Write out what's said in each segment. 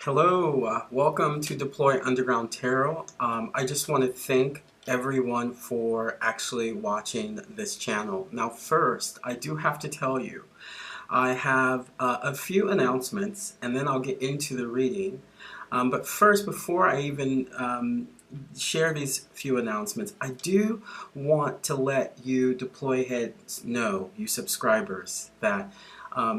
Hello, welcome to Deploy Underground Tarot. I just want to thank everyone for actually watching this channel. Now first, I do have to tell you, I have a few announcements and then I'll get into the reading. But first, before I even share these few announcements, I do want to let you Deploy heads know, you subscribers, that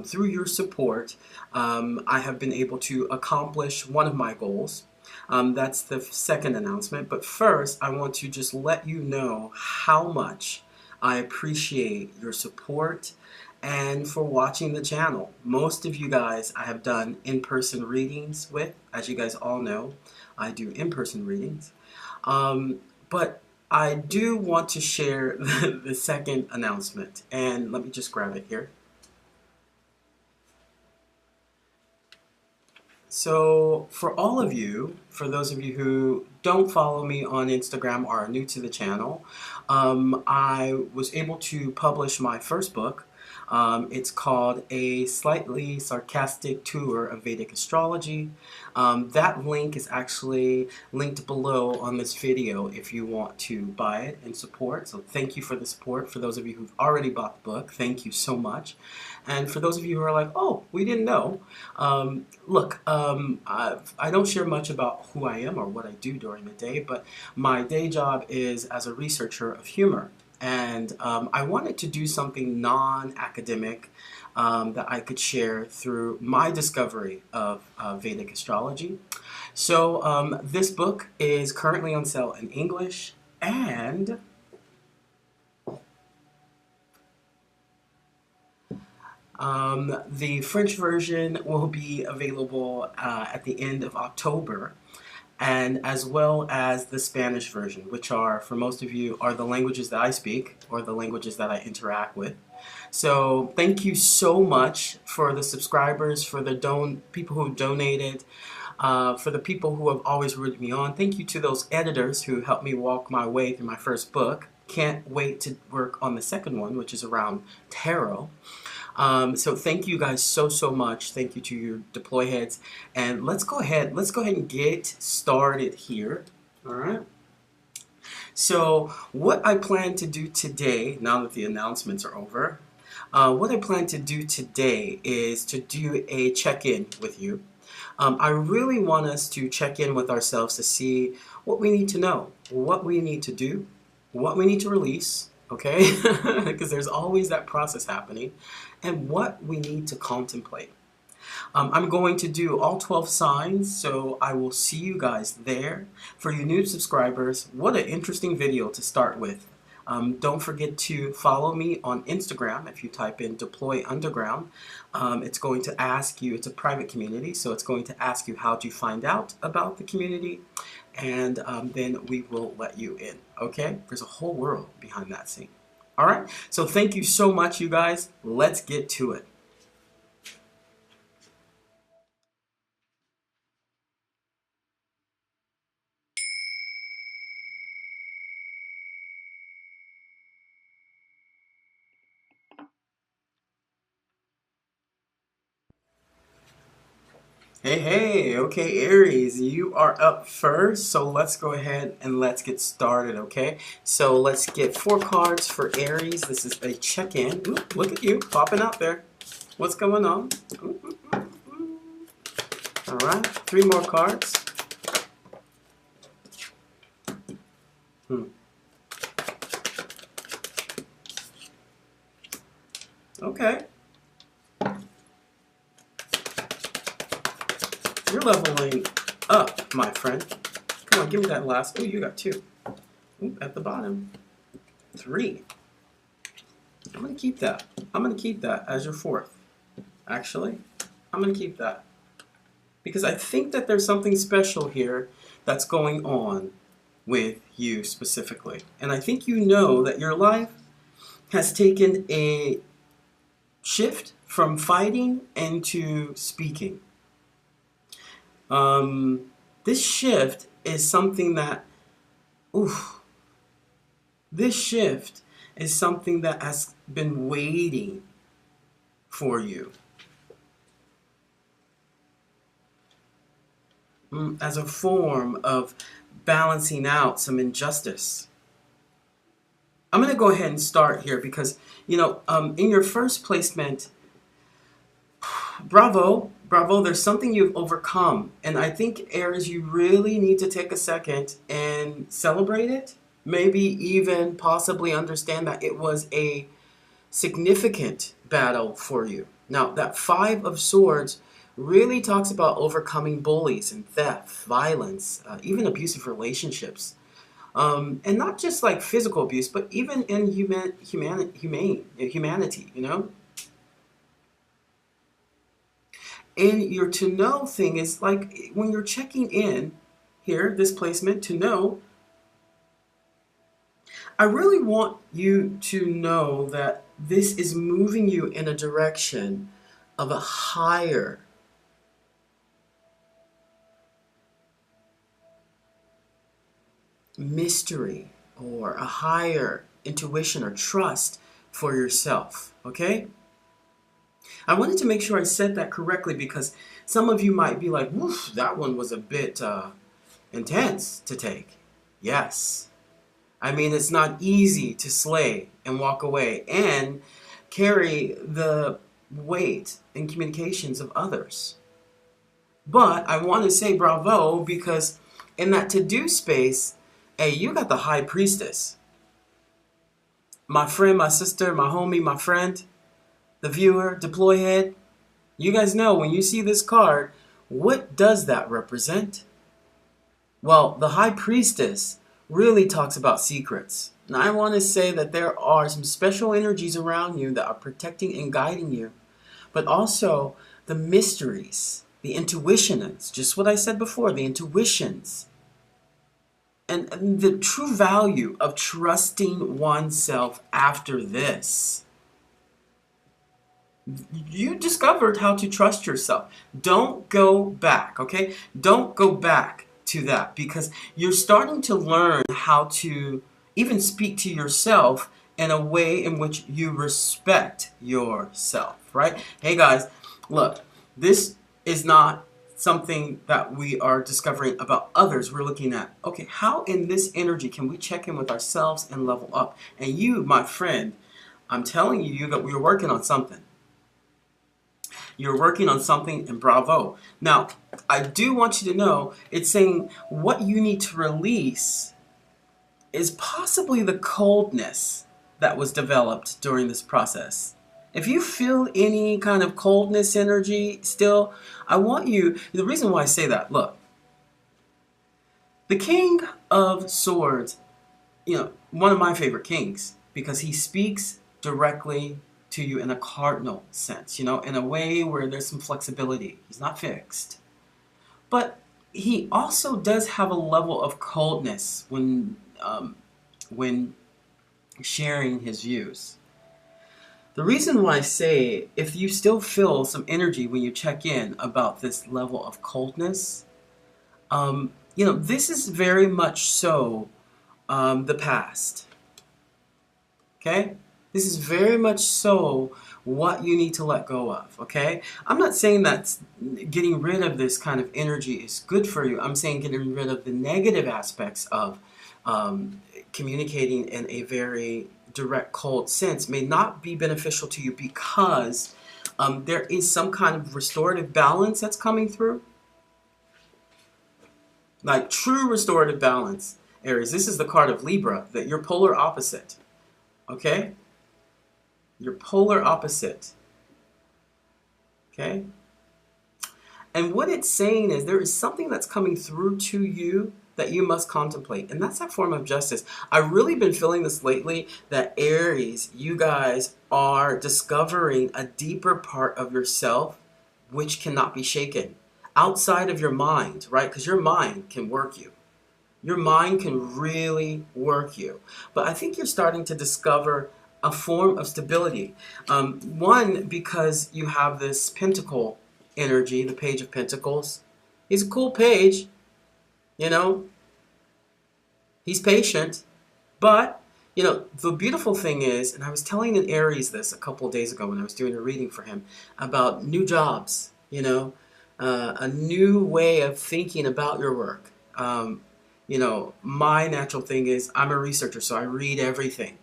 through your support, I have been able to accomplish one of my goals. That's the second announcement. But first, I want to just let you know how much I appreciate your support and for watching the channel. Most of you guys I have done in-person readings with. As you guys all know, I do in-person readings. But I do want to share the second announcement. And let me just grab it here. So for all of you, for those of you who don't follow me on Instagram or are new to the channel, I was able to publish my first book. It's called A Slightly Sarcastic Tour of Vedic Astrology. That link is actually linked below on this video if you want to buy it and support. So thank you for the support. For those of you who've already bought the book, thank you so much. And for those of you who are like, oh, we didn't know, look, I don't share much about who I am or what I do during the day, but my day job is as a researcher of humor. And I wanted to do something non-academic that I could share through my discovery of Vedic astrology. So this book is currently on sale in English, and the French version will be available at the end of October, and as well as the Spanish version, which are, for most of you, are the languages that I speak or the languages that I interact with. So thank you so much for the subscribers, for the people who donated, for the people who have always rooted me on. Thank you to those editors who helped me walk my way through my first book. Can't wait to work on the second one, which is around tarot. So thank you guys so much. Thank you to your Deploy heads, and let's go ahead and get started here. All right. So what I plan to do today, now that the announcements are over, what I plan to do today is to do a check-in with you. I really want us to check in with ourselves to see what we need to know, what we need to do, what we need to release, okay? Because there's always that process happening, and what we need to contemplate. I'm going to do all 12 signs, so I will see you guys there. For you new subscribers, what an interesting video to start with. Don't forget to follow me on Instagram. If you type in Deploy Underground, it's going to ask you, it's a private community, so it's going to ask you how do you find out about the community, and then we will let you in, okay? There's a whole world behind that scene. All right, so thank you so much, you guys. Let's get to it. Hey, okay, Aries, you are up first, so let's go ahead and let's get started, okay? So let's get 4 cards for Aries. This is a check-in. Look at you, popping out there. What's going on? All right, 3 more cards. Okay. You're leveling up, my friend. Come on, give me that last. Oh, you got 2. Ooh, at the bottom. 3. I'm going to keep that. I'm going to keep that as your 4th. Actually, I'm going to keep that. Because I think that there's something special here that's going on with you specifically. And I think you know that your life has taken a shift from fighting into speaking. This shift is something that, this shift is something that has been waiting for you. as a form of balancing out some injustice. I'm going to go ahead and start here because, in your first placement, bravo, bravo, there's something you've overcome. And I think, Aries, you really need to take a second and celebrate it. Maybe even possibly understand that it was a significant battle for you. Now, that Five of Swords really talks about overcoming bullies and theft, violence, even abusive relationships. And not just like physical abuse, but even in humanity, And your to know thing is like when you're checking in here, this placement, to know, I really want you to know that this is moving you in a direction of a higher mystery or a higher intuition or trust for yourself, okay? I wanted to make sure I said that correctly because some of you might be like, woof, that one was a bit intense to take. Yes. I mean, it's not easy to slay and walk away and carry the weight and communications of others. But I want to say bravo because in that to-do space, hey, you got the High Priestess. My friend, my sister, my homie, my friend, the viewer, deploy head. You guys know when you see this card, what does that represent? Well, the High Priestess really talks about secrets. And I want to say that there are some special energies around you that are protecting and guiding you. But also the mysteries, the intuitions, just what I said before, the intuitions. And the true value of trusting oneself after this. You discovered how to trust yourself. Don't go back, okay? Don't go back to that because you're starting to learn how to even speak to yourself in a way in which you respect yourself, right? Hey guys, look, this is not something that we are discovering about others. We're looking at, okay, how in this energy can we check in with ourselves and level up? And you, my friend, I'm telling you, you're working on something. You're working on something, and bravo. Now, I do want you to know, it's saying what you need to release is possibly the coldness that was developed during this process. If you feel any kind of coldness energy still, I want you, the reason why I say that, look, the King of Swords, one of my favorite kings, because he speaks directly to you in a cardinal sense, in a way where there's some flexibility. He's not fixed. But he also does have a level of coldness when sharing his views. The reason why I say, if you still feel some energy when you check in about this level of coldness, this is very much so the past. Okay? This is very much so what you need to let go of, okay? I'm not saying that getting rid of this kind of energy is good for you. I'm saying getting rid of the negative aspects of communicating in a very direct, cold sense may not be beneficial to you because there is some kind of restorative balance that's coming through. Like true restorative balance, Aries. This is the card of Libra, that you're polar opposite, okay? You're polar opposite. Okay? And what it's saying is there is something that's coming through to you that you must contemplate. And that's that form of justice. I've really been feeling this lately that Aries, you guys are discovering a deeper part of yourself which cannot be shaken. Outside of your mind, right? Because your mind can work you. Your mind can really work you. But I think you're starting to discover a form of stability. One, because you have this pentacle energy, the Page of Pentacles. He's a cool page, He's patient. But, the beautiful thing is, and I was telling an Aries this a couple of days ago when I was doing a reading for him, about new jobs, a new way of thinking about your work. You know, my natural thing is I'm a researcher, so I read everything.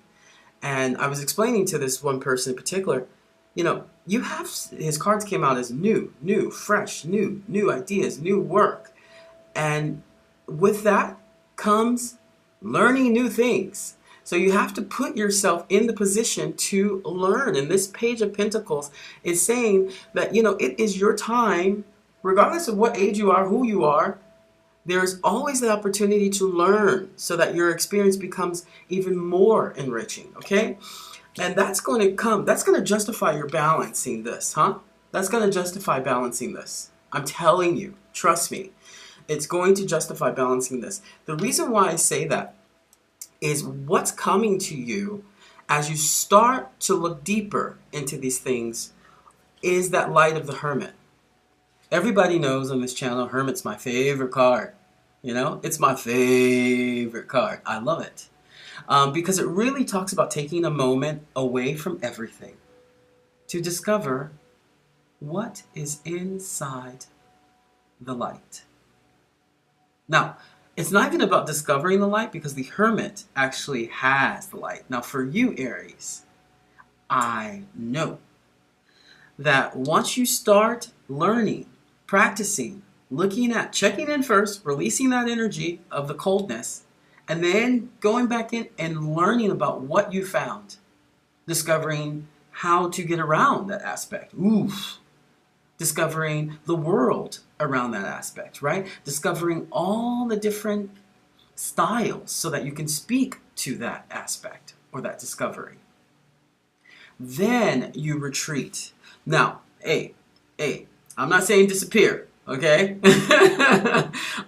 And I was explaining to this one person in particular, you know, you have, his cards came out as new, fresh, new ideas, new work. And with that comes learning new things. So you have to put yourself in the position to learn. And this Page of Pentacles is saying that, you know, it is your time, regardless of what age you are, who you are, there's always the opportunity to learn so that your experience becomes even more enriching, okay? And that's going to come, that's going to justify your balancing this, huh? That's going to justify balancing this. I'm telling you, trust me. It's going to justify balancing this. The reason why I say that is what's coming to you as you start to look deeper into these things is that light of the Hermit. Everybody knows on this channel, Hermit's my favorite card. You know, it's my favorite card. I love it. Because it really talks about taking a moment away from everything to discover what is inside the light. Now, it's not even about discovering the light because the Hermit actually has the light. Now, for you, Aries, I know that once you start learning, practicing, looking at, checking in first, releasing that energy of the coldness, and then going back in and learning about what you found, discovering how to get around that aspect. Oof. Discovering the world around that aspect, right? Discovering all the different styles so that you can speak to that aspect or that discovery. Then you retreat. Now, I'm not saying disappear, okay?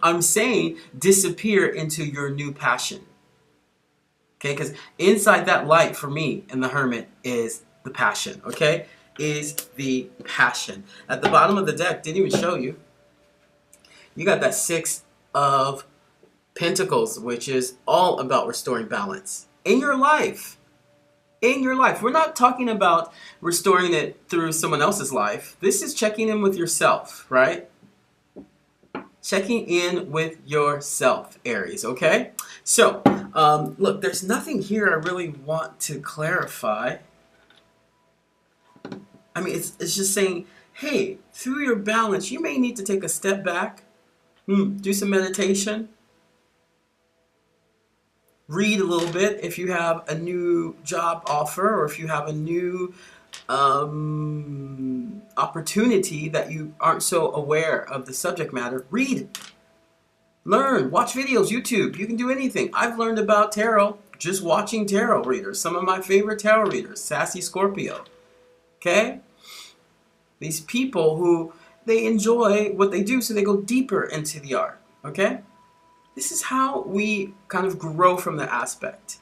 I'm saying disappear into your new passion. Okay, because inside that light for me and the Hermit is the passion, okay? Is the passion. At the bottom of the deck, didn't even show you. You got that Six of Pentacles, which is all about restoring balance in your life. In your life. We're not talking about restoring it through someone else's life. This is checking in with yourself, right? Checking in with yourself, Aries, okay? So, look, there's nothing here I really want to clarify. I mean, it's just saying, hey, through your balance, you may need to take a step back, do some meditation, read a little bit if you have a new job offer or if you have a new opportunity that you aren't so aware of the subject matter. Read, learn, watch videos, YouTube. You can do anything. I've learned about tarot just watching tarot readers. Some of my favorite tarot readers, Sassy Scorpio. Okay? These people who, they enjoy what they do, so they go deeper into the art, okay? This is how we kind of grow from the aspect.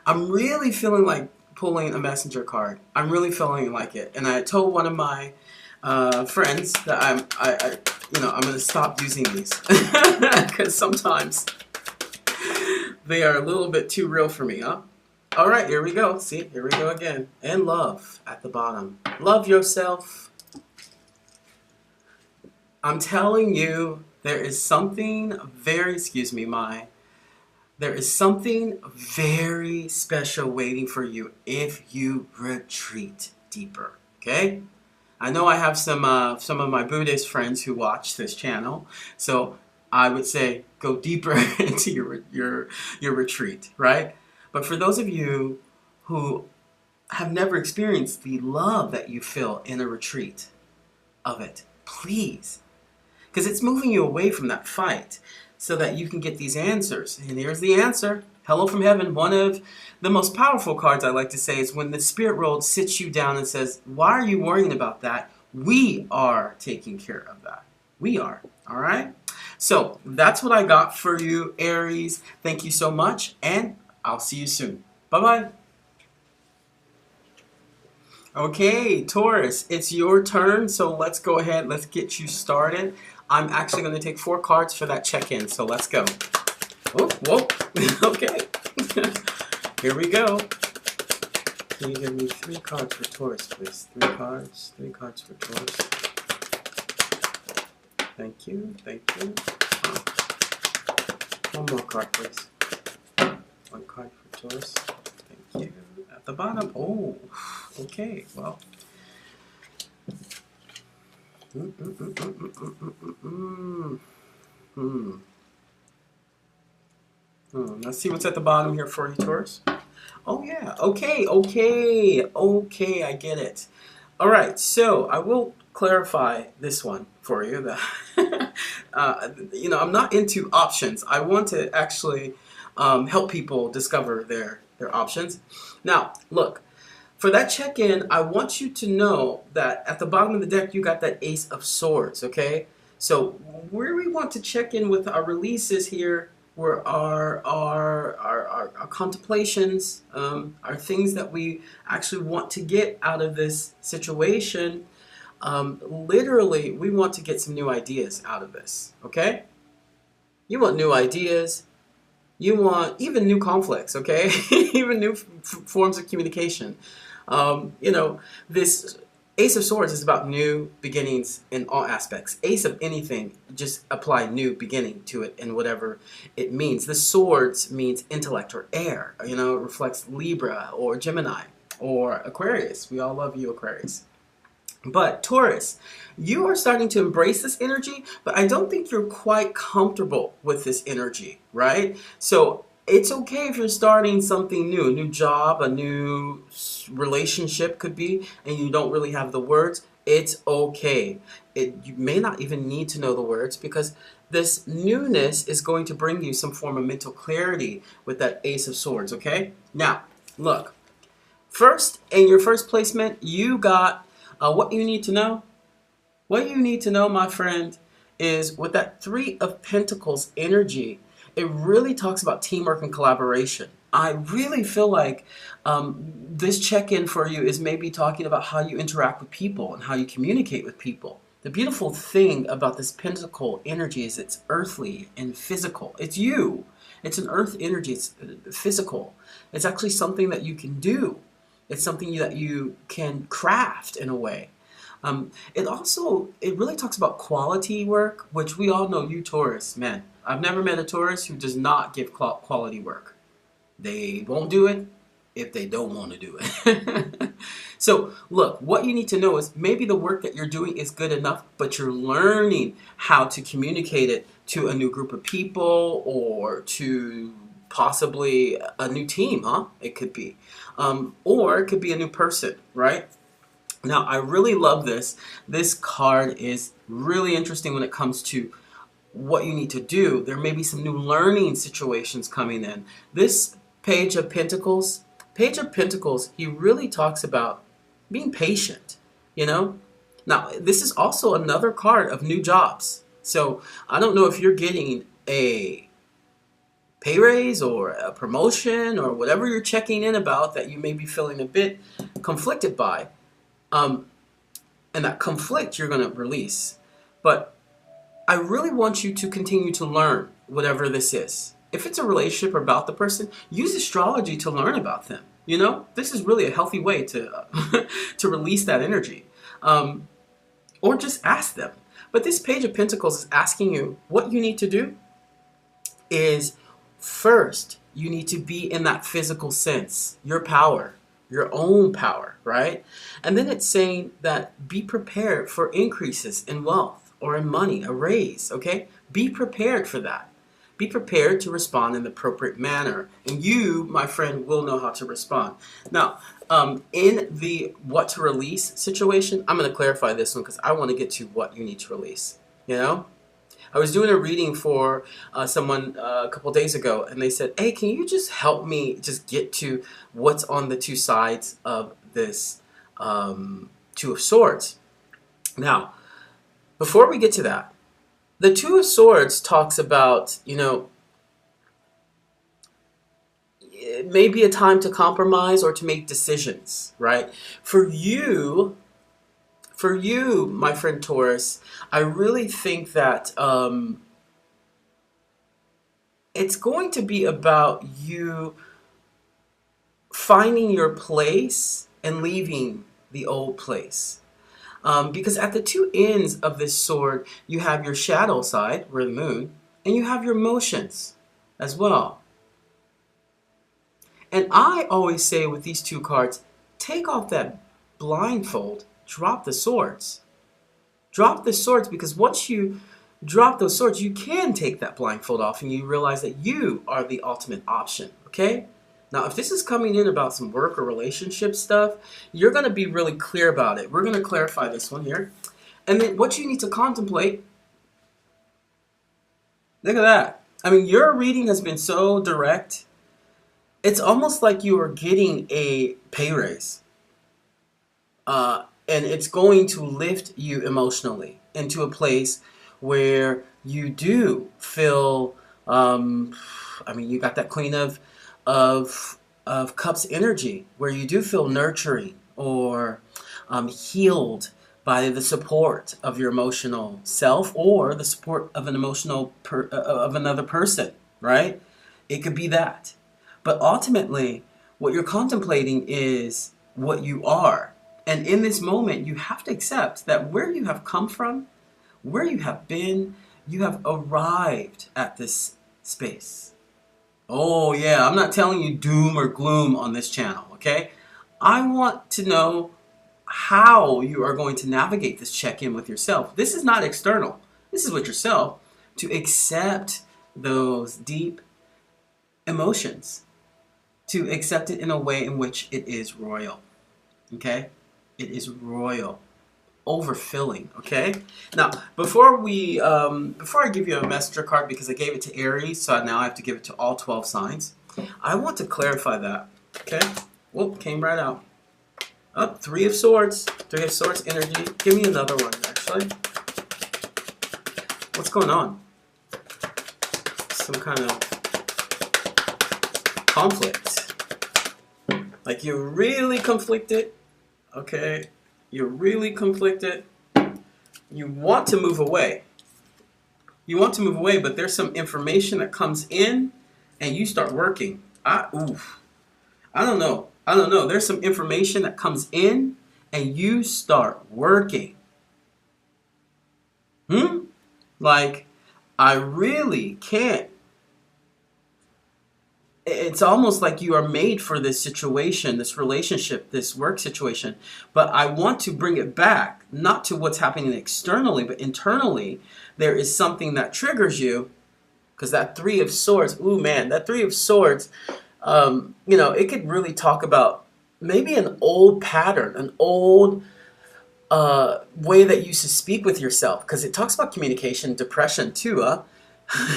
I'm really feeling like pulling a messenger card. I'm really feeling like it. And I told one of my friends that I'm going to stop using these because sometimes they are a little bit too real for me, huh? All right, here we go. See, here we go again. And love at the bottom. Love yourself. I'm telling you, there is something very, there is something very special waiting for you if you retreat deeper, okay? I know I have some of my Buddhist friends who watch this channel, so I would say go deeper into your retreat, right? But for those of you who have never experienced the love that you feel in a retreat of it, please, because it's moving you away from that fight so that you can get these answers. And here's the answer. Hello from heaven. One of the most powerful cards I like to say is when the spirit world sits you down and says, why are you worrying about that? We are taking care of that. We are. All right? So that's what I got for you, Aries. Thank you so much, and I'll see you soon. Bye-bye. Okay, Taurus, it's your turn, so let's go ahead. Let's get you started. I'm actually going to take 4 cards for that check-in, so let's go. Oh, whoa. Okay. Here we go. Can you give me 3 cards for Taurus, please? 3 cards for Taurus. Thank you. Thank you. One more card, please. One card for Taurus. Thank you. At the bottom. Oh, okay. Well. Let's see what's at the bottom here for you, Taurus. Oh, yeah. Okay. I get it. All right. So I will clarify this one for you. That I'm not into options. I want to actually help people discover their options. Now, look. For that check-in, I want you to know that at the bottom of the deck, you got that Ace of Swords, okay? So where we want to check in with our releases here were our contemplations, our things that we actually want to get out of this situation. Literally, we want to get some new ideas out of this, okay? You want new ideas. You want even new conflicts, okay? Even new forms of communication. This Ace of Swords is about new beginnings in all aspects. Ace of anything, just apply new beginning to it and whatever it means. The swords means intellect or air. It reflects Libra or Gemini or Aquarius. We all love you, Aquarius. But Taurus, you are starting to embrace this energy, but I don't think you're quite comfortable with this energy, right? So it's okay if you're starting something new, a new job, a new relationship could be, and you don't really have the words. It's okay. You may not even need to know the words because this newness is going to bring you some form of mental clarity with that Ace of Swords, okay? Now, look. First, in your first placement, you got what you need to know. What you need to know, my friend, is with that Three of Pentacles energy, it really talks about teamwork and collaboration. I really feel like this check-in for you is maybe talking about how you interact with people and how you communicate with people. The beautiful thing about this Pentacle energy is it's earthly and physical. It's you. It's an earth energy. It's physical. It's actually something that you can do. It's something that you can craft in a way. It really talks about quality work, which we all know you Taurus, man. I've never met a Taurus who does not give quality work. They won't do it if they don't want to do it. So look, what you need to know is maybe the work that you're doing is good enough, but you're learning how to communicate it to a new group of people or to possibly a new team, huh? It could be. Or it could be a new person, right? Now, I really love this. This card is really interesting when it comes to what you need to do. There may be some new learning situations coming in. This Page of Pentacles, he really talks about being patient, Now, this is also another card of new jobs. So I don't know if you're getting a pay raise or a promotion or whatever you're checking in about that you may be feeling a bit conflicted by. And that conflict you're going to release. But I really want you to continue to learn whatever this is. If it's a relationship about the person, use astrology to learn about them. This is really a healthy way to to release that energy. Or just ask them. But this Page of Pentacles is asking you what you need to do is first, you need to be in that physical sense, your power, your own power, right? And then it's saying that be prepared for increases in wealth or in money, a raise, okay? Be prepared for that. Be prepared to respond in the appropriate manner. And you, my friend, will know how to respond. Now, in the what to release situation, I'm going to clarify this one because I want to get to what you need to release, I was doing a reading for someone a couple days ago, and they said, hey, can you just help me just get to what's on the two sides of this Two of Swords? Now, before we get to that, the Two of Swords talks about, it may be a time to compromise or to make decisions, right? For you, my friend Taurus, I really think that it's going to be about you finding your place and leaving the old place. Because at the two ends of this sword, you have your shadow side, where the moon, and you have your emotions as well. And I always say with these two cards, take off that blindfold, drop the swords. Drop the swords, because once you drop those swords, you can take that blindfold off and you realize that you are the ultimate option, okay? Now, if this is coming in about some work or relationship stuff, you're going to be really clear about it. We're going to clarify this one here. And then what you need to contemplate, look at that. I mean, your reading has been so direct. It's almost like you are getting a pay raise. And it's going to lift you emotionally into a place where you do feel, I mean, you got that Queen of Cups energy, where you do feel nurturing or healed by the support of your emotional self or the support of an emotional of another person, right? It could be that. But ultimately, what you're contemplating is what you are. And in this moment, you have to accept that where you have come from, where you have been, you have arrived at this space. Oh yeah, I'm not telling you doom or gloom on this channel, okay? I want to know how you are going to navigate this check-in with yourself. This is not external. This is with yourself, to accept those deep emotions, to accept it in a way in which it is royal, okay? It is royal, overfilling, okay? Now, before I give you a messenger card, because I gave it to Aries, so now I have to give it to all 12 signs, I want to clarify that, okay? Whoop, came right out. Oh, Three of Swords. Three of Swords energy. Give me another one, actually. What's going on? Some kind of conflict. Like you're really conflicted. Okay, you're really conflicted. You want to move away. You want to move away, but there's some information that comes in, and you start working. I don't know. There's some information that comes in, and you start working. Like, I really can't. It's almost like you are made for this situation, this relationship, this work situation. But I want to bring it back, not to what's happening externally, but internally. There is something that triggers you, because that Three of Swords, ooh man, that Three of Swords, you know, it could really talk about maybe an old pattern, an old way that you used to speak with yourself, because it talks about communication, depression too,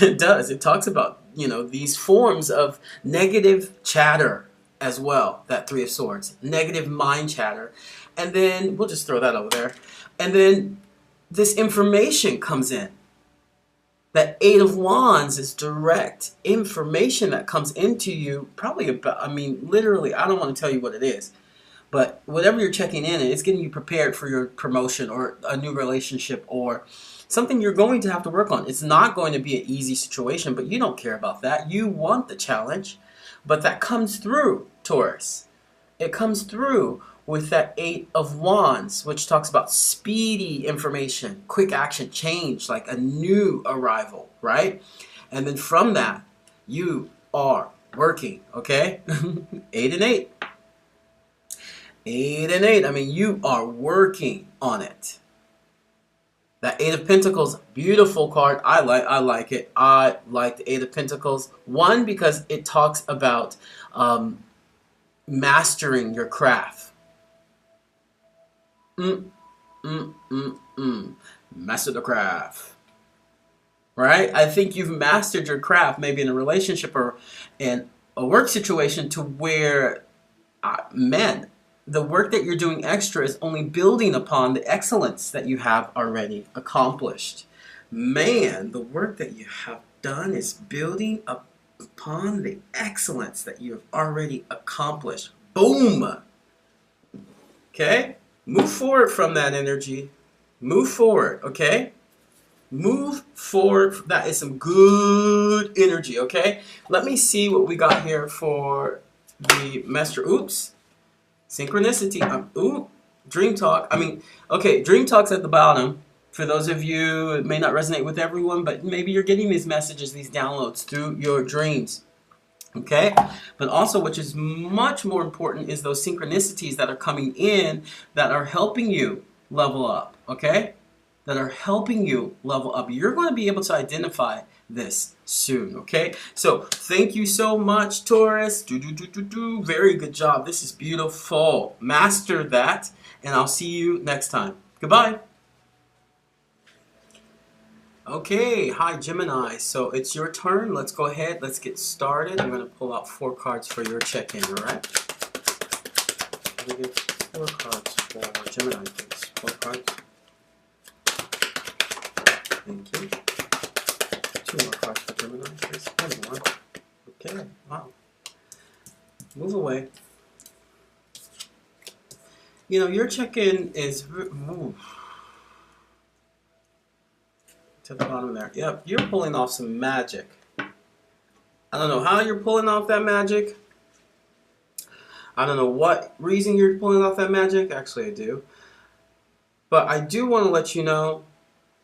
It does. It talks about, you know, these forms of negative chatter as well, that Three of Swords, negative mind chatter. And then we'll just throw that over there. And then this information comes in. That Eight of Wands is direct information that comes into you, probably about, I mean, literally, I don't want to tell you what it is. But whatever you're checking in, it's getting you prepared for your promotion or a new relationship or something you're going to have to work on. It's not going to be an easy situation, but you don't care about that. You want the challenge, but that comes through, Taurus. It comes through with that Eight of Wands, which talks about speedy information, quick action, change, like a new arrival, right? And then from that, you are working, okay? 8 and 8. 8 and 8. I mean, you are working on it. That Eight of Pentacles, beautiful card. I like it. I like the Eight of Pentacles. One, because it talks about mastering your craft. Master the craft. Right? I think you've mastered your craft, maybe in a relationship or in a work situation, to where, man, the work that you're doing extra is only building upon the excellence that you have already accomplished. Man, the work that you have done is building upon the excellence that you have already accomplished. Boom! Okay? Move forward from that energy. Move forward, okay? Move forward. That is some good energy, okay? Let me see what we got here for the master. Oops. Synchronicity. Ooh, Dream talk. I mean, okay, dream talk's at the bottom. For those of you, it may not resonate with everyone, but maybe you're getting these messages, these downloads through your dreams. Okay? But also, which is much more important, is those synchronicities that are coming in that are helping you level up. Okay? That are helping you level up. You're going to be able to identify this soon. Okay? So, thank you so much, Taurus. Very good job. This is beautiful. Master that. And I'll see you next time. Goodbye. Okay, hi Gemini. So it's your turn. Let's go ahead. Let's get started. I'm going to pull out 4 cards for your check-in, all right? I'm going to get 4 cards for Gemini, please. 4 cards. Thank you. 2 more cards for Gemini, please. 1 more. Okay, wow. Move away. You know, your check-in is... to the bottom there. Yep, you're pulling off some magic. I don't know how you're pulling off that magic. I don't know what reason you're pulling off that magic. Actually, I do. But I do want to let you know,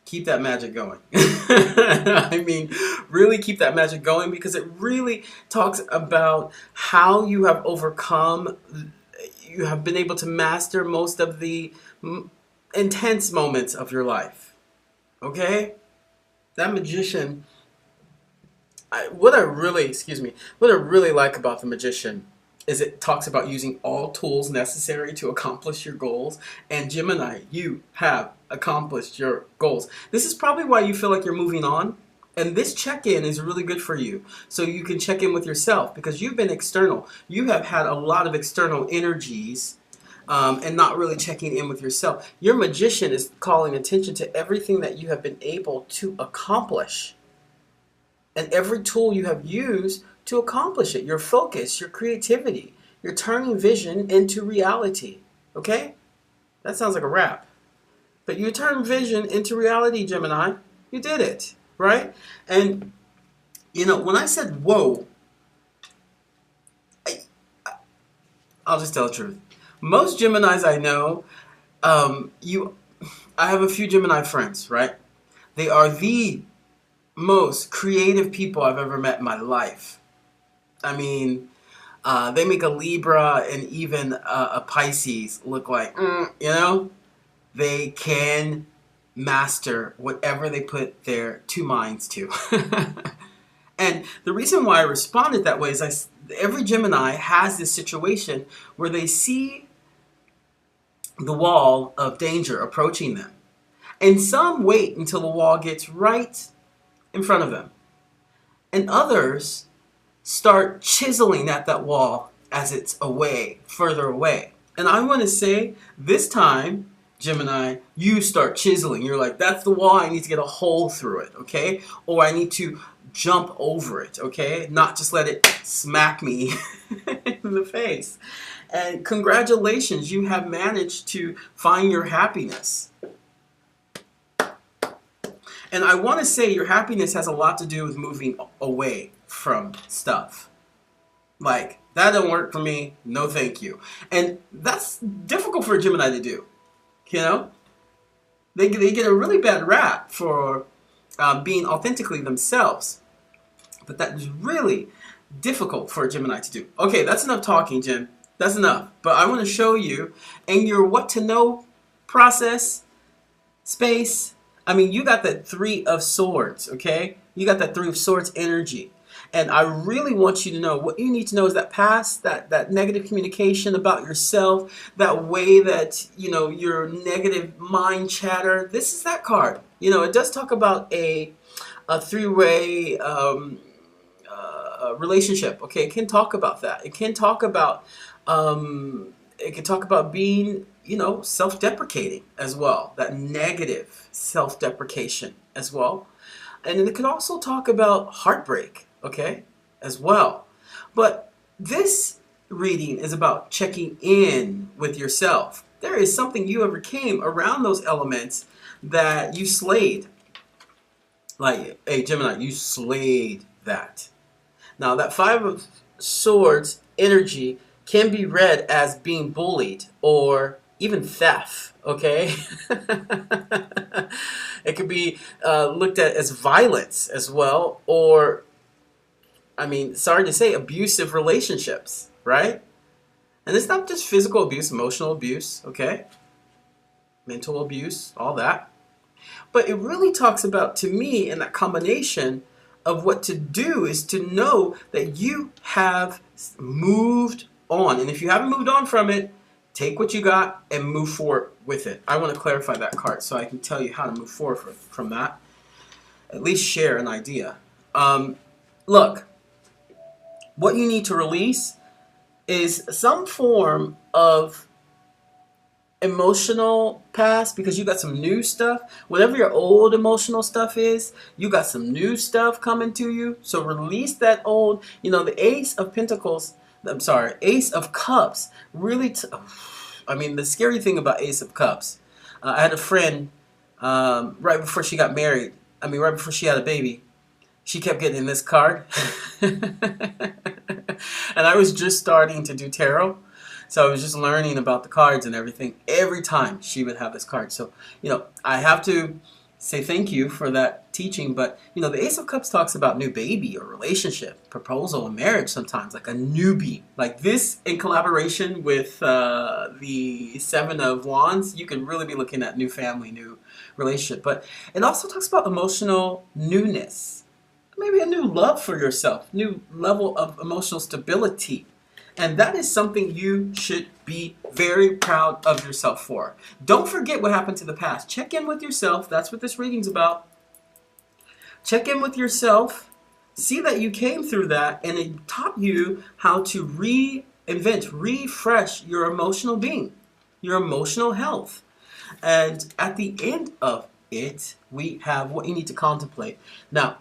keep that magic going. I mean, really keep that magic going, because it really talks about how you have overcome, you have been able to master most of the intense moments of your life. Okay? That magician, what I really like about the magician is it talks about using all tools necessary to accomplish your goals. And Gemini, you have accomplished your goals. This is probably why you feel like you're moving on. And this check-in is really good for you. So you can check in with yourself, because you've been external. You have had a lot of external energies and not really checking in with yourself. Your magician is calling attention to everything that you have been able to accomplish. And every tool you have used to accomplish it. Your focus, your creativity. You're turning vision into reality. Okay? That sounds like a rap. But you turn vision into reality, Gemini. You did it. Right? And, you know, when I said, whoa, I'll just tell the truth. Most Geminis I know, I have a few Gemini friends, right? They are the most creative people I've ever met in my life. I mean, they make a Libra and even a Pisces look like, you know? They can master whatever they put their 2 minds to. And the reason why I responded that way is every Gemini has this situation where they see the wall of danger approaching them. And some wait until the wall gets right in front of them. And others start chiseling at that wall as it's further away. And I want to say, this time, Gemini, you start chiseling. You're like, that's the wall, I need to get a hole through it, okay? Or I need to jump over it, okay? Not just let it smack me in the face. And congratulations, you have managed to find your happiness. And I want to say your happiness has a lot to do with moving away from stuff. Like, that don't work for me, no thank you. And that's difficult for a Gemini to do, you know? They get a really bad rap for being authentically themselves. But that is really difficult for a Gemini to do. Okay, that's enough talking, Jim. That's enough. But I want to show you in your what to know process space. I mean, you got that 3 of Swords, okay? You got that 3 of Swords energy. And I really want you to know, what you need to know is that past, that negative communication about yourself, that way that, you know, your negative mind chatter. This is that card. You know, it does talk about a 3-way relationship, okay? It can talk about that. It can talk about being, you know, self-deprecating as well. That negative self-deprecation as well. And it can also talk about heartbreak, okay, as well. But this reading is about checking in with yourself. There is something you overcame around those elements that you slayed. Like, hey, Gemini, you slayed that. Now, that 5 of Swords energy can be read as being bullied or even theft, okay? It could be looked at as violence as well, or, I mean, sorry to say, abusive relationships, right? And it's not just physical abuse, emotional abuse, okay? Mental abuse, all that. But it really talks about, to me, in that combination of what to do is to know that you have moved on. And if you haven't moved on from it, take what you got and move forward with it. I want to clarify that card so I can tell you how to move forward from that. At least share an idea. Look, what you need to release is some form of emotional past, because you got some new stuff. Whatever your old emotional stuff is, you got some new stuff coming to you. So release that old, the Ace of Pentacles, Ace of Cups really, I mean, the scary thing about Ace of Cups, I had a friend right before she got married, right before she had a baby, she kept getting this card. And I was just starting to do tarot. So I was just learning about the cards and everything. Every time she would have this card. So, I have to say thank you for that teaching. But, the Ace of Cups talks about new baby or relationship, proposal, and marriage sometimes, like a newbie. Like this in collaboration with the Seven of Wands, you can really be looking at new family, new relationship. But it also talks about emotional newness. Maybe a new love for yourself, new level of emotional stability. And that is something you should be very proud of yourself for. Don't forget what happened to the past. Check in with yourself. That's what this reading's about. Check in with yourself. See that you came through that, and it taught you how to reinvent, refresh your emotional being, your emotional health. And at the end of it, we have what you need to contemplate. Now,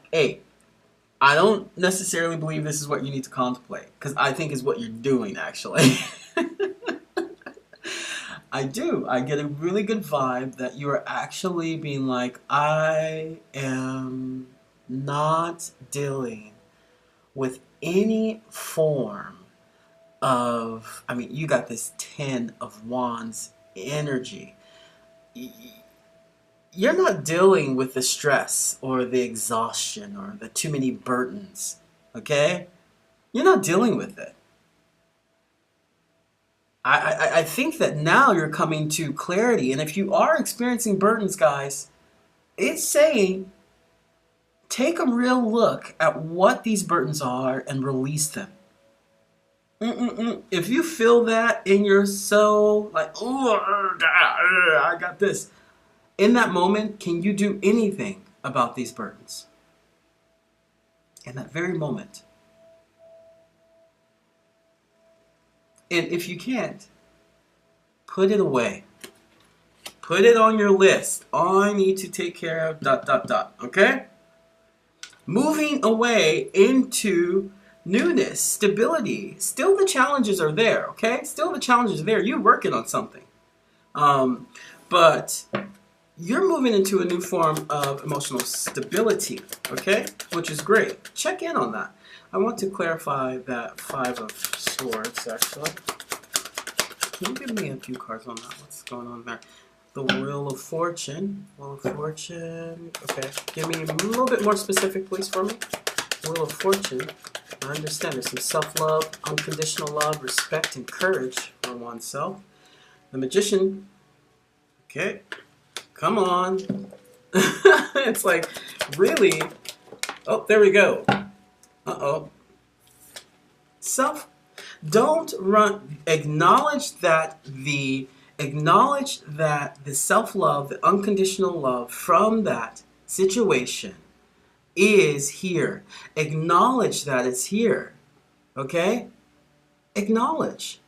I don't necessarily believe this is what you need to contemplate, because I think is what you're doing, actually. I do. I get a really good vibe that you are actually being like, I am not dealing with any form of, you got this 10 of Wands energy. You're not dealing with the stress or the exhaustion or the too many burdens, okay? You're not dealing with it. I think that now you're coming to clarity, and if you are experiencing burdens, guys, it's saying take a real look at what these burdens are and release them. If you feel that in your soul, like, oh, I got this. In that moment, can you do anything about these burdens? In that very moment. And if you can't, put it away. Put it on your list. I need to take care of ... Okay? Moving away into newness, stability. Still the challenges are there, okay? Still the challenges are there. You're working on something. But you're moving into a new form of emotional stability, okay? Which is great. Check in on that. I want to clarify that Five of Swords, actually. Can you give me a few cards on that? What's going on there? The Wheel of Fortune. Wheel of Fortune. Okay. Give me a little bit more specific, please, for me. Wheel of Fortune. I understand there's some self-love, unconditional love, respect, and courage for oneself. The Magician. Okay. Come on. It's like, really? Oh, there we go. Uh-oh. Don't run. Acknowledge that the self-love, the unconditional love from that situation is here. Acknowledge that it's here. Okay? Acknowledge.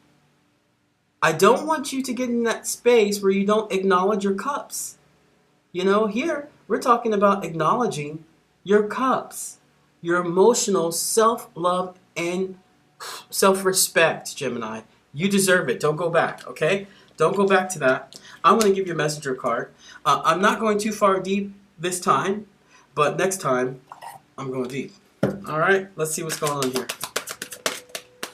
I don't want you to get in that space where you don't acknowledge your cups. Here we're talking about acknowledging your cups, your emotional self-love and self-respect, Gemini. You deserve it. Don't go back, okay? Don't go back to that. I'm going to give you a messenger card. I'm not going too far deep this time, but next time I'm going deep. All right, let's see what's going on here.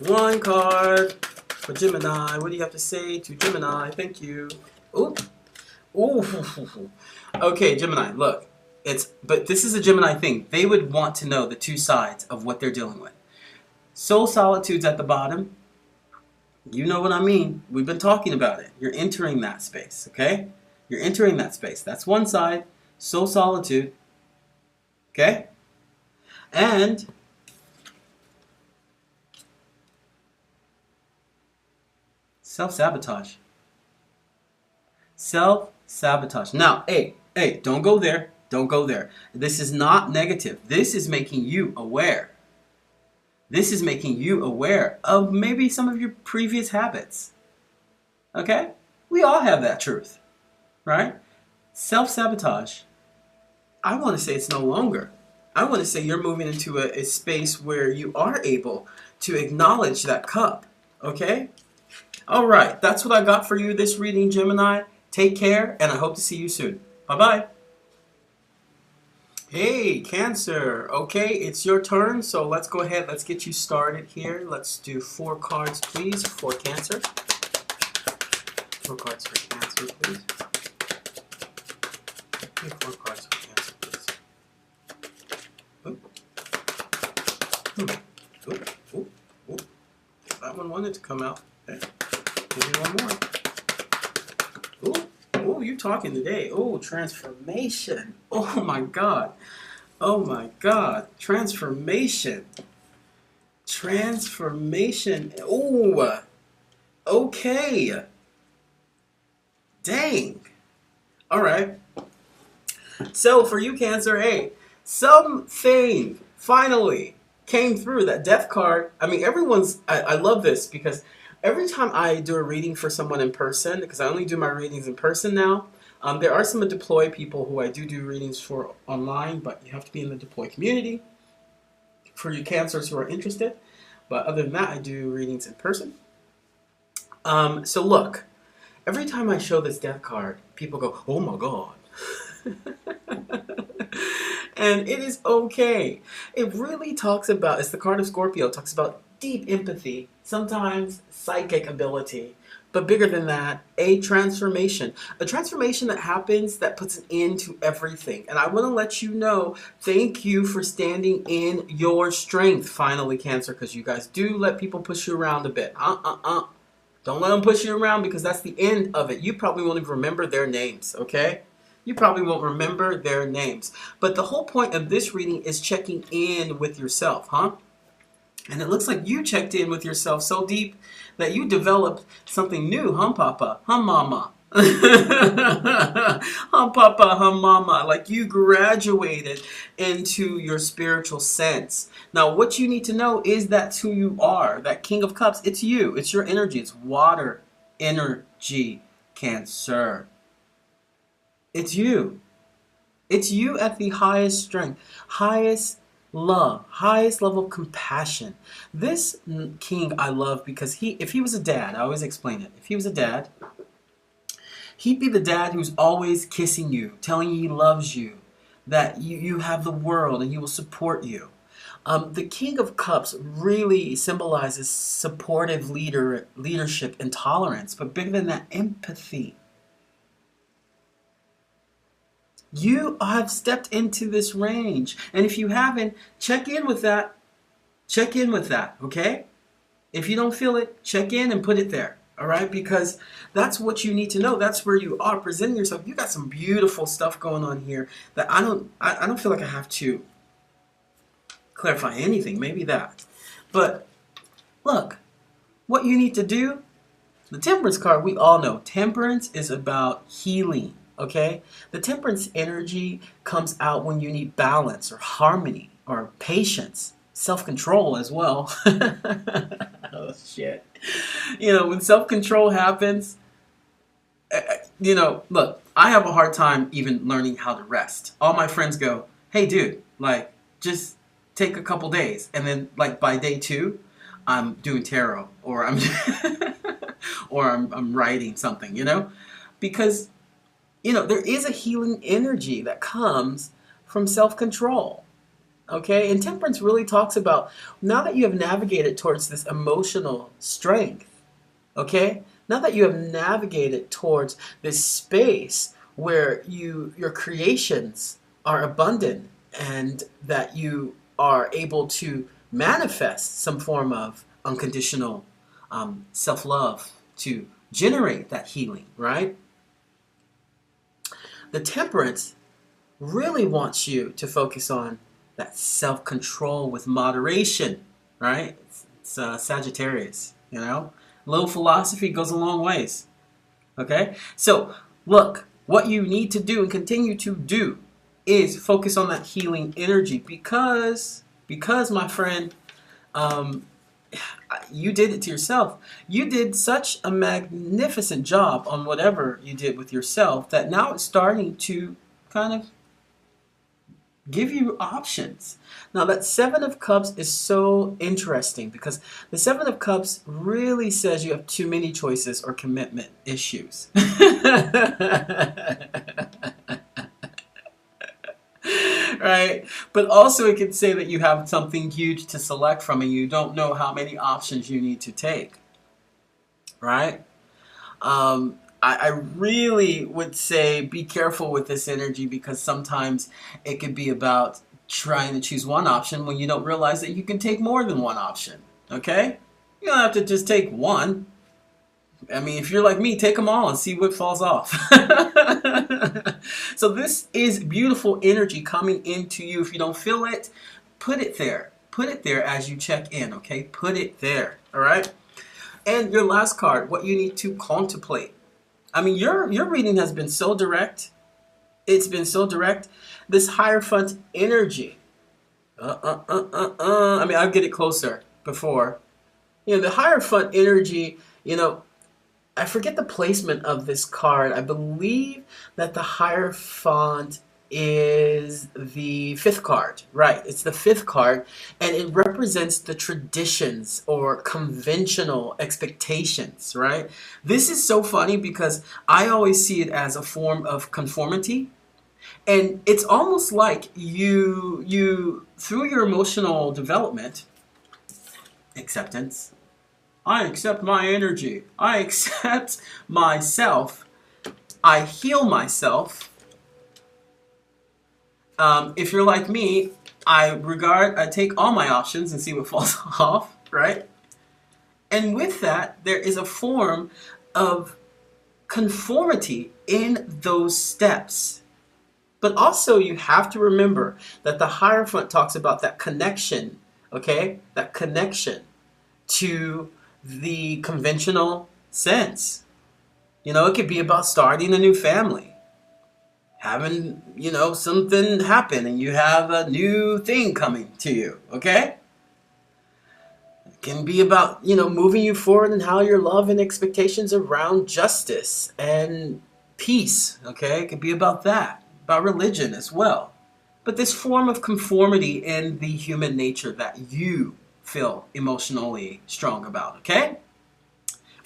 One card. For Gemini, what do you have to say to Gemini? Thank you. Ooh. Ooh. Okay, Gemini, look. But this is a Gemini thing. They would want to know the two sides of what they're dealing with. Soul solitude's at the bottom. You know what I mean. We've been talking about it. You're entering that space, okay? You're entering that space. That's one side. Soul solitude. Okay? And self-sabotage. Self-sabotage. Now, hey, don't go there. Don't go there. This is not negative. This is making you aware. This is making you aware of maybe some of your previous habits. Okay? We all have that truth, right? Self-sabotage, I want to say it's no longer. I want to say you're moving into a space where you are able to acknowledge that cup, okay? All right, that's what I got for you this reading, Gemini. Take care, and I hope to see you soon. Bye-bye. Hey, Cancer. Okay, it's your turn, so let's go ahead. Let's get you started here. Let's do 4 cards, please, for Cancer. 4 cards for Cancer, please. Okay, 4 cards for Cancer, please. Ooh. That one wanted to come out. Okay. Give me one more. Ooh, you talking today. Oh, transformation. Oh my God. Oh my God. Transformation. Transformation. Oh. Okay. Dang. All right. So for you, Cancer, hey, something finally came through. That death card. I mean, I love this because every time I do a reading for someone in person, because I only do my readings in person now, there are some deploy people who I do readings for online, but you have to be in the deploy community for you Cancers who are interested. But other than that, I do readings in person. So look, every time I show this death card, people go, oh my God. And it is okay. It really talks about, it's the card of Scorpio, it talks about deep empathy, sometimes psychic ability, but bigger than that, a transformation. A transformation that happens that puts an end to everything. And I want to let you know, thank you for standing in your strength, finally, Cancer, because you guys do let people push you around a bit. Don't let them push you around because that's the end of it. You probably won't even remember their names, okay? You probably won't remember their names. But the whole point of this reading is checking in with yourself, huh? And it looks like you checked in with yourself so deep that you developed something new, huh, Papa? Huh, Mama? Huh, Papa? Huh, Mama? Like you graduated into your spiritual sense. Now, what you need to know is that's who you are. That King of Cups, it's you. It's your energy. It's water energy, Cancer. It's you. It's you at the highest strength, highest love, highest level of compassion. This king I love because if he was a dad, I always explain it. If he was a dad, he'd be the dad who's always kissing you, telling you he loves you, that you have the world and he will support you. The King of Cups really symbolizes supportive leadership and tolerance, but bigger than that, empathy. You have stepped into this range. And if you haven't, check in with that. Check in with that, okay? If you don't feel it, check in and put it there, all right? Because that's what you need to know. That's where you are presenting yourself. You got some beautiful stuff going on here that I don't feel like I have to clarify anything. Maybe that. But look, what you need to do, the Temperance card, we all know. Temperance is about healing. Okay? The Temperance energy comes out when you need balance or harmony or patience, self-control as well. Oh, shit. You know, when self-control happens, you know, look, I have a hard time even learning how to rest. All my friends go, hey, dude, like, just take a couple days. And then, like, by day 2, I'm doing tarot or I'm writing something, you know? Because you know, there is a healing energy that comes from self-control, okay? And Temperance really talks about, now that you have navigated towards this emotional strength, Okay? Now that you have navigated towards this space where your creations are abundant and that you are able to manifest some form of unconditional self-love to generate that healing, right? The temperance really wants you to focus on that self-control with moderation, right? It's Sagittarius, you know? A little philosophy goes a long ways, okay? So, look, what you need to do and continue to do is focus on that healing energy because my friend, you did it to yourself. You did such a magnificent job on whatever you did with yourself that now it's starting to kind of give you options. Now that Seven of Cups is so interesting because the Seven of Cups really says you have too many choices or commitment issues. Right? But also it can say that you have something huge to select from and you don't know how many options you need to take. Right? I really would say be careful with this energy because sometimes it could be about trying to choose one option when you don't realize that you can take more than one option. Okay? You don't have to just take one. I mean, if you're like me, take them all and see what falls off. So this is beautiful energy coming into you. If you don't feel it, put it there. Put it there as you check in, okay? Put it there, all right? And your last card, what you need to contemplate. I mean, your reading has been so direct. It's been so direct. This Hierophant energy. I mean, I'll get it closer before. You know, the Hierophant energy, you know, I forget the placement of this card. I believe that the Hierophant is the fifth card. Right, it's the fifth card, and it represents the traditions or conventional expectations, right? This is so funny because I always see it as a form of conformity. And it's almost like you through your emotional development, acceptance, I accept my energy. I accept myself. I heal myself. If you're like me, I take all my options and see what falls off, right? And with that, there is a form of conformity in those steps. But also you have to remember that the Hierophant talks about that connection, okay? That connection to the conventional sense. You know, it could be about starting a new family, having, you know, something happen and you have a new thing coming to you, okay? It can be about, you know, moving you forward and how your love and expectations around justice and peace, okay? It could be about that, about religion as well. But this form of conformity in the human nature that you feel emotionally strong about, okay?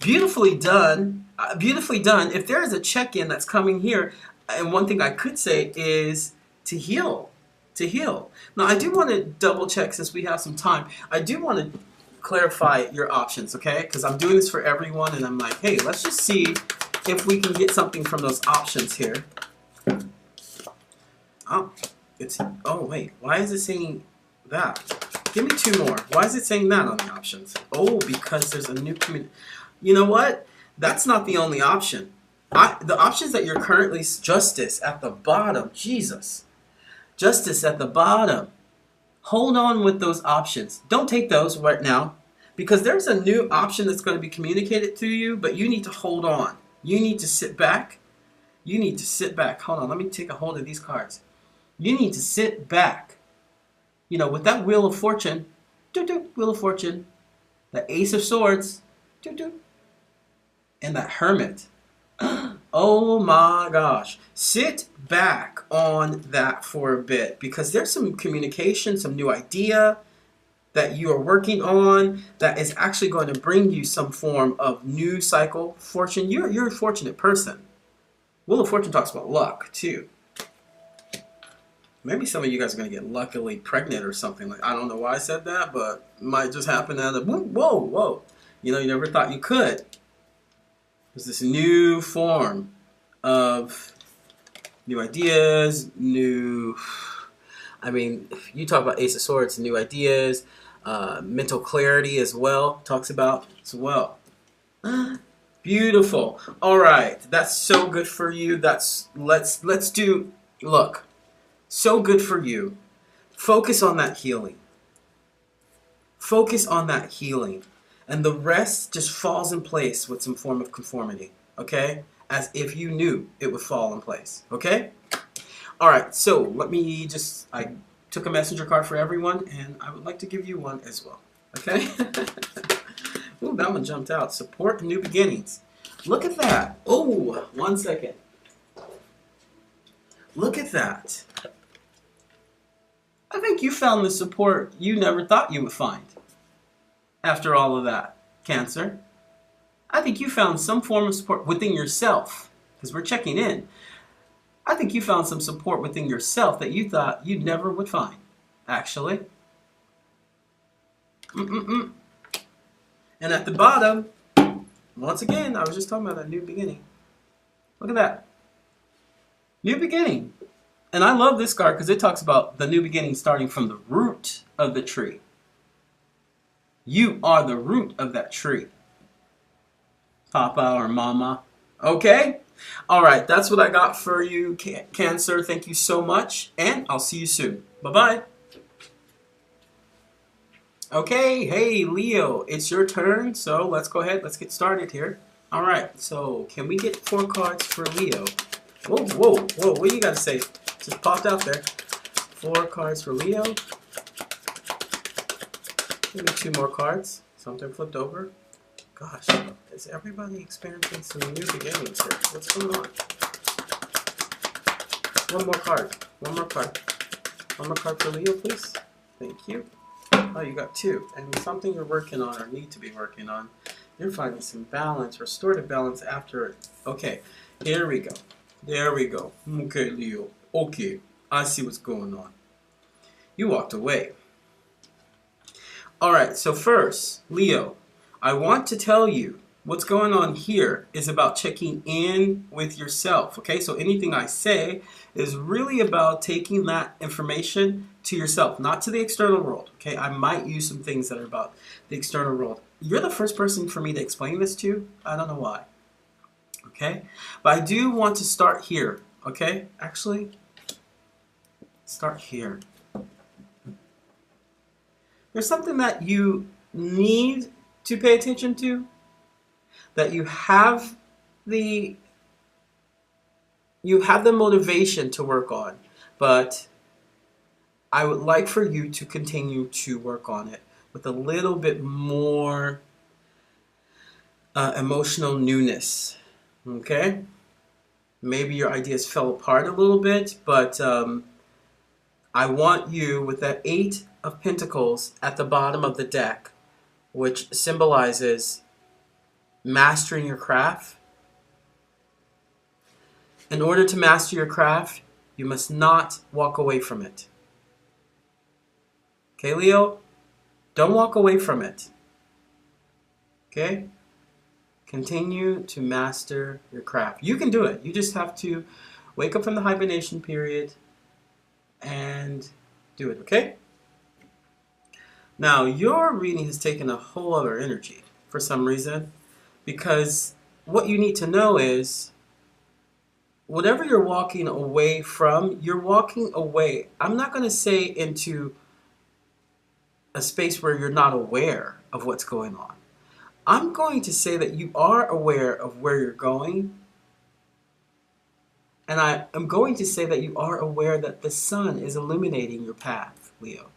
Beautifully done. Beautifully done. If there is a check-in that's coming here, and one thing I could say is to heal. To heal. Now, I do want to double check since we have some time. I do want to clarify your options, okay? Because I'm doing this for everyone, and I'm like, hey, let's just see if we can get something from those options here. Oh, wait. Why is it saying that? Give me two more. Why is it saying that on the options? Oh, because there's a new community. You know what? That's not the only option. The options that you're currently, justice at the bottom. Jesus. Justice at the bottom. Hold on with those options. Don't take those right now because there's a new option that's going to be communicated to you, but you need to hold on. You need to sit back. You need to sit back. Hold on. Let me take a hold of these cards. You need to sit back. You know, with that Wheel of Fortune, Wheel of Fortune, the Ace of Swords, and that Hermit. Oh my gosh. Sit back on that for a bit because there's some communication, some new idea that you are working on that is actually going to bring you some form of new cycle fortune. You're a fortunate person. Wheel of Fortune talks about luck too. Maybe some of you guys are going to get luckily pregnant or something. Like, I don't know why I said that, but it might just happen out of whoa. You know, you never thought you could. There's this new form of new ideas, I mean, you talk about Ace of Swords, new ideas, mental clarity as well, talks about as well. Beautiful. All right, that's so good for you. Let's do, look, so good for you. Focus on that healing. Focus on that healing. And the rest just falls in place with some form of conformity, okay? As if you knew it would fall in place, okay? All right, so let me just, I took a messenger card for everyone, and I would like to give you one as well, okay? Ooh, that one jumped out. Support new beginnings. Look at that. Oh, 1 second. Look at that. I think you found the support you never thought you would find. After all of that, Cancer. I think you found some form of support within yourself, because we're checking in. I think you found some support within yourself that you thought you never would find, actually. And at the bottom, once again, I was just talking about that new beginning. Look at that. New beginning. And I love this card because it talks about the new beginning starting from the root of the tree. You are the root of that tree. Papa or mama. Okay? All right, that's what I got for you, Cancer. Thank you so much, and I'll see you soon. Bye-bye. Okay, hey, Leo, it's your turn, so let's go ahead. Let's get started here. All right, so can we get 4 cards for Leo? Whoa, whoa, whoa, what do you got to say? Just popped out there. 4 cards for Leo. Maybe 2 more cards. Something flipped over. Gosh, is everybody experiencing some new beginnings here? What's going on? 1 more card. 1 more card. 1 more card for Leo, please. Thank you. Oh, you got 2. And something you're working on or need to be working on. You're finding some balance, restorative balance after it. Okay, here we go. There we go. Okay, Leo. Okay, I see what's going on. You walked away. All right, so first, Leo, I want to tell you what's going on here is about checking in with yourself, okay? So anything I say is really about taking that information to yourself, not to the external world, okay? I might use some things that are about the external world. You're the first person for me to explain this to. I don't know why, okay? But I do want to start here, okay? Actually, start here. There's something that you need to pay attention to, that you have the motivation to work on, but I would like for you to continue to work on it with a little bit more emotional newness, okay? Maybe your ideas fell apart a little bit, but I want you, with that 8 of Pentacles at the bottom of the deck, which symbolizes mastering your craft. In order to master your craft, you must not walk away from it. Okay, Leo? Don't walk away from it. Okay? Continue to master your craft. You can do it. You just have to wake up from the hibernation period and do it, okay? Now, your reading has taken a whole other energy for some reason, because what you need to know is whatever you're walking away from, you're walking away. I'm not going to say into a space where you're not aware of what's going on. I'm going to say that you are aware of where you're going, and I am going to say that you are aware that the sun is illuminating your path, Leo.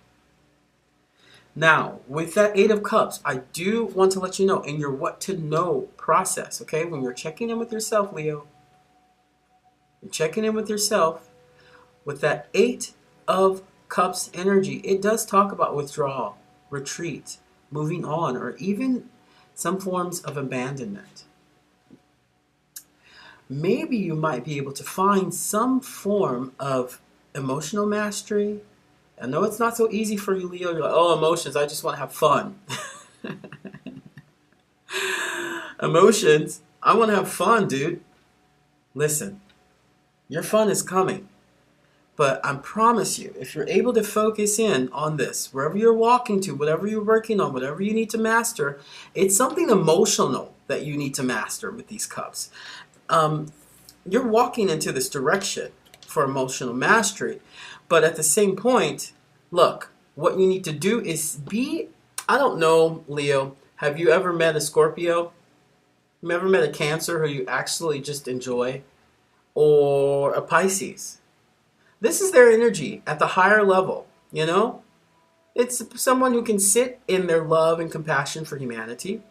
Now, with that 8 of Cups, I do want to let you know in your what to know process, okay? When you're checking in with yourself, Leo, you're checking in with yourself. With that 8 of Cups energy, it does talk about withdrawal, retreat, moving on, or even some forms of abandonment. Maybe you might be able to find some form of emotional mastery. I know it's not so easy for you, Leo. You're like, oh, emotions, I just want to have fun. Emotions I want to have fun, dude. Listen, your fun is coming. But I promise you, if you're able to focus in on this, wherever you're walking to, whatever you're working on, whatever you need to master, it's something emotional that you need to master with these cups. You're walking into this direction for emotional mastery. But at the same point, look, what you need to do is be, I don't know, Leo, have you ever met a Scorpio? You ever met a Cancer who you actually just enjoy? Or a Pisces? This is their energy at the higher level, you know? It's someone who can sit in their love and compassion for humanity,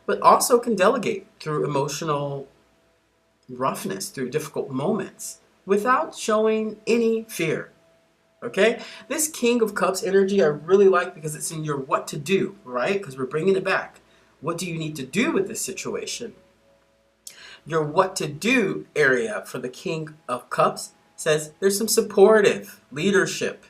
but also can delegate through emotional roughness, through difficult moments, without showing any fear. Okay? This King of Cups energy I really like because it's in your what to do, right? Because we're bringing it back. What do you need to do with this situation? Your what to do area for the King of Cups says there's some supportive leadership.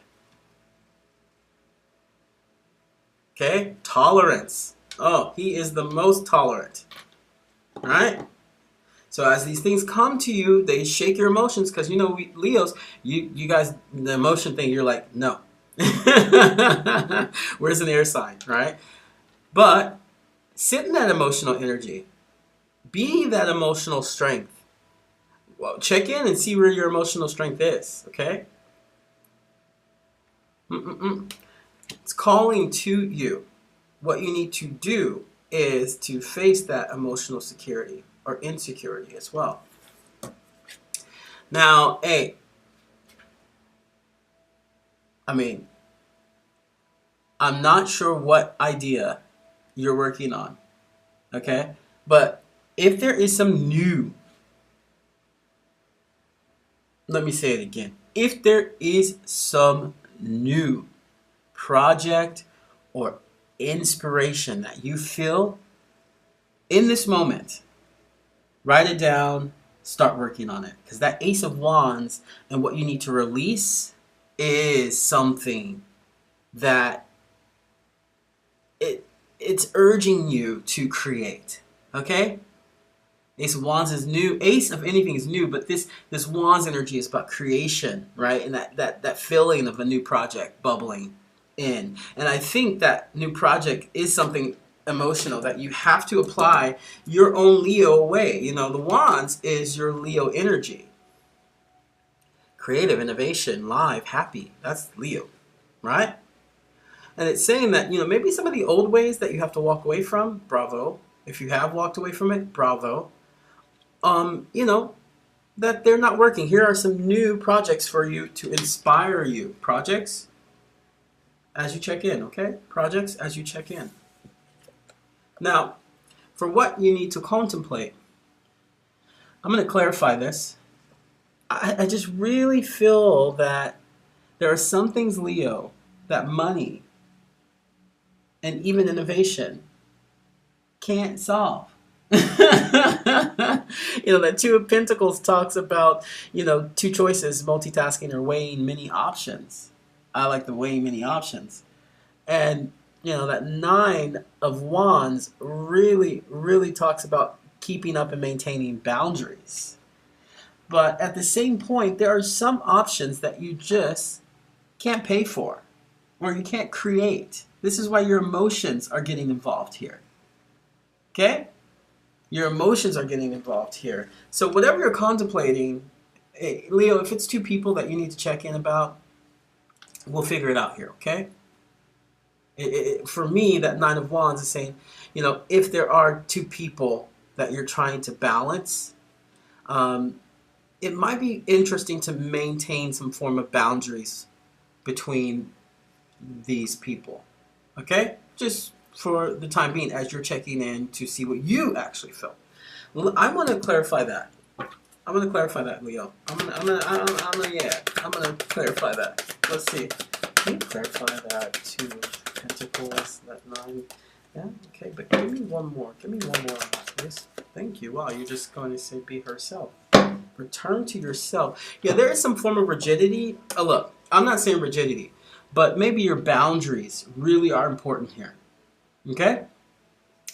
Okay? Tolerance. Oh, he is the most tolerant. All right? So as these things come to you, they shake your emotions because, you know, we, Leos, you guys, the emotion thing, you're like, no. Where's an air sign, right? But sit in that emotional energy. Be that emotional strength. Well, check in and see where your emotional strength is, okay? It's calling to you. What you need to do is to face that emotional security or insecurity as well. Now, hey, I'm not sure what idea you're working on, okay? But if there is some new, let me say it again. If there is some new project or inspiration that you feel in this moment, write it down, start working on it. Because that Ace of Wands and what you need to release is something that it's urging you to create. Okay? Ace of Wands is new. Ace of anything is new, but this Wands energy is about creation, right? And that feeling of a new project bubbling in. And I think that new project is something emotional that you have to apply your own Leo way. You know, the Wands is your Leo energy. Creative, innovation, live, happy. That's Leo, right? And it's saying that, you know, maybe some of the old ways that you have to walk away from, bravo. If you have walked away from it, bravo. You know, that they're not working. Here are some new projects for you to inspire you. Projects as you check in, okay? Projects as you check in. Now, for what you need to contemplate, I'm going to clarify this. I just really feel that there are some things, Leo, that money and even innovation can't solve. You know, that Two of Pentacles talks about, you know, two choices, multitasking or weighing many options. I like the weighing many options. And, you know, that Nine of Wands really, really talks about keeping up and maintaining boundaries. But at the same point, there are some options that you just can't pay for or you can't create. This is why your emotions are getting involved here. Okay? Your emotions are getting involved here. So whatever you're contemplating, Leo, if it's two people that you need to check in about, we'll figure it out here, okay? For me, that Nine of Wands is saying, you know, if there are two people that you're trying to balance, it might be interesting to maintain some form of boundaries between these people, okay? Just for the time being, as you're checking in to see what you actually feel. Well, I want to clarify that. I'm going to clarify that, Leo. I'm gonna clarify that. Let's see. Can you clarify that? Two Pentacles, that Nine. Yeah, okay, but give me one more. Give me one more on that, please. Thank you. Wow, you're just going to say be herself. Return to yourself. Yeah, there is some form of rigidity. Oh, look, I'm not saying rigidity, but maybe your boundaries really are important here. Okay?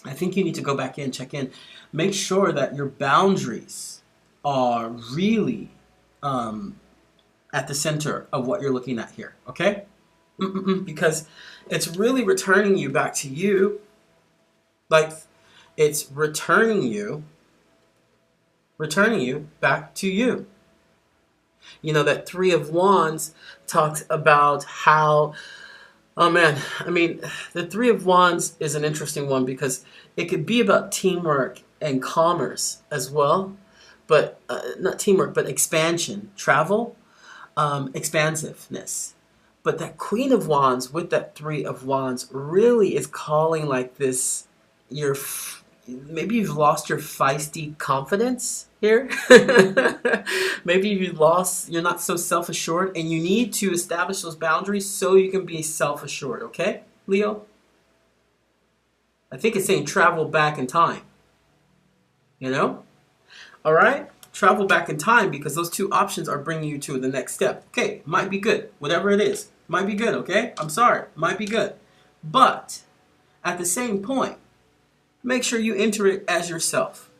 I think you need to go back in, check in. Make sure that your boundaries are really at the center of what you're looking at here, okay? Because it's really returning you back to you. Like, it's returning you back to you. You know, that Three of Wands talks about how, oh man, I mean, the Three of Wands is an interesting one because it could be about teamwork and commerce as well, but not teamwork, but expansion, travel, expansiveness. But that Queen of Wands with that Three of Wands really is calling like this, maybe you've lost your feisty confidence here. Maybe you're not so self-assured, and you need to establish those boundaries so you can be self-assured, okay, Leo? I think it's saying travel back in time, you know? All right? Travel back in time because those two options are bringing you to the next step. Okay, might be good. Whatever it is, might be good, okay? I'm sorry, might be good. But at the same point, make sure you enter it as yourself.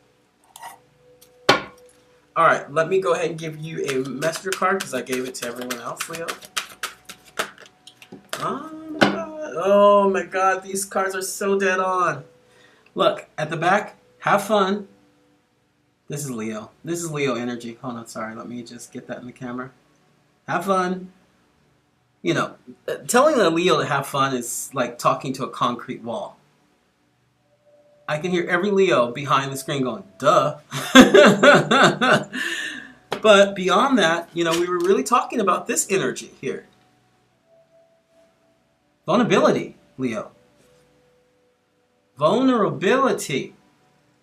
All right, let me go ahead and give you a messenger card because I gave it to everyone else, Leo. Oh my God, these cards are so dead on. Look, at the back, have fun. This is Leo. This is Leo energy. Hold on, sorry. Let me just get that in the camera. Have fun. You know, telling a Leo to have fun is like talking to a concrete wall. I can hear every Leo behind the screen going, duh. But beyond that, you know, we were really talking about this energy here. Vulnerability, Leo. Vulnerability,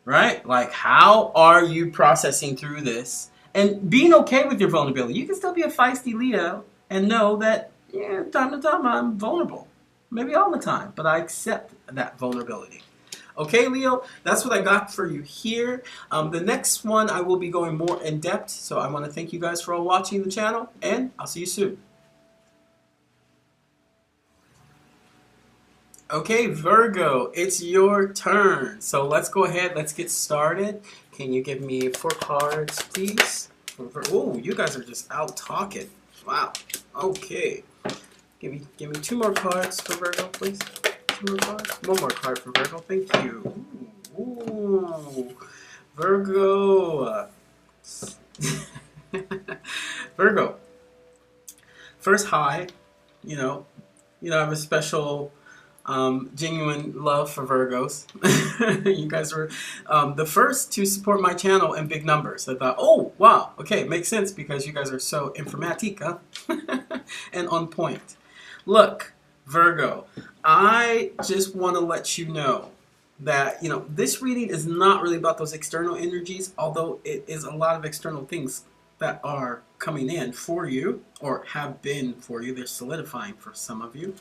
right? Like, how are you processing through this? And being okay with your vulnerability. You can still be a feisty Leo and know that, yeah, time to time I'm vulnerable. Maybe all the time, but I accept that vulnerability. Okay, Leo, that's what I got for you here. The next one, I will be going more in depth. So I want to thank you guys for all watching the channel, and I'll see you soon. Okay, Virgo, it's your turn. So let's go ahead. Let's get started. Can you give me 4 cards, please? Oh, you guys are just out talking. Wow. Okay. Give me 2 more cards for Virgo, please. 2 more cards. 1 more card for Virgo. Thank you. Ooh. Virgo. Virgo. First, hi. You know, I have a special, genuine love for Virgos. You guys were the first to support my channel in big numbers. I thought, oh, wow, okay, it makes sense because you guys are so informatica and on point. Look, Virgo, I just want to let you know that, you know, this reading is not really about those external energies, although it is a lot of external things that are coming in for you or have been for you. They're solidifying for some of you.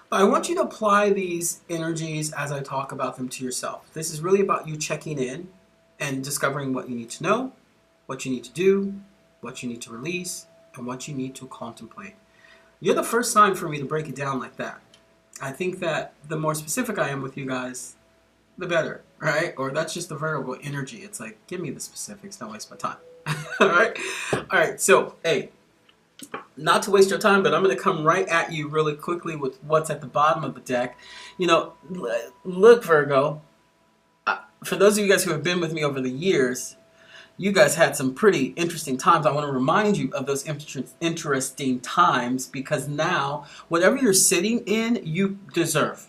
But I want you to apply these energies as I talk about them to yourself. This is really about you checking in and discovering what you need to know, what you need to do, what you need to release, and what you need to contemplate. You're the first time for me to break it down like that. I think that the more specific I am with you guys, the better, right? Or that's just the Virgo energy. It's like, give me the specifics, don't waste my time. All right, so, hey, not to waste your time, but I'm going to come right at you really quickly with what's at the bottom of the deck. You know, look, Virgo, for those of you guys who have been with me over the years, you guys had some pretty interesting times. I want to remind you of those interesting times because now, whatever you're sitting in, you deserve.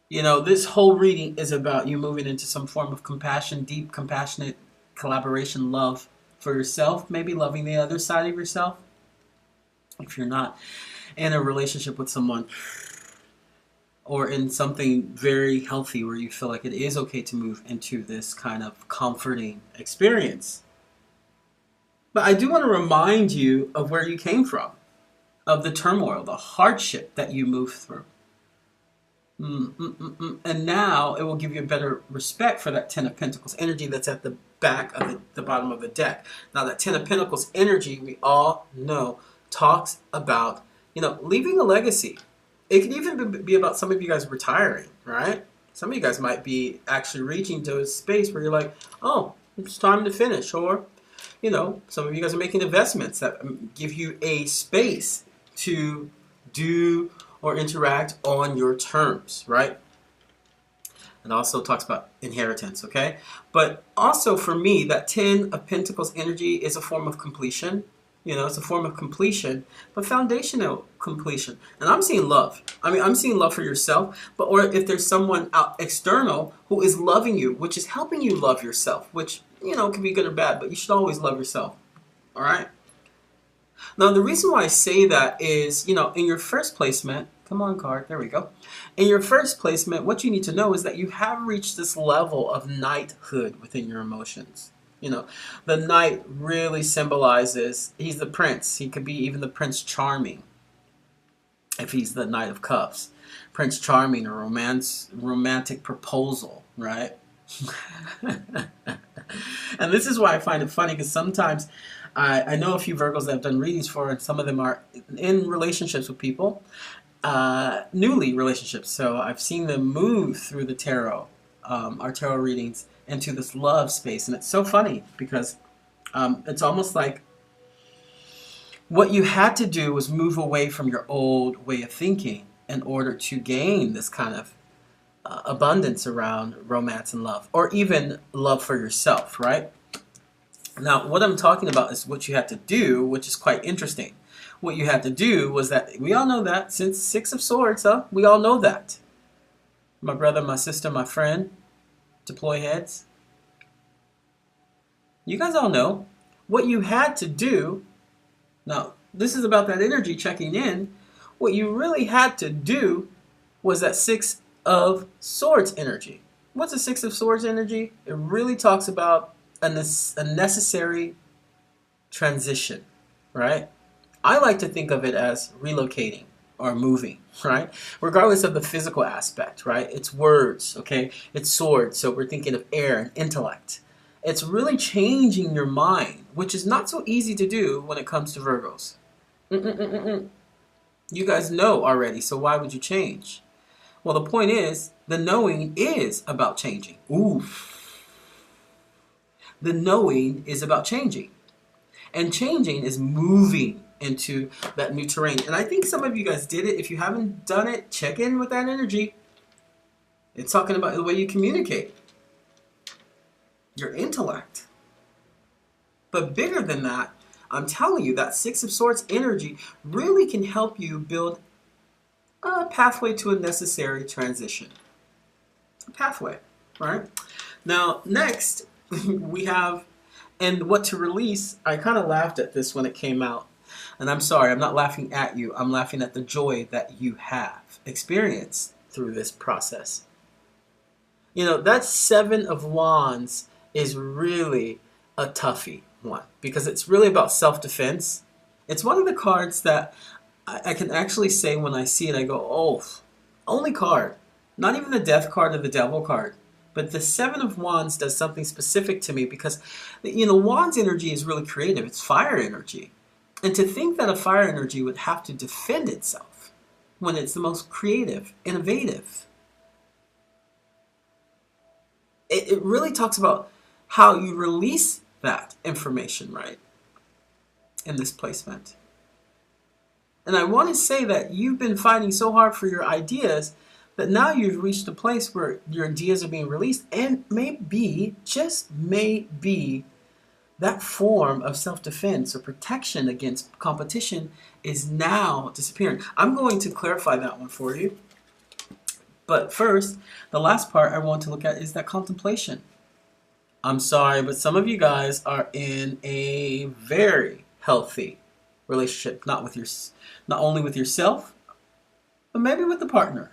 You know, this whole reading is about you moving into some form of compassion, deep, compassionate collaboration, love for yourself, maybe loving the other side of yourself. If you're not in a relationship with someone or in something very healthy where you feel like it is okay to move into this kind of comforting experience. But I do want to remind you of where you came from, of the turmoil, the hardship that you moved through. And now it will give you a better respect for that Ten of Pentacles energy that's at the back of the bottom of the deck. Now that Ten of Pentacles energy, we all know, talks about, you know, leaving a legacy. It could even be about some of you guys retiring, right? Some of you guys might be actually reaching to a space where you're like, oh, it's time to finish. Or, you know, some of you guys are making investments that give you a space to do or interact on your terms, right? It also talks about inheritance, okay? But also for me, that 10 of Pentacles energy is a form of completion. You know, it's a form of completion, but foundational completion. And I'm seeing love. I mean, I'm seeing love for yourself, but or if there's someone out external who is loving you, which is helping you love yourself, which, you know, can be good or bad, but you should always love yourself. All right? Now, the reason why I say that is, you know, in your first placement, come on, card, there we go. In your first placement, what you need to know is that you have reached this level of knighthood within your emotions. You know, the knight really symbolizes, he's the prince. He could be even the Prince Charming if he's the Knight of Cups. Prince Charming, a romantic proposal, right? And this is why I find it funny, because sometimes I know a few Virgos that I've done readings for, and some of them are in relationships with people, newly relationships. So I've seen them move through the tarot, our tarot readings, into this love space. And it's so funny because it's almost like what you had to do was move away from your old way of thinking in order to gain this kind of abundance around romance and love, or even love for yourself, right? Now, what I'm talking about is what you had to do, which is quite interesting. What you had to do was that, we all know that, since Six of Swords, we all know that. My brother, my sister, my friend, deploy heads. You guys all know what you had to do. Now, this is about that energy checking in. What you really had to do was that Six of Swords energy. What's a Six of Swords energy? It really talks about a necessary transition, right? I like to think of it as relocating or moving, right? Regardless of the physical aspect, right? It's words, okay? It's swords, so we're thinking of air and intellect. It's really changing your mind, which is not so easy to do when it comes to Virgos. You guys know already, so why would you change? Well, the point is, the knowing is about changing. Oof. The knowing is about changing. And changing is moving into that new terrain. And I think some of you guys did it. If you haven't done it, check in with that energy. It's talking about the way you communicate, your intellect. But bigger than that, I'm telling you, that Six of Swords energy really can help you build a pathway to a necessary transition. A pathway, right? Now, next, we have, and what to release. I kind of laughed at this when it came out. And I'm sorry, I'm not laughing at you. I'm laughing at the joy that you have experienced through this process. You know, that Seven of Wands is really a toughie one, because it's really about self-defense. It's one of the cards that I can actually say when I see it, I go, oh, only card. Not even the Death card or the Devil card. But the Seven of Wands does something specific to me because, you know, Wands energy is really creative. It's fire energy. And to think that a fire energy would have to defend itself when it's the most creative, innovative. It really talks about how you release that information, right, in this placement. And I want to say that you've been fighting so hard for your ideas that now you've reached a place where your ideas are being released, and maybe, just maybe, that form of self-defense or protection against competition is now disappearing. I'm going to clarify that one for you. But first, the last part I want to look at is that contemplation. I'm sorry, but some of you guys are in a very healthy relationship, not only with yourself, but maybe with the partner.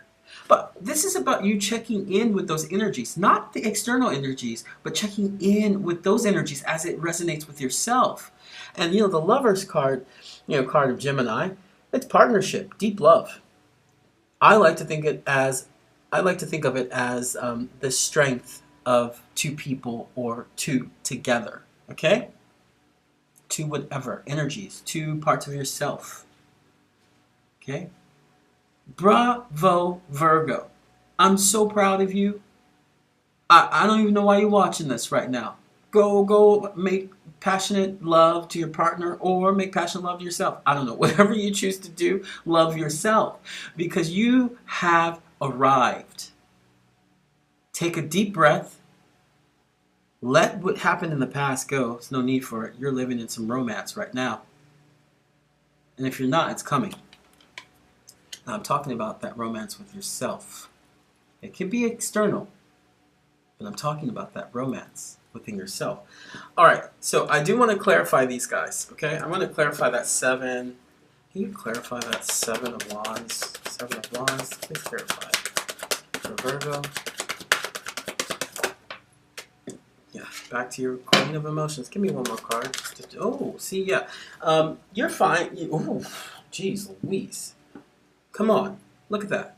But this is about you checking in with those energies, not the external energies, but checking in with those energies as it resonates with yourself. And you know, the Lover's card, you know, card of Gemini, it's partnership, deep love. I like to think of it as the strength of two people or two together. Okay? Two whatever energies, two parts of yourself. Okay? Bravo, Virgo. I'm so proud of you. I don't even know why you're watching this right now. Go make passionate love to your partner or make passionate love to yourself. I don't know. Whatever you choose to do, love yourself because you have arrived. Take a deep breath. Let what happened in the past go. There's no need for it. You're living in some romance right now. And if you're not, it's coming. Now, I'm talking about that romance with yourself. It can be external, but I'm talking about that romance within yourself. All right, so I do want to clarify these guys, okay? I want to clarify that 7. Can you clarify that 7 of Wands? 7 of Wands, please clarify. For Virgo. Yeah, back to your Queen of Emotions. Give me one more card. Oh, see, yeah. You're fine. Oh, geez Louise. Come on, look at that.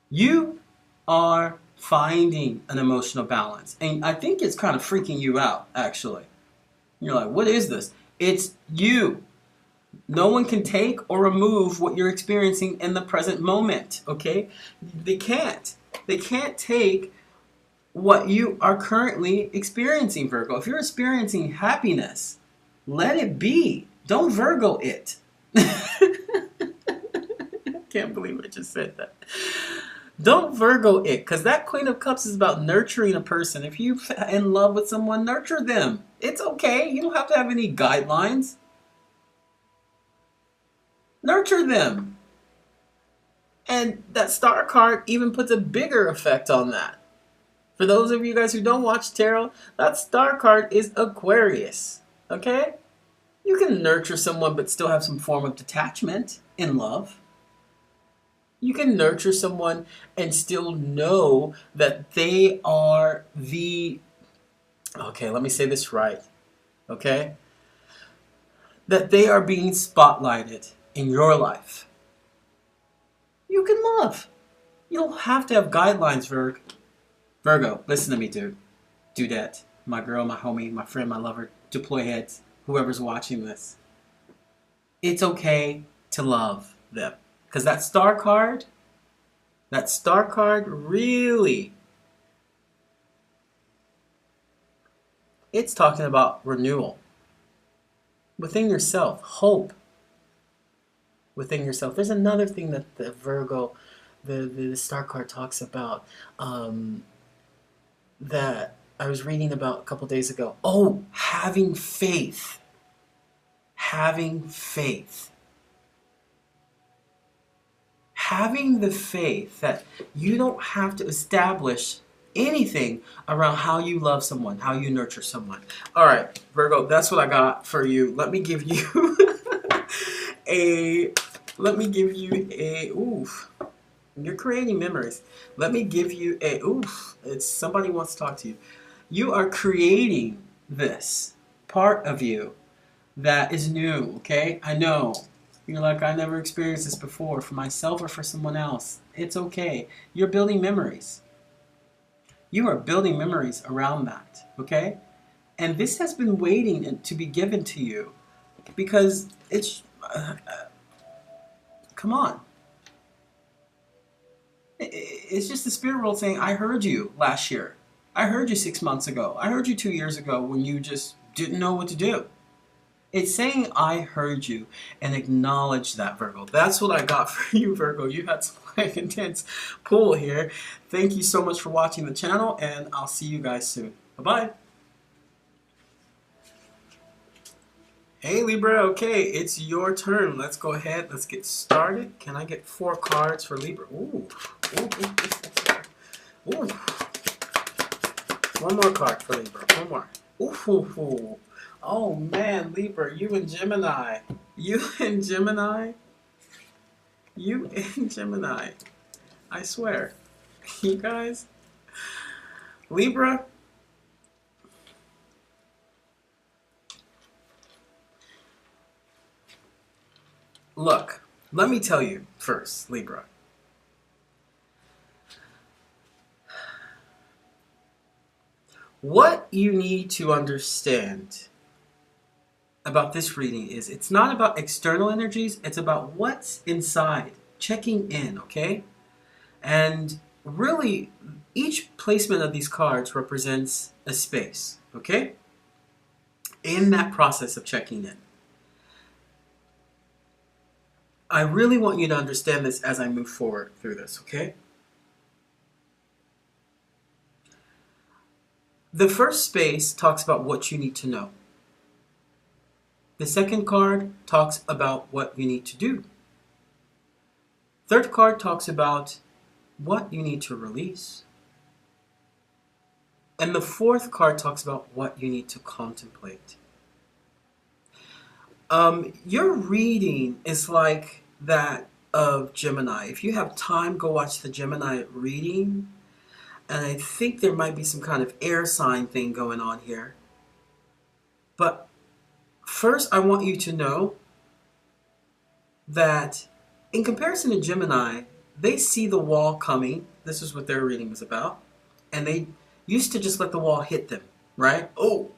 You are finding an emotional balance. And I think it's kind of freaking you out, actually. You're like, what is this? It's you. No one can take or remove what you're experiencing in the present moment, okay? They can't. They can't take what you are currently experiencing, Virgo. If you're experiencing happiness, let it be. Don't Virgo it. Can't believe I just said that. Don't Virgo it, because that Queen of Cups is about nurturing a person. If you're in love with someone, nurture them. It's okay. You don't have to have any guidelines. Nurture them. And that star card even puts a bigger effect on that. For those of you guys who don't watch tarot, that star card is Aquarius. Okay? You can nurture someone but still have some form of detachment in love. You can nurture someone and still know that they are the... Okay, let me say this right. Okay? That they are being spotlighted in your life. You can love. You don't have to have guidelines, Virgo, listen to me, dude. Dudette, my girl, my homie, my friend, my lover, deploy heads, whoever's watching this. It's okay to love them. Because that star card really, it's talking about renewal. Within yourself, hope. Within yourself. There's another thing that the Virgo, the star card talks about that I was reading about a couple days ago. Oh, having faith. Having faith. Having the faith that you don't have to establish anything around how you love someone, how you nurture someone. All right, Virgo, that's what I got for you. Let me give you oof. You're creating memories. Let me give you it's somebody wants to talk to you. You are creating this part of you that is new, okay? I know. You're like, I never experienced this before for myself or for someone else. It's okay. You're building memories. You are building memories around that, okay? And this has been waiting to be given to you because it's, come on. It's just the spirit world saying, I heard you last year. I heard you 6 months ago. I heard you 2 years ago when you just didn't know what to do. It's saying, I heard you, and acknowledge that, Virgo. That's what I got for you, Virgo. You had some like intense pull here. Thank you so much for watching the channel, and I'll see you guys soon. Bye-bye. Hey, Libra. Okay, it's your turn. Let's go ahead. Let's get started. Can I get 4 cards for Libra? Ooh. Ooh. One more card for Libra. One more. Ooh. Oh man, Libra, you and Gemini. You and Gemini? You and Gemini. I swear. You guys. Libra. Look, let me tell you first, Libra. What you need to understand about this reading is it's not about external energies, it's about what's inside checking in, okay? And really, each placement of these cards represents a space, okay? In that process of checking in. I really want you to understand this as I move forward through this, okay? The first space talks about what you need to know. The second card talks about what you need to do. Third card talks about what you need to release. And the fourth card talks about what you need to contemplate. Your reading is like that of Gemini. If you have time, go watch the Gemini reading. And I think there might be some kind of air sign thing going on here. But first, I want you to know that in comparison to Gemini, they see the wall coming. This is what their reading was about. And they used to just let the wall hit them, right? Oh,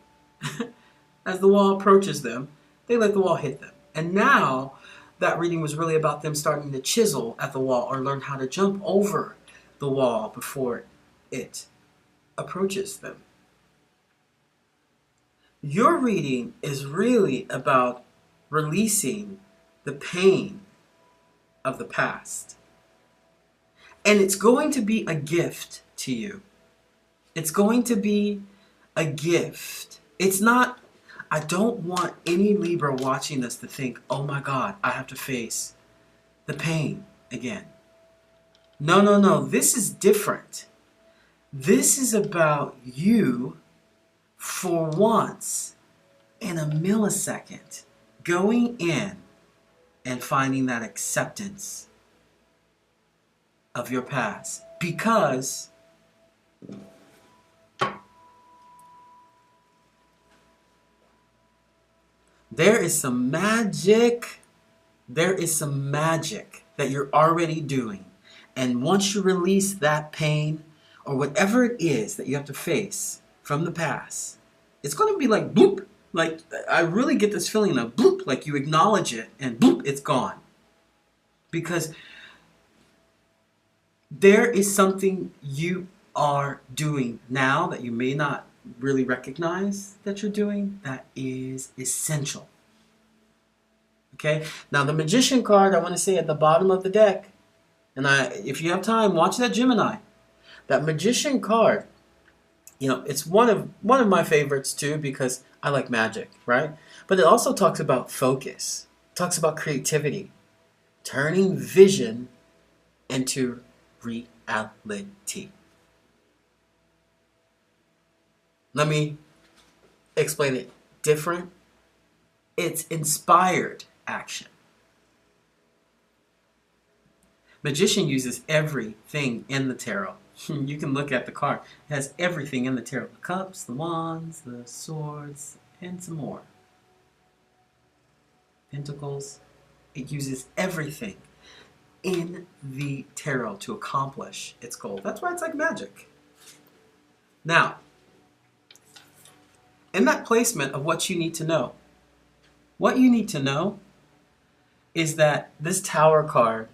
as the wall approaches them, they let the wall hit them. And now that reading was really about them starting to chisel at the wall or learn how to jump over the wall before it approaches them. Your reading is really about releasing the pain of the past. And it's going to be a gift to you. It's going to be a gift. It's not, I don't want any Libra watching this to think, oh my God, I have to face the pain again. No, no, no. This is different. This is about you, for once, in a millisecond, going in and finding that acceptance of your past. Because there is some magic that you're already doing. And once you release that pain, or whatever it is that you have to face from the past, it's going to be like bloop. Like, I really get this feeling of bloop, like you acknowledge it and bloop, it's gone. Because there is something you are doing now that you may not really recognize that you're doing that is essential. Okay? Now, the Magician card, I want to say at the bottom of the deck, and if you have time, watch that Gemini. That Magician card, you know, it's one of my favorites too because I like magic, right? But it also talks about focus. It talks about creativity, turning vision into reality. Let me explain it different. It's inspired action. Magician uses everything in the tarot. You can look at the card. It has everything in the tarot. The cups, the wands, the swords, and some more. Pentacles. It uses everything in the tarot to accomplish its goal. That's why it's like magic. Now, in that placement of what you need to know, what you need to know is that this Tower card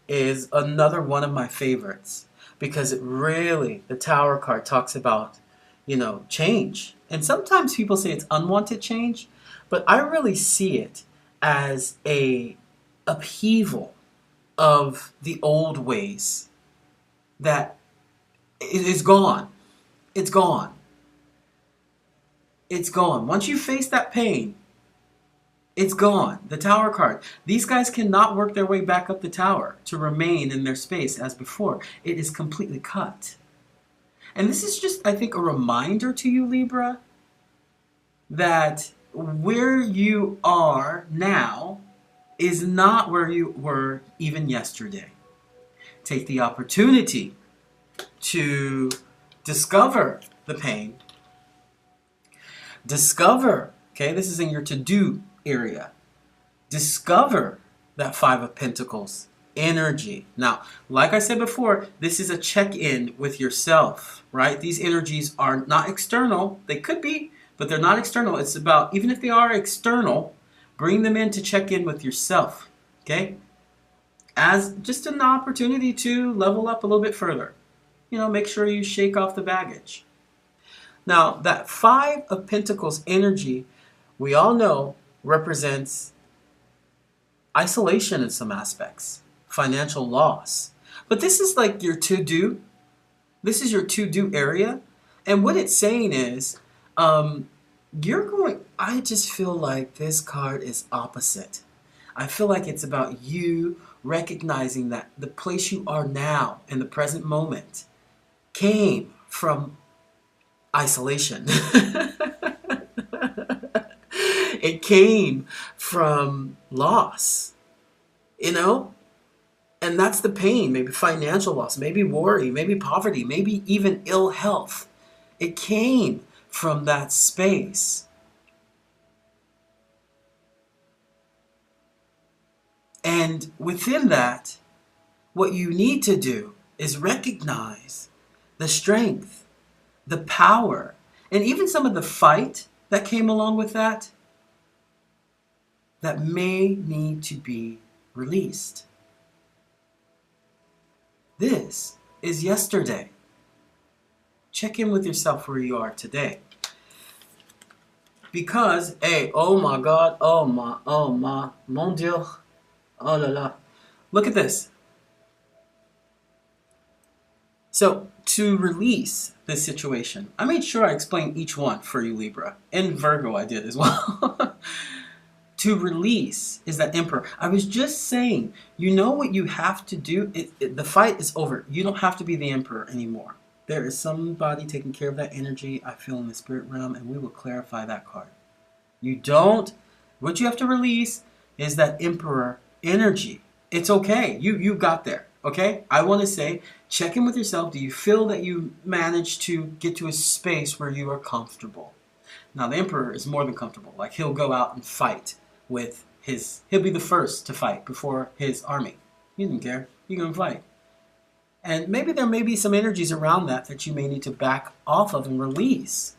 is another one of my favorites. Because it really, the Tower card talks about, you know, change. And sometimes people say it's unwanted change, but I really see it as a upheaval of the old ways that is gone. It's gone. It's gone. Once you face that pain, it's gone. The Tower card. These guys cannot work their way back up the tower to remain in their space as before. It is completely cut. And this is just, I think, a reminder to you, Libra, that where you are now is not where you were even yesterday. Take the opportunity to discover the pain. Discover, okay, this is in your to-do area. Discover that Five of Pentacles energy. Now, like I said before, this is a check-in with yourself, right? These energies are not external. They could be, but they're not external. It's about, even if they are external, bring them in to check in with yourself, okay? as just an opportunity to level up a little bit further. You know, make sure you shake off the baggage. Now, that Five of Pentacles energy, we all know, represents isolation in some aspects, financial loss. But this is like your to-do. This is your to-do area. And what it's saying is, I just feel like this card is opposite. I feel like it's about you recognizing that the place you are now in the present moment came from isolation. It came from loss, you know? And that's the pain, maybe financial loss, maybe worry, maybe poverty, maybe even ill health. It came from that space. And within that, what you need to do is recognize the strength, the power, and even some of the fight that came along with that may need to be released. This is yesterday. Check in with yourself where you are today. Because, hey, oh my God, oh my, mon Dieu, oh la la. Look at this. So, to release this situation, I made sure I explained each one for you, Libra. And Virgo I did as well. To release is that Emperor. I was just saying, you know what you have to do? The fight is over. You don't have to be the Emperor anymore. There is somebody taking care of that energy, I feel, in the spirit realm, and we will clarify that card. What you have to release is that Emperor energy. It's okay. You got there, okay? I want to say, check in with yourself. Do you feel that you managed to get to a space where you are comfortable? Now, the Emperor is more than comfortable. Like, he'll go out and fight with he'll be the first to fight before his army. He doesn't care. He's going to fight. And maybe there may be some energies around that you may need to back off of and release.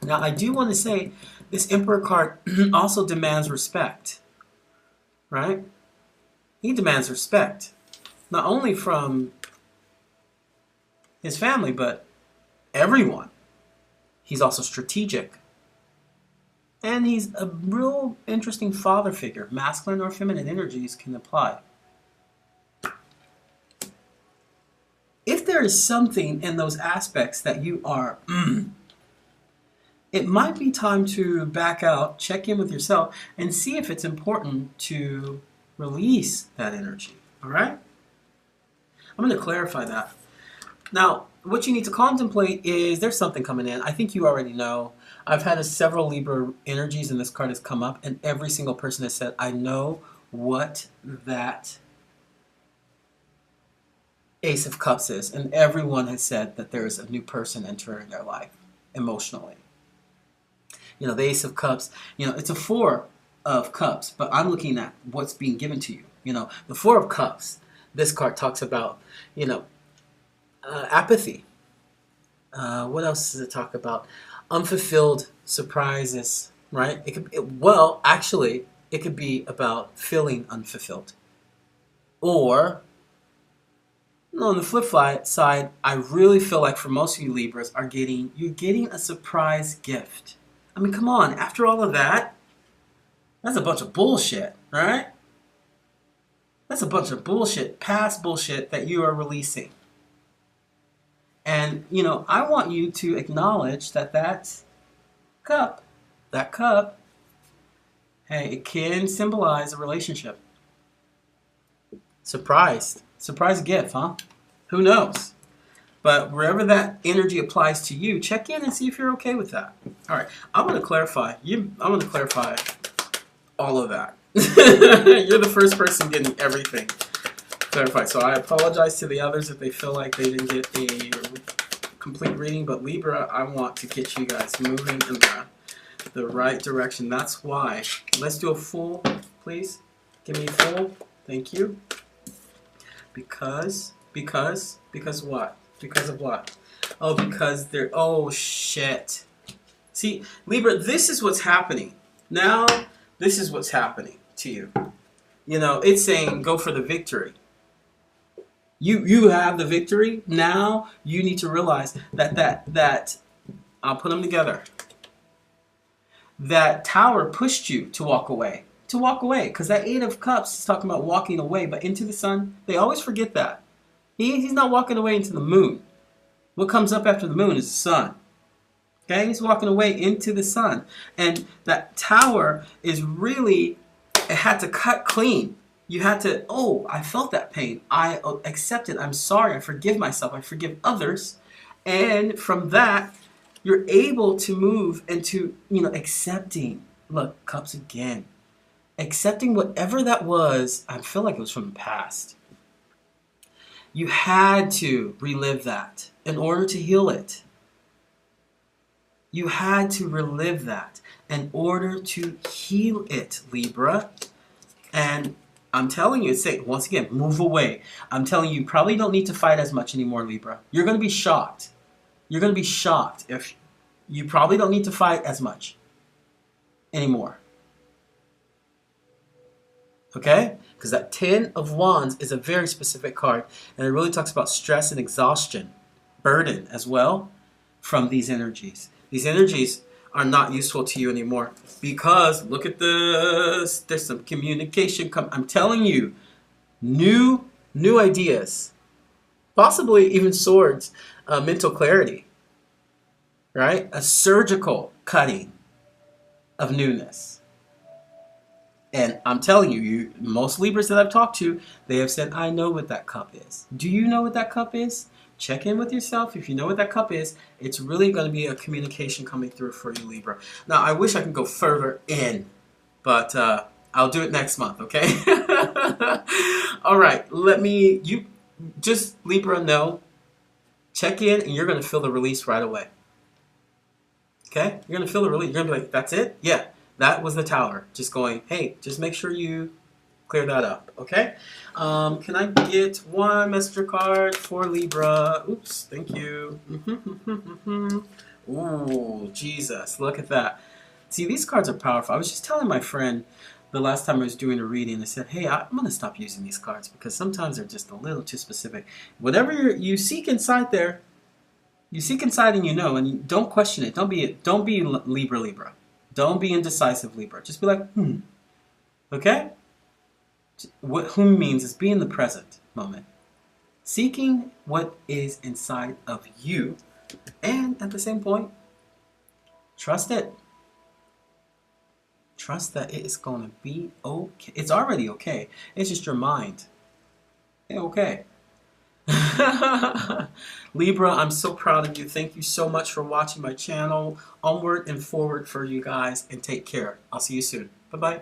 Now, I do want to say this Emperor card also demands respect, right? He demands respect, not only from his family, but everyone. He's also strategic. And he's a real interesting father figure. Masculine or feminine energies can apply. If there is something in those aspects that you are, it might be time to back out, check in with yourself, and see if it's important to release that energy. All right? I'm going to clarify that. Now, what you need to contemplate is there's something coming in. I think you already know. I've had several Libra energies, and this card has come up, and every single person has said, I know what that Ace of Cups is, and everyone has said that there is a new person entering their life emotionally. You know, the Ace of Cups, you know, it's a Four of Cups, but I'm looking at what's being given to you. You know, the Four of Cups, this card talks about, you know, apathy. What else does it talk about? Unfulfilled surprises, right? It could, actually, it could be about feeling unfulfilled. Or, on the flip side, I really feel like for most of you Libras you're getting a surprise gift. I mean, come on, after all of that, that's a bunch of bullshit, right? That's a bunch of bullshit, past bullshit that you are releasing. And, you know, I want you to acknowledge that cup, hey, it can symbolize a relationship. Surprise gift, huh? Who knows? But wherever that energy applies to you, check in and see if you're okay with that. All right, I'm going to clarify. I'm going to clarify all of that. You're the first person getting everything clarified. So I apologize to the others if they feel like they didn't get a complete reading. But Libra, I want to get you guys moving in the right direction. That's why. Let's do a full, please. Give me a full. Thank you. Because what? Because of what? Oh, because they're, oh shit. See, Libra, this is what's happening. Now, this is what's happening to you. You know, it's saying go for the victory. You have the victory. Now you need to realize that I'll put them together. That tower pushed you to walk away. To walk away. Because that Eight of Cups is talking about walking away, but into the sun, they always forget that. He's not walking away into the moon. What comes up after the moon is the sun. Okay? He's walking away into the sun. And that tower is really, it had to cut clean. You had to, oh, I felt that pain. I accept it. I'm sorry. I forgive myself. I forgive others. And from that, you're able to move into, accepting. Look, cups again. Accepting whatever that was, I feel like it was from the past. You had to relive that in order to heal it. You had to relive that in order to heal it, Libra. And I'm telling you, once again, move away. I'm telling you, you probably don't need to fight as much anymore, Libra. You're going to be shocked. You're going to be shocked if you probably don't need to fight as much anymore. Okay? Because that 10 of Wands is a very specific card. And it really talks about stress and exhaustion, burden as well from these energies. These energies are not useful to you anymore because look at this. There's some communication. I'm telling you, new ideas, possibly even swords, mental clarity, right? A surgical cutting of newness. And I'm telling you, most Libras that I've talked to, they have said, I know what that cup is. Do you know what that cup is? Check in with yourself. If you know what that cup is, it's really going to be a communication coming through for you, Libra. Now, I wish I could go further in, but I'll do it next month, okay? All right, you just, Libra, know. Check in, and you're going to feel the release right away. Okay? You're going to feel the release. You're going to be like, that's it? Yeah, that was the tower. Just going, hey, just make sure you clear that up, okay? Can I get one messenger card for Libra? Oops, thank you. Ooh, Jesus, look at that. See, these cards are powerful. I was just telling my friend the last time I was doing a reading, I said, hey, I'm going to stop using these cards because sometimes they're just a little too specific. Whatever you seek inside there, you seek inside and and you don't question it. Don't be Libra. Don't be indecisive, Libra. Just be like, okay? What whom means is be in the present moment. Seeking what is inside of you. And at the same point, trust it. Trust that it is going to be okay. It's already okay. It's just your mind. Hey, okay. Libra, I'm so proud of you. Thank you so much for watching my channel. Onward and forward for you guys. And take care. I'll see you soon. Bye-bye.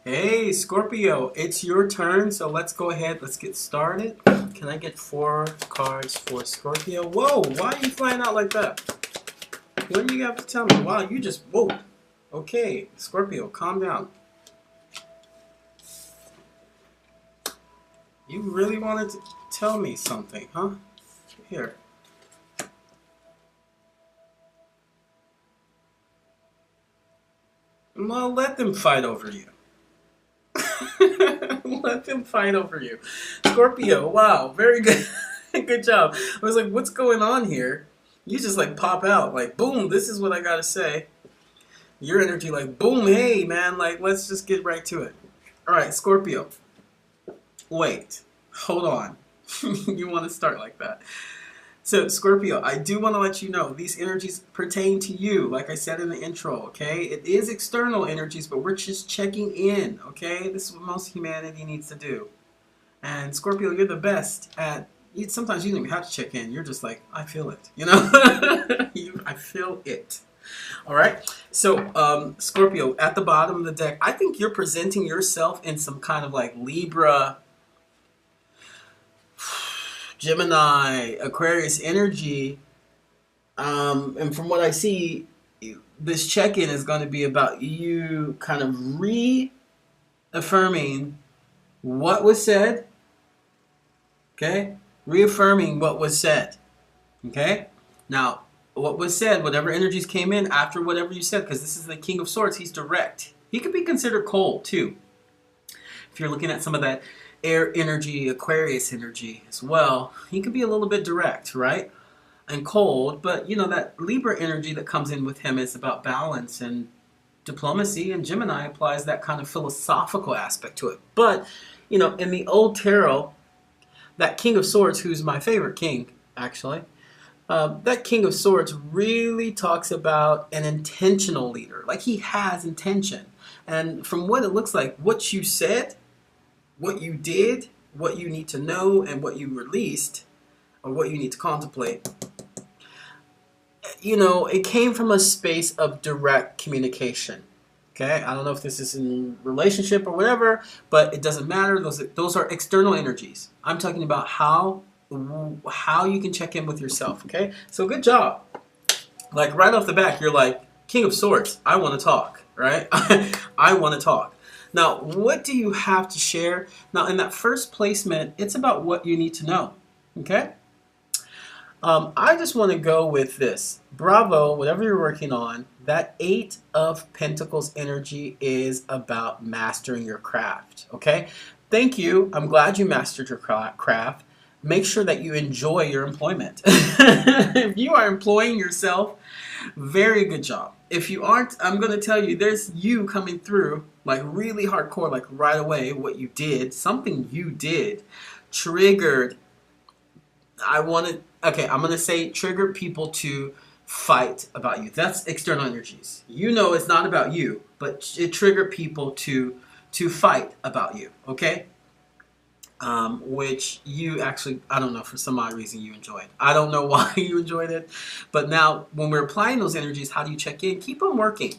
Hey, Scorpio, it's your turn, so let's go ahead. Let's get started. Can I get 4 cards for Scorpio? Whoa, why are you flying out like that? What do you have to tell me? Wow, you just, whoa. Okay, Scorpio, calm down. You really wanted to tell me something, huh? Here. Well, let them fight over you. Let them fight over you. Scorpio, wow, very good. Good job. I was like, what's going on here? You just like pop out, like, boom, this is what I gotta say. Your energy, like, boom, hey, man, like, let's just get right to it. All right, Scorpio. Wait, hold on. You want to start like that. So, Scorpio, I do want to let you know these energies pertain to you, like I said in the intro, okay? It is external energies, but we're just checking in, okay? This is what most humanity needs to do. And Scorpio, you're the best at, sometimes you don't even have to check in. You're just like, I feel it, you know? I feel it. All right? So, Scorpio, at the bottom of the deck, I think you're presenting yourself in some kind of like Libra, Gemini, Aquarius energy, and from what I see, this check-in is going to be about you kind of reaffirming what was said, okay? Reaffirming what was said, okay? Now, what was said, whatever energies came in after whatever you said, because this is the King of Swords, he's direct. He could be considered cold too. If you're looking at some of that air energy, Aquarius energy as well, he could be a little bit direct, right? And cold, but you know, that Libra energy that comes in with him is about balance and diplomacy, and Gemini applies that kind of philosophical aspect to it. But, you know, in the old tarot, that King of Swords, who's my favorite king, actually, that King of Swords really talks about an intentional leader. Like, he has intention. And from what it looks like, what you said, what you did, what you need to know, and what you released, or what you need to contemplate, you know, it came from a space of direct communication. Okay, I don't know if this is in relationship or whatever, but it doesn't matter. Those are external energies. I'm talking about how you can check in with yourself. Okay, so good job. Like right off the bat, you're like, King of Swords, I want to talk, right? I want to talk. Now, what do you have to share? Now, in that first placement, it's about what you need to know. Okay. I just want to go with this. Bravo, whatever you're working on, that 8 of Pentacles energy is about mastering your craft, okay? Thank you. I'm glad you mastered your craft. Make sure that you enjoy your employment. If you are employing yourself, very good job. If you aren't, I'm going to tell you, there's you coming through, like really hardcore, like right away, what you did, something you did, triggered. I'm going to say triggered people to fight about you. That's external energies. You know it's not about you, but it triggered people to fight about you, okay? Which you actually, I don't know, for some odd reason you enjoyed. I don't know why you enjoyed it, but now when we're applying those energies, how do you check in? Keep on working.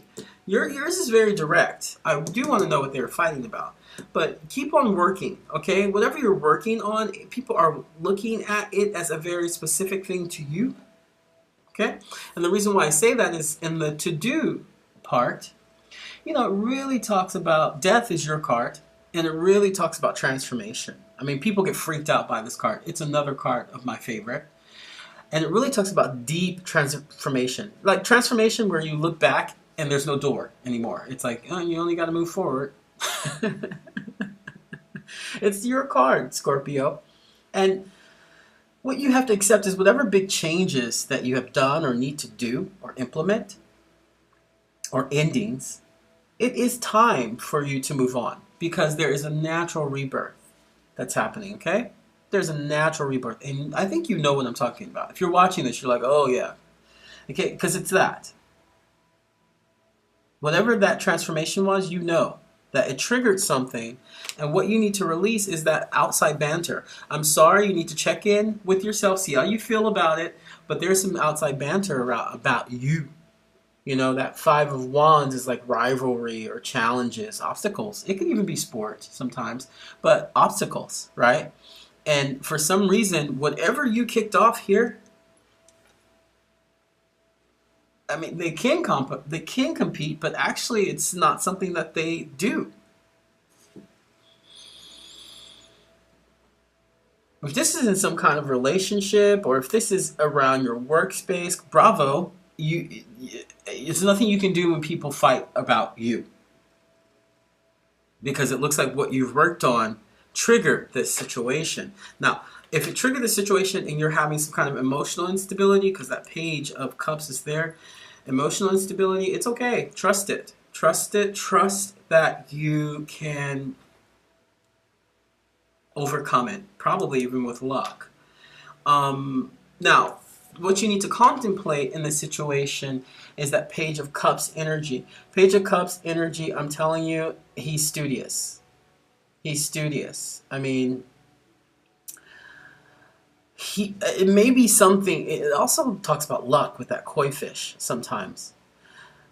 Yours is very direct. I do want to know what they were fighting about. But keep on working, okay? Whatever you're working on, people are looking at it as a very specific thing to you, okay? And the reason why I say that is in the to-do part, you know, it really talks about death is your card, and it really talks about transformation. I mean, people get freaked out by this card. It's another card of my favorite. And it really talks about deep transformation. Like transformation where you look back and there's no door anymore. It's like, oh, you only got to move forward. It's your card, Scorpio. And what you have to accept is whatever big changes that you have done or need to do or implement or endings, it is time for you to move on because there is a natural rebirth that's happening, okay? There's a natural rebirth. And I think you know what I'm talking about. If you're watching this, you're like, oh yeah. Okay, because it's that. Whatever that transformation was, you know that it triggered something, and what you need to release is that outside banter. I'm sorry, you need to check in with yourself, see how you feel about it, but there's some outside banter about you. You know, that 5 of Wands is like rivalry or challenges, obstacles. It can even be sport sometimes, but obstacles, right? And for some reason, whatever you kicked off here, I mean, they can compete, but actually it's not something that they do. If this is in some kind of relationship, or if this is around your workspace, bravo, it's nothing you can do when people fight about you. Because it looks like what you've worked on triggered this situation. Now, if it triggered the situation and you're having some kind of emotional instability, because that Page of Cups is there, emotional instability, it's okay. Trust it. Trust it. Trust that you can overcome it, probably even with luck. Now, what you need to contemplate in this situation is that Page of Cups energy. Page of Cups energy, I'm telling you, he's studious. He's studious. I mean, it may be something, it also talks about luck with that koi fish sometimes.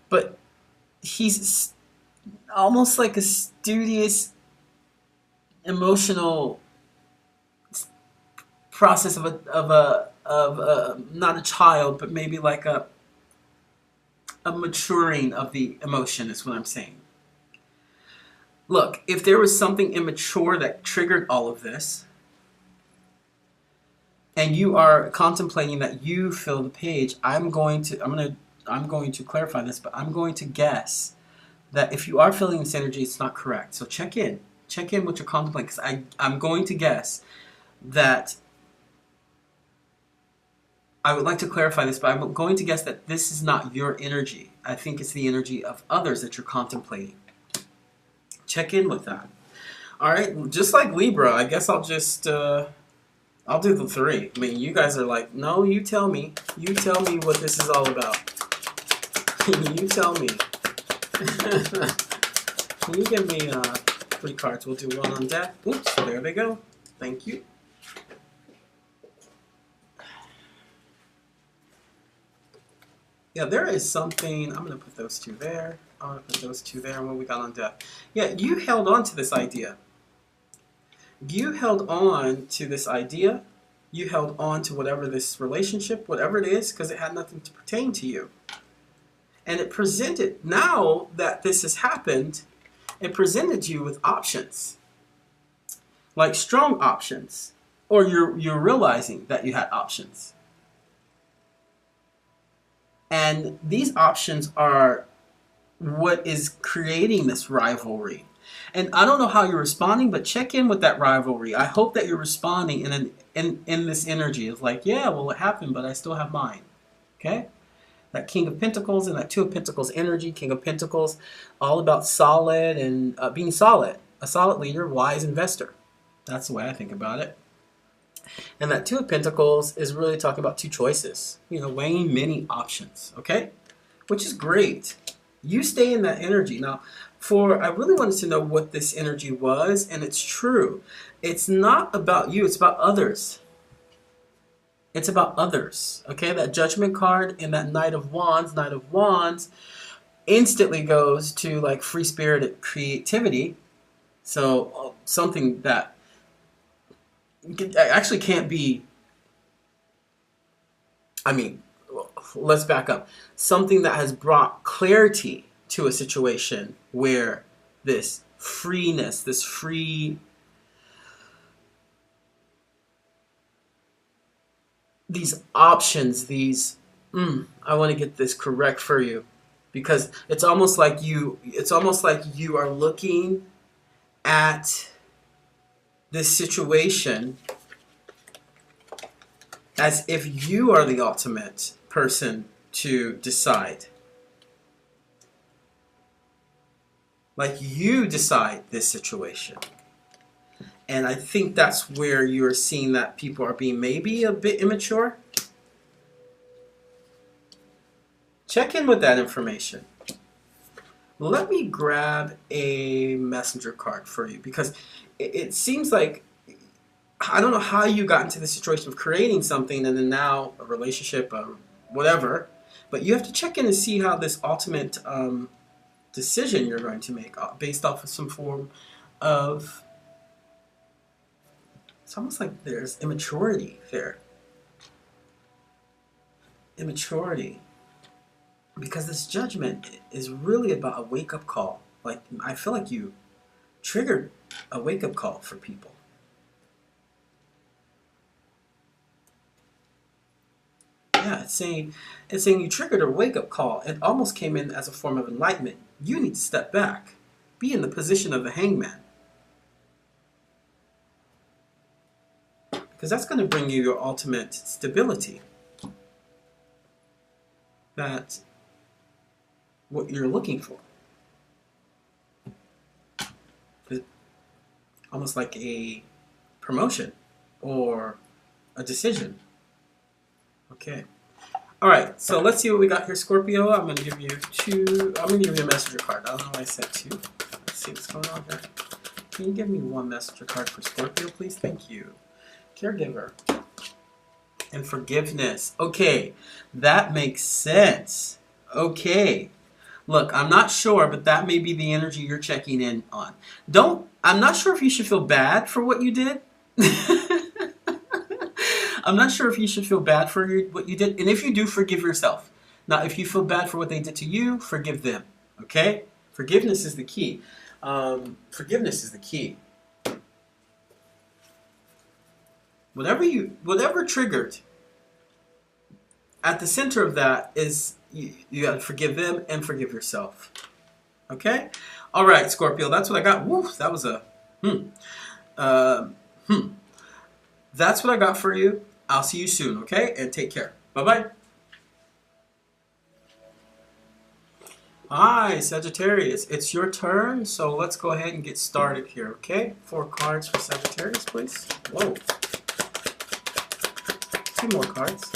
But he's almost like a studious, emotional process of a not a child, but maybe like a maturing of the emotion is what I'm saying. Look, if there was something immature that triggered all of this, and you are contemplating that you fill the page, I'm going to clarify this, but I'm going to guess that if you are feeling this energy, it's not correct. So check in. Check in with your contemplate, because I'm going to guess that, I would like to clarify this, but I'm going to guess that this is not your energy. I think it's the energy of others that you're contemplating. Check in with that. All right, just like Libra, I guess I'll just, I'll do the 3. I mean, you guys are like, no, you tell me. You tell me what this is all about. You tell me. Can you give me 3 cards? We'll do 1 on deck. Oops, there they go. Thank you. Yeah, there is something. I'm going to put those 2 there. I'm going to put those 2 there. And what we got on deck. Yeah, you held on to this idea. You held on to this idea. You held on to whatever this relationship, whatever it is, because it had nothing to pertain to you. And it presented, now that this has happened, it presented you with options. Like strong options. Or you're realizing that you had options. And these options are what is creating this rivalry. And I don't know how you're responding, but check in with that rivalry. I hope that you're responding in this energy of like, yeah, well, it happened, but I still have mine. Okay? That King of Pentacles and that 2 of Pentacles energy, King of Pentacles, all about solid and being solid. A solid leader, wise investor. That's the way I think about it. And that 2 of Pentacles is really talking about 2 choices. You know, weighing many options. Okay? Which is great. You stay in that energy. Now, I really wanted to know what this energy was, and it's true. It's not about you, it's about others. It's about others. Okay? That Judgment card and that Knight of Wands instantly goes to like free-spirited creativity. So something that actually can't be, I mean, let's back up. Something that has brought clarity to a situation where this freeness, these options, I want to get this correct for you, because it's almost like you are looking at this situation as if you are the ultimate person to decide. Like you decide this situation. And I think that's where you're seeing that people are being maybe a bit immature. Check in with that information. Let me grab a messenger card for you, because it seems like, I don't know how you got into the situation of creating something and then now a relationship, whatever, but you have to check in and see how this ultimate decision you're going to make based off of some form of, it's almost like there's immaturity there. Immaturity. Because this Judgment is really about a wake-up call. Like, I feel like you triggered a wake-up call for people. Yeah, it's saying you triggered a wake-up call. It almost came in as a form of enlightenment. You need to step back. Be in the position of the hangman. Because that's going to bring you your ultimate stability. That's what you're looking for. Almost like a promotion or a decision. Okay. All right. So let's see what we got here, Scorpio. I'm going to give you 2. I'm going to give you a messenger card. I don't know why I said 2. Let's see what's going on here. Can you give me 1 messenger card for Scorpio, please? Thank you. Caregiver. And forgiveness. Okay. That makes sense. Okay. Look, I'm not sure, but that may be the energy you're checking in on. I'm not sure if you should feel bad for what you did. I'm not sure if you should feel bad for what you did. And if you do, forgive yourself. Now, if you feel bad for what they did to you, forgive them. Okay? Forgiveness is the key. Forgiveness is the key. Whatever triggered, at the center of that is you got to forgive them and forgive yourself. Okay? All right, Scorpio, that's what I got. Woo, that was a Uh, That's what I got for you. I'll see you soon, okay? And take care. Bye-bye. Hi, Sagittarius. It's your turn, so let's go ahead and get started here, okay? 4 cards for Sagittarius, please. Whoa. 2 more cards.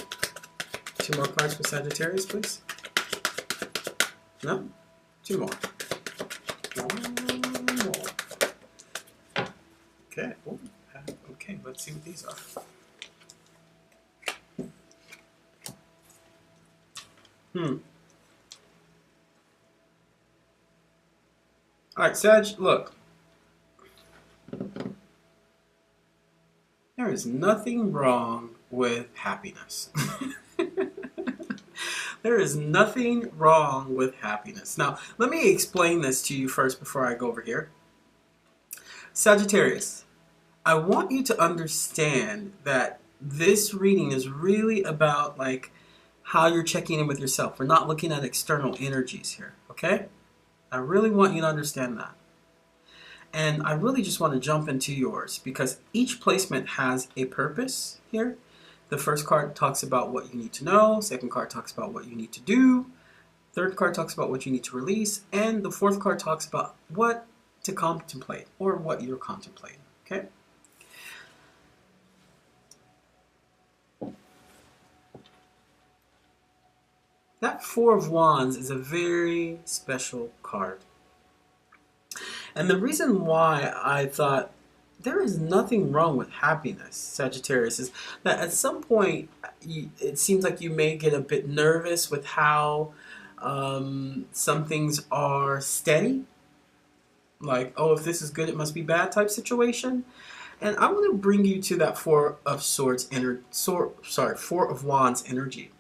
2 more cards for Sagittarius, please. No? 2 more. 1 more. Okay. Ooh. Okay, let's see what these are. All right, Sag, look. There is nothing wrong with happiness. There is nothing wrong with happiness. Now, let me explain this to you first before I go over here. Sagittarius, I want you to understand that this reading is really about like how you're checking in with yourself. We're not looking at external energies here, okay? I really want you to understand that. And I really just want to jump into yours because each placement has a purpose here. The first card talks about what you need to know. Second card talks about what you need to do. Third card talks about what you need to release. And the fourth card talks about what to contemplate or what you're contemplating, okay? That 4 of Wands is a very special card. And the reason why I thought there is nothing wrong with happiness, Sagittarius, is that at some point it seems like you may get a bit nervous with how some things are steady. Like, oh, if this is good, it must be bad type situation. And I want to bring you to that 4 of Swords, 4 of Wands energy.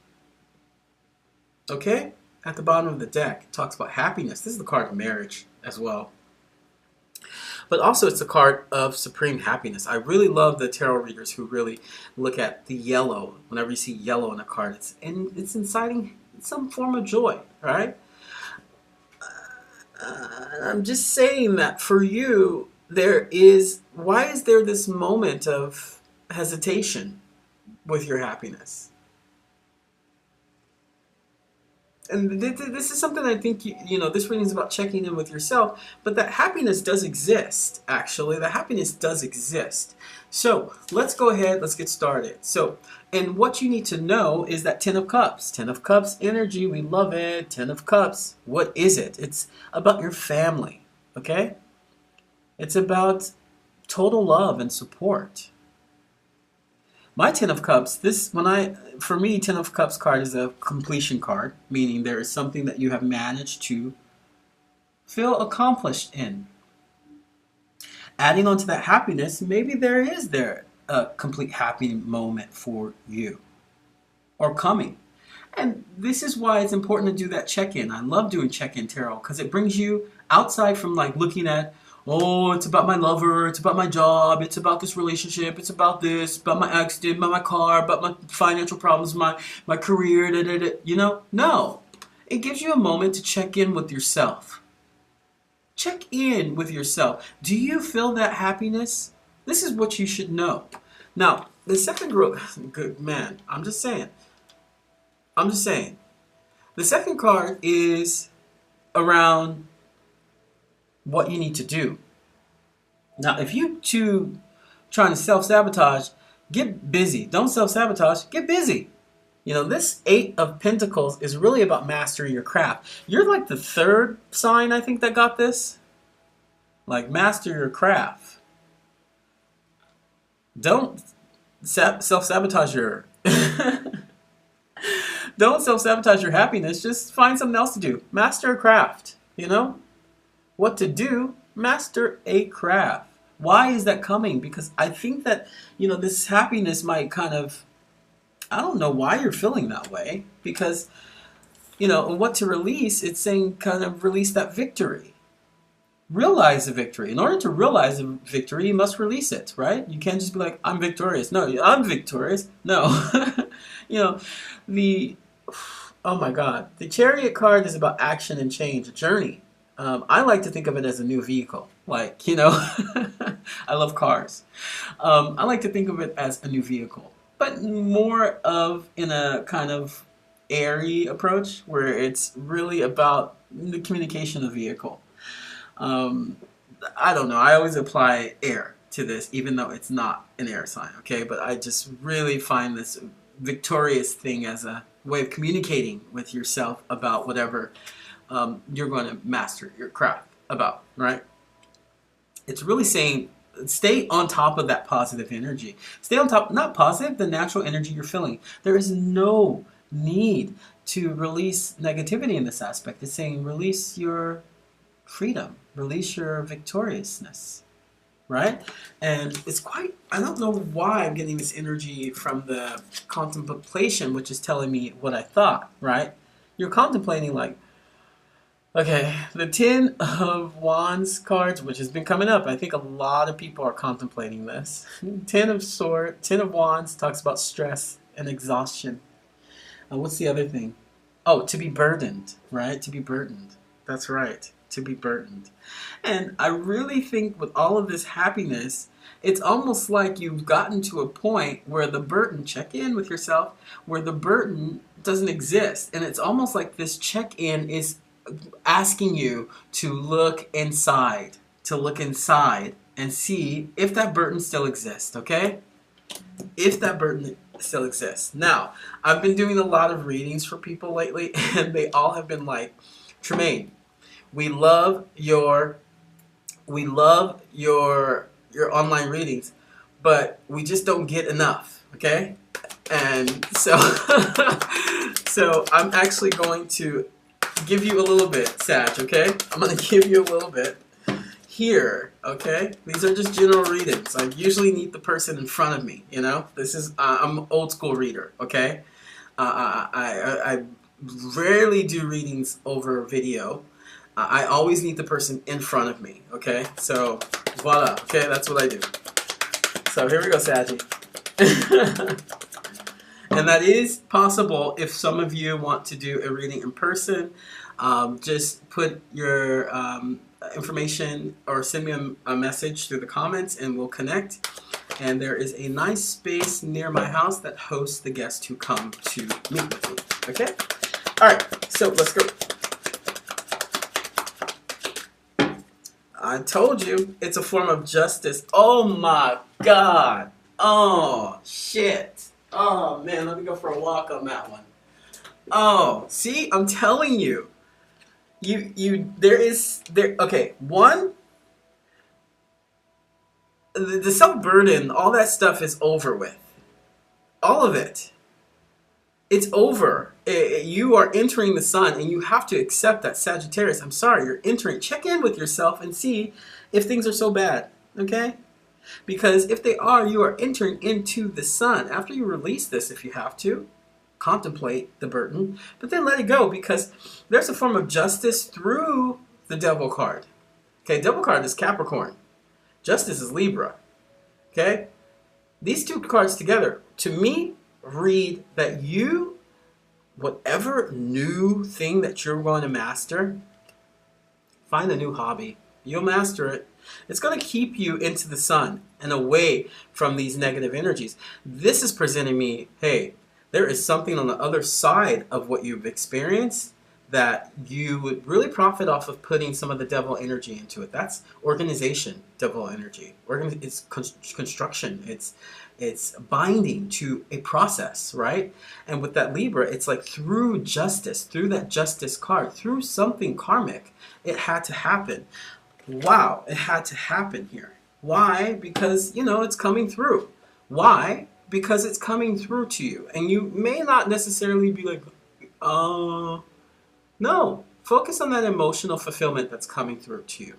Okay? At the bottom of the deck, it talks about happiness. This is the card of marriage as well. But also it's a card of supreme happiness. I really love the tarot readers who really look at the yellow. Whenever you see yellow in a card, it's inciting some form of joy, right? I'm just saying that for you, why is there this moment of hesitation with your happiness? And this is something I think, you know, this reading is about checking in with yourself, but that happiness does exist, actually. The happiness does exist. So let's go ahead, let's get started. So, and what you need to know is that 10 of Cups. 10 of Cups energy, we love it. 10 of Cups, what is it? It's about your family, okay? It's about total love and support. My 10 of Cups, for me, 10 of Cups card is a completion card, meaning there is something that you have managed to feel accomplished in. Adding on to that happiness, maybe there is a complete happy moment for you or coming. And this is why it's important to do that check-in. I love doing check-in tarot because it brings you outside from like looking at, oh, it's about my lover, it's about my job, it's about this relationship, it's about this, about my accident, about my car, about my financial problems, my career, you know? No. It gives you a moment to check in with yourself. Check in with yourself. Do you feel that happiness? This is what you should know. Now, the second group, good man, I'm just saying. The second card is around what you need to do. Now, if you two trying to self-sabotage, get busy. Don't self-sabotage, get busy. You know, this 8 of Pentacles is really about mastering your craft. You're like the 3rd sign, I think, that got this. Like, master your craft. Don't self-sabotage your... Don't self-sabotage your happiness. Just find something else to do. Master a craft, you know? What to do? Master a craft. Why is that coming? Because I think that, you know, this happiness might kind of, I don't know why you're feeling that way. Because, you know, what to release, it's saying kind of release that victory. Realize the victory. In order to realize the victory, you must release it, right? You can't just be like, I'm victorious. No, I'm victorious. No. You know, oh my God. The Chariot card is about action and change, a journey. I like to think of it as a new vehicle. Like, you know, I love cars. I like to think of it as a new vehicle, but more of in a kind of airy approach where it's really about the communication of the vehicle. Um, I don't know. I always apply air to this, even though it's not an air sign, okay? But I just really find this victorious thing as a way of communicating with yourself about whatever you're going to master your craft about, right? It's really saying stay on top of that positive energy. Stay on top, not positive, the natural energy you're feeling. There is no need to release negativity in this aspect. It's saying release your freedom, release your victoriousness, right? And it's quite, I don't know why I'm getting this energy from the contemplation, which is telling me what I thought, right? You're contemplating like, okay, the Ten of Wands cards, which has been coming up. I think a lot of people are contemplating this. Ten of Wands talks about stress and exhaustion. What's the other thing? Oh, to be burdened, right? To be burdened. That's right. To be burdened. And I really think with all of this happiness, it's almost like you've gotten to a point where the burden, check in with yourself, where the burden doesn't exist. And it's almost like this check-in is asking you to look inside, and see if that burden still exists, okay? If that burden still exists. Now, I've been doing a lot of readings for people lately, and they all have been like, Tremaine, we love your online readings, but we just don't get enough, okay? And so so I'm actually going to give you a little bit, Sag, okay? I'm going to give you a little bit here, okay? These are just general readings. I usually need the person in front of me, you know? This is, I'm an old school reader, okay? I rarely do readings over video. I always need the person in front of me, okay? So, voila, okay? That's what I do. So, here we go, Saggy. And that is possible if some of you want to do a reading in person. Just put your information or send me a message through the comments and we'll connect. And there is a nice space near my house that hosts the guests who come to meet with me. Okay? Alright, so let's go. I told you it's a form of justice. Oh my God. Oh, shit. Oh man, let me go for a walk on that one. Oh, see, I'm telling you. Okay, one, the self-burden, all that stuff is over with. All of it. It's over. You are entering the sun and you have to accept that, Sagittarius. I'm sorry, you're entering. Check in with yourself and see if things are so bad, okay? Because if they are, you are entering into the sun. After you release this, if you have to, contemplate the burden, but then let it go because there's a form of justice through the devil card. Okay, devil card is Capricorn. Justice is Libra. Okay? These two cards together, to me, read that you, whatever new thing that you're going to master, find a new hobby. You'll master it. It's going to keep you into the sun and away from these negative energies. This is presenting me, hey, there is something on the other side of what you've experienced that you would really profit off of putting some of the devil energy into it. That's organization, devil energy. It's construction. It's binding to a process, right? And with that Libra, it's like through justice, through that justice card, through something karmic, it had to happen. Wow, it had to happen here. Why? Because, you know, it's coming through. Why? Because it's coming through to you. And you may not necessarily be like, no. Focus on that emotional fulfillment that's coming through to you.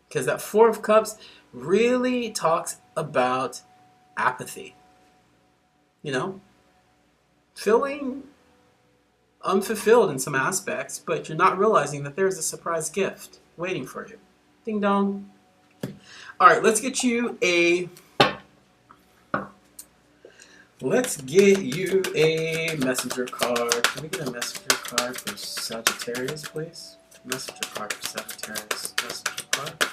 Because that Four of Cups really talks about apathy. You know? Feeling unfulfilled in some aspects, but you're not realizing that there's a surprise gift waiting for you. Ding dong. Alright, let's get you a messenger card. Can we get a messenger card for Sagittarius, please? Messenger card for Sagittarius. Messenger card.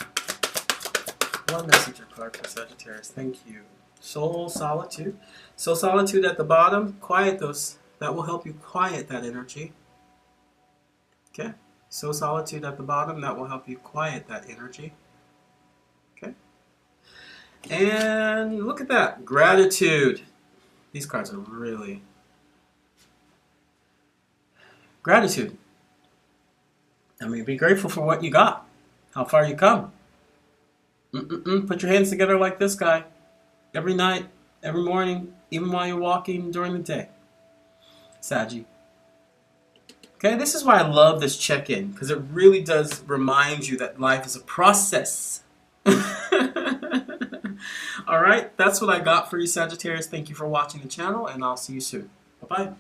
One messenger card for Sagittarius. Thank you. Soul Solitude. Soul Solitude at the bottom. Quiet those. That will help you quiet that energy. Okay. Soul Solitude at the bottom. That will help you quiet that energy. Okay. And look at that. Gratitude. These cards are really... Gratitude. I mean, be grateful for what you got. How far you come. Put your hands together like this guy. Every night, every morning, even while you're walking during the day. Saggy. Okay, this is why I love this check-in, because it really does remind you that life is a process. Alright, that's what I got for you, Sagittarius. Thank you for watching the channel, and I'll see you soon. Bye-bye.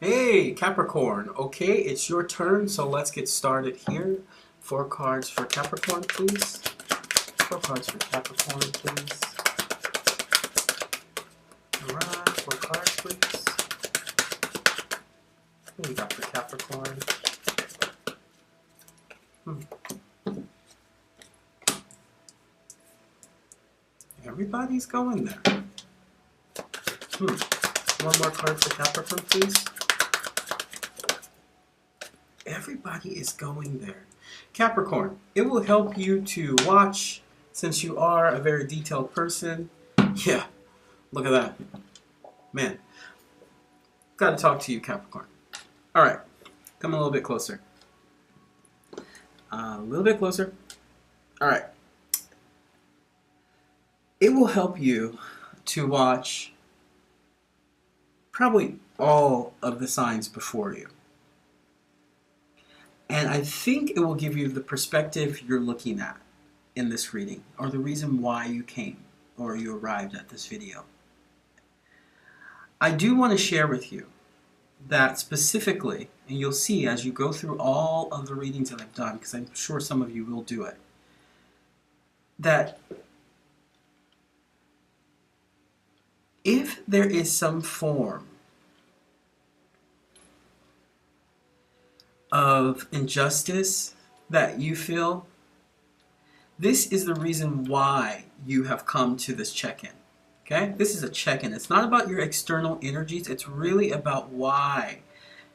Hey, Capricorn. Okay, it's your turn, so let's get started here. 4 cards for Capricorn, please. 4 cards for Capricorn, please. Alright, 4 cards, please. What do we got for Capricorn? Everybody's going there. One more card for Capricorn, please. Everybody is going there. Capricorn, it will help you to watch, since you are a very detailed person. Yeah, look at that. Man, got to talk to you, Capricorn. All right, come a little bit closer. A little bit closer. All right. It will help you to watch probably all of the signs before you. And I think it will give you the perspective you're looking at in this reading, or the reason why you came or you arrived at this video. I do want to share with you that specifically, and you'll see as you go through all of the readings that I've done, because I'm sure some of you will do it, that if there is some form of injustice that you feel, this is the reason why you have come to this check-in. Okay? This is a check-in. It's not about your external energies. It's really about why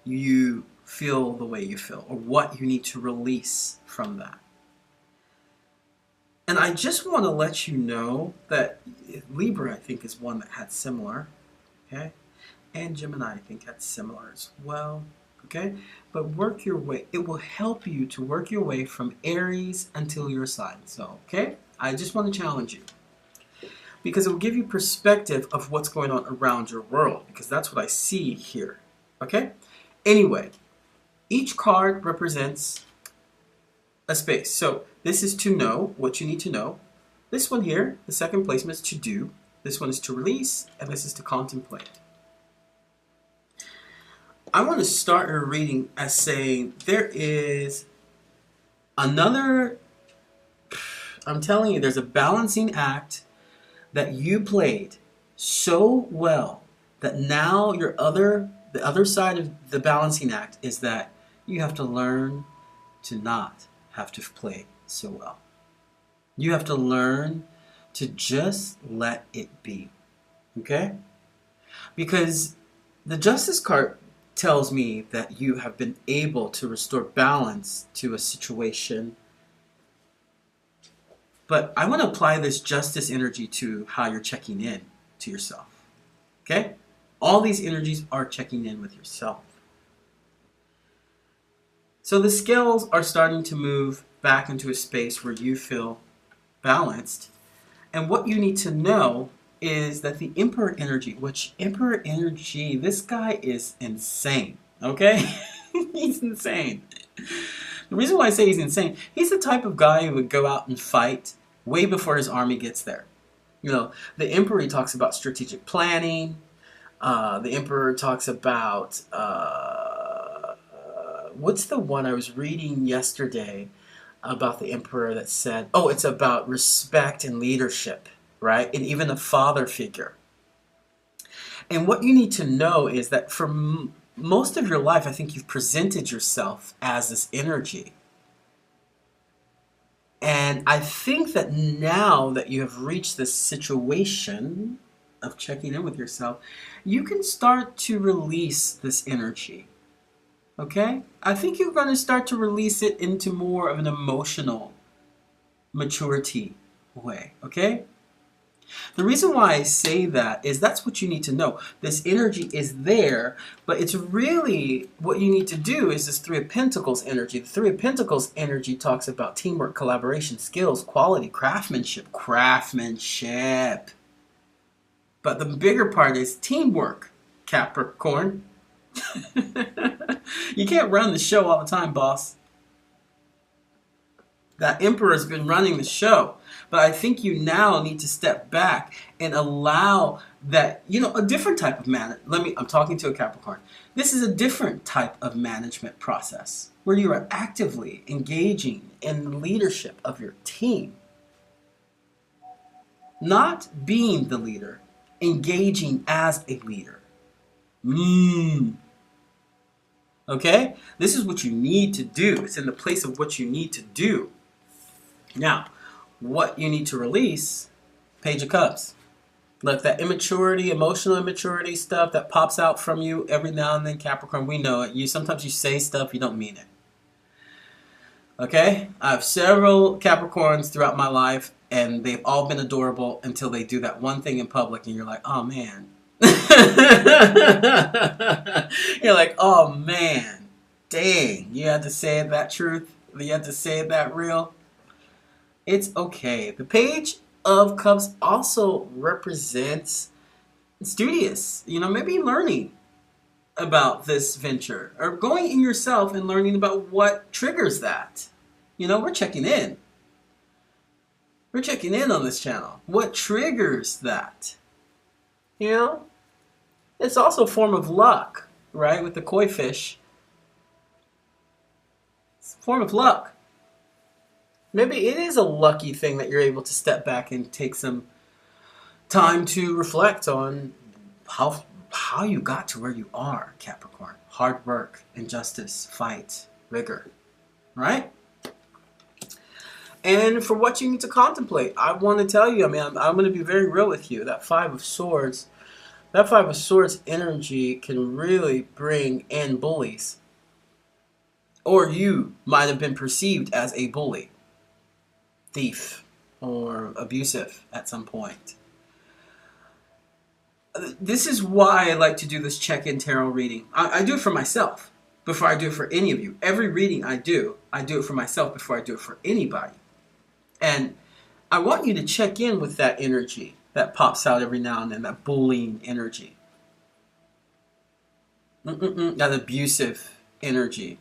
you feel the way you feel, or what you need to release from that. And I just want to let you know that Libra, I think, is one that had similar. Okay? And Gemini, I think, had similar as well. Okay? But work your way. It will help you to work your way from Aries until your sign. So, okay? I just want to challenge you. Because it will give you perspective of what's going on around your world. Because that's what I see here. Okay? Anyway, each card represents a space. So, this is to know what you need to know. This one here, the second placement, is to do. This one is to release. And this is to contemplate. I want to start your reading as saying there is another, I'm telling you, there's a balancing act that you played so well that now the other side of the balancing act is that you have to learn to not have to play so well. You have to learn to just let it be. Okay? Because the Justice card tells me that you have been able to restore balance to a situation. But I want to apply this justice energy to how you're checking in to yourself. Okay? All these energies are checking in with yourself. So the scales are starting to move back into a space where you feel balanced. And what you need to know is that the Emperor energy, which Emperor energy, this guy is insane, okay? He's insane. The reason why I say he's insane, he's the type of guy who would go out and fight way before his army gets there. You know, the Emperor, he talks about strategic planning. The Emperor talks about, what's the one I was reading yesterday about the Emperor that said, oh, it's about respect and leadership. Right? And even a father figure. And what you need to know is that for most of your life, I think you've presented yourself as this energy. And I think that now that you have reached this situation of checking in with yourself, you can start to release this energy. Okay? I think you're going to start to release it into more of an emotional maturity way. Okay? The reason why I say that is that's what you need to know. This energy is there, but it's really what you need to do is this Three of Pentacles energy. The Three of Pentacles energy talks about teamwork, collaboration, skills, quality, craftsmanship. Craftsmanship. But the bigger part is teamwork, Capricorn. You can't run the show all the time, boss. That Emperor's been running the show. But I think you now need to step back and allow that, a different type of management. I'm talking to a Capricorn. This is a different type of management process where you are actively engaging in the leadership of your team. Not being the leader, engaging as a leader. Okay? This is what you need to do. It's in the place of what you need to do. Now, what you need to release, Page of Cups. Look, that immaturity, emotional immaturity stuff that pops out from you every now and then, Capricorn, we know it. Sometimes you say stuff, you don't mean it. Okay? I have several Capricorns throughout my life, and they've all been adorable until they do that one thing in public, and you're like, oh, man. You're like, oh, man. Dang, you had to say that truth? You had to say that real? It's okay. The Page of Cups also represents studious. Maybe learning about this venture or going in yourself and learning about what triggers that. We're checking in. We're checking in on this channel. What triggers that? It's also a form of luck, right? With the koi fish. It's a form of luck. Maybe it is a lucky thing that you're able to step back and take some time to reflect on how you got to where you are, Capricorn. Hard work, injustice, fight, rigor, right? And for what you need to contemplate, I want to tell you, I'm going to be very real with you. That Five of Swords energy can really bring in bullies. Or you might have been perceived as a bully, thief, or abusive at some point. This is why I like to do this check-in tarot reading. I do it for myself before I do it for any of you. Every reading I do it for myself before I do it for anybody. And I want you to check in with that energy that pops out every now and then, that bullying energy. That abusive energy.